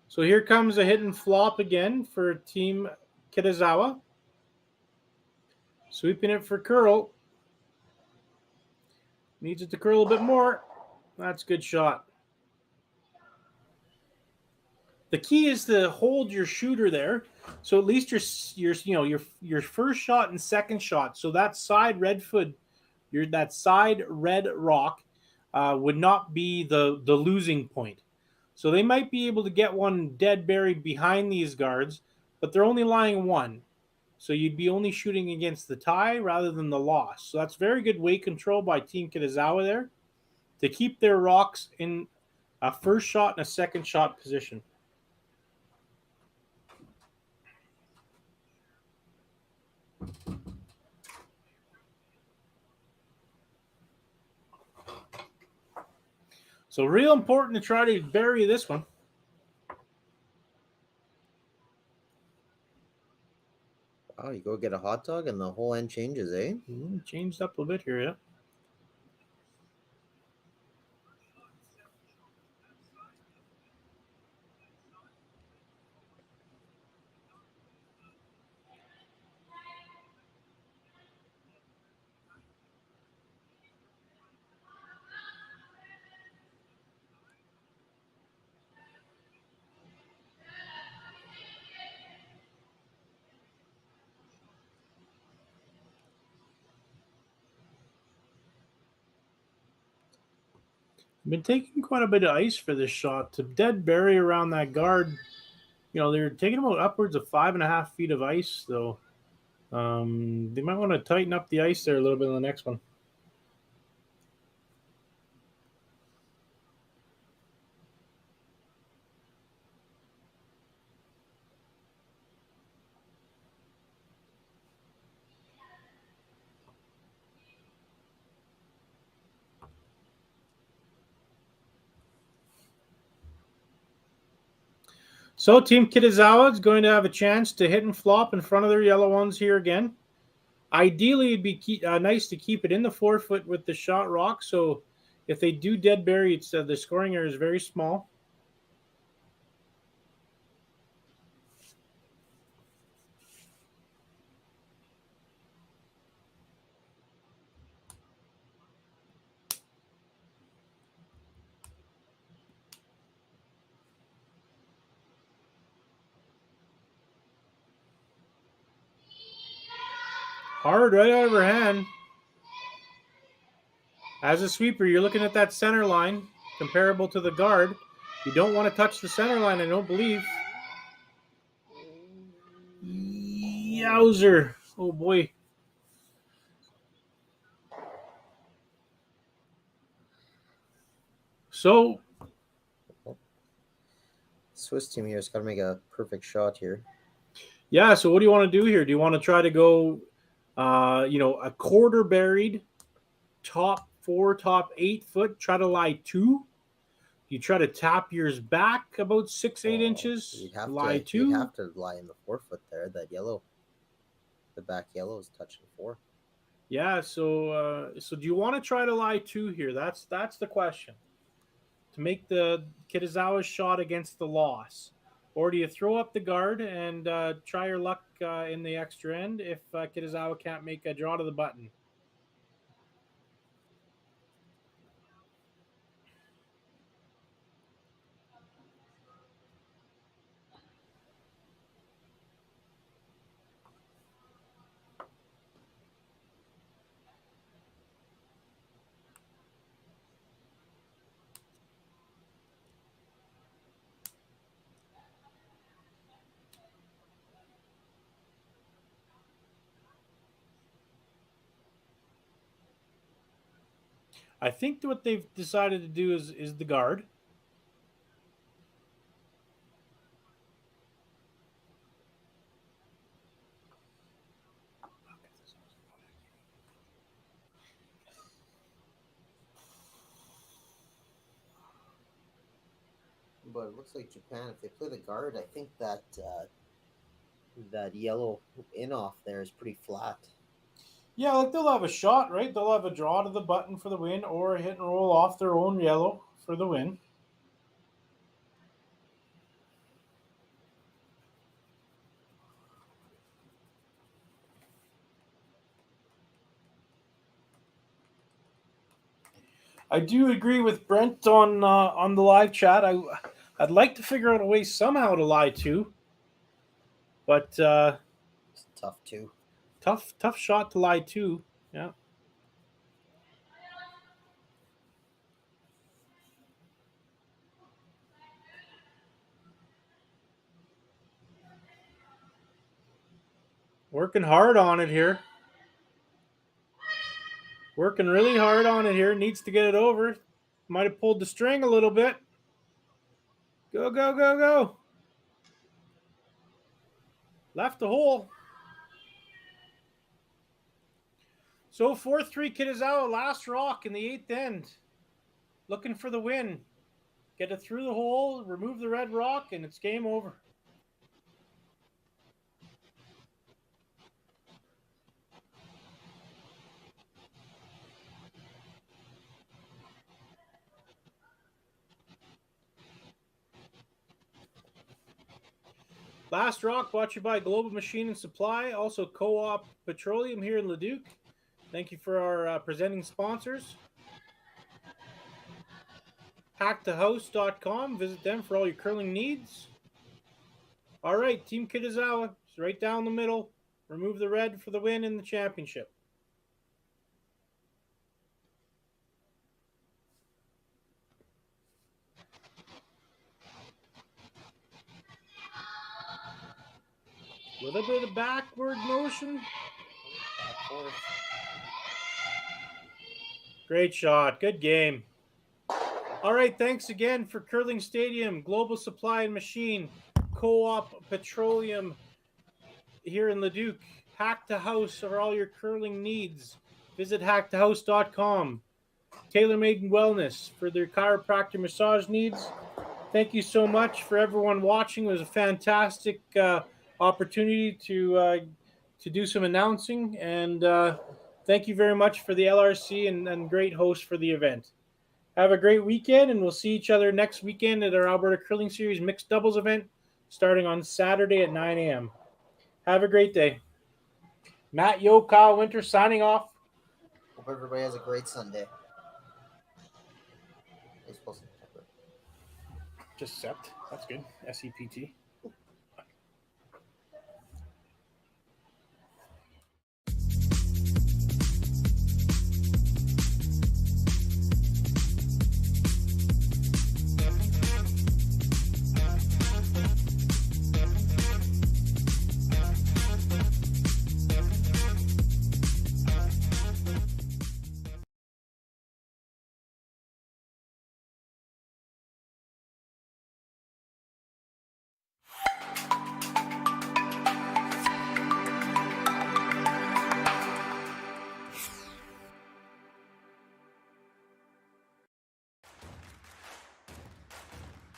So here comes a hit and flop again for Team Kitazawa. Sweeping it for curl. Needs it to curl a bit more. That's a good shot. The key is to hold your shooter there, so at least your first shot and second shot. So that side red foot, that side red rock, would not be the losing point. So they might be able to get one dead buried behind these guards, but they're only lying one. So you'd be only shooting against the tie rather than the loss. So that's very good weight control by Team Kitazawa there to keep their rocks in a first shot and a second shot position. So real important to try to bury this one. Wow, you go get a hot dog and the whole end changes, eh? Changed up a bit here, yeah. Been taking quite a bit of ice for this shot to dead bury around that guard. They're taking about upwards of 5.5 feet of ice, though. They might want to tighten up the ice there a little bit in the next one. So Team Kitazawa is going to have a chance to hit and flop in front of their yellow ones here again. Ideally, it'd be nice to keep it in the 4-foot with the shot rock. So if they do dead bury, it's the scoring area is very small. Hard right out of her hand. As a sweeper, you're looking at that center line, comparable to the guard. You don't want to touch the center line, I don't believe. Yowzer. Oh, boy. So, Swiss team here has got to make a perfect shot here. yeah, so what do you want to do here? Do you want to try to go, a quarter buried, top 4, top 8 foot, try to lie 2? You try to tap yours back about 6-8 inches. You'd have lie to, 2. You'd have to lie in the 4-foot there. That yellow, the back yellow is touching 4. Yeah. So do you want to try to lie 2 here? That's the question. To make the Kitazawa shot against the loss, or do you throw up the guard and try your luck in the extra end if Kitazawa can't make a draw to the button? I think what they've decided to do is the guard. But it looks like Japan, if they play the guard, I think that that yellow in off there is pretty flat. Yeah, like they'll have a shot, right? They'll have a draw to the button for the win, or a hit and roll off their own yellow for the win. I do agree with Brent on the live chat. I'd like to figure out a way somehow to lie 2, but It's tough too. tough shot to lie 2. Yeah. Working hard on it here. Working really hard on it here. Needs to get it over. Might have pulled the string a little bit. Go, go, go, go. Left the hole. So 4-3 Kitazawa, last rock in the 8th end. Looking for the win. Get it through the hole, remove the red rock, and it's game over. Last rock brought to you by Global Machine and Supply, also Co-op Petroleum here in Leduc. Thank you for our presenting sponsors. Hackthehouse.com. Visit them for all your curling needs. All right, Team Kitazawa, it's right down the middle. Remove the red for the win in the championship. Little bit of backward motion. Back forth. Great shot. Good game. All right. Thanks again for Curling Stadium, Global Supply and Machine, Co-op Petroleum here in Leduc. Hack to House for all your curling needs. Visit hacktohouse.com. TaylorMade Wellness for their chiropractor massage needs. Thank you so much for everyone watching. It was a fantastic opportunity to do some announcing, and thank you very much for the LRC and great host for the event. Have a great weekend, and we'll see each other next weekend at our Alberta Curling Series Mixed Doubles event starting on Saturday at 9 a.m. Have a great day. Matt, Yo, Kyle Winter signing off. Hope everybody has a great Sunday. Just sept. That's good. SEPT.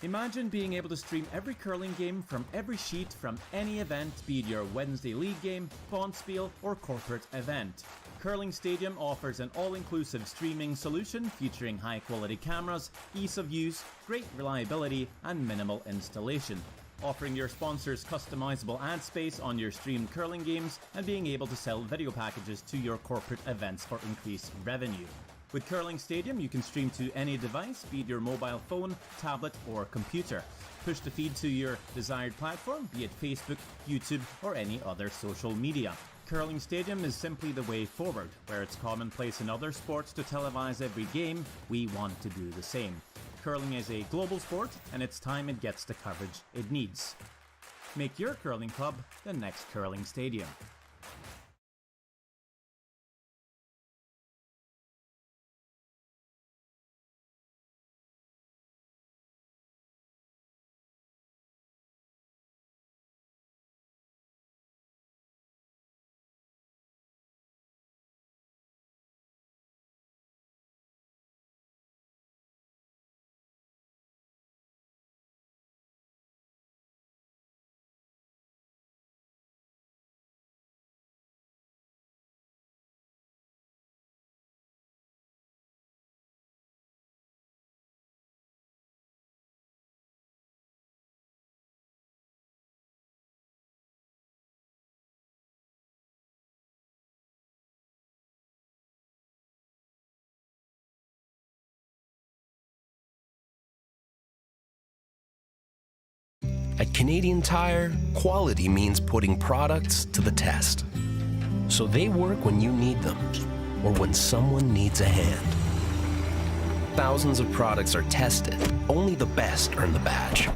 Imagine being able to stream every curling game from every sheet from any event, be it your Wednesday league game, bonspiel, or corporate event. Curling Stadium offers an all-inclusive streaming solution featuring high-quality cameras, ease of use, great reliability, and minimal installation. Offering your sponsors customizable ad space on your streamed curling games and being able to sell video packages to your corporate events for increased revenue. With Curling Stadium, you can stream to any device, be it your mobile phone, tablet, or computer. Push the feed to your desired platform, be it Facebook, YouTube, or any other social media. Curling Stadium is simply the way forward. Where it's commonplace in other sports to televise every game, we want to do the same. Curling is a global sport, and it's time it gets the coverage it needs. Make your curling club the next Curling Stadium. At Canadian Tire, quality means putting products to the test. So they work when you need them, or when someone needs a hand. Thousands of products are tested. Only the best earn the badge.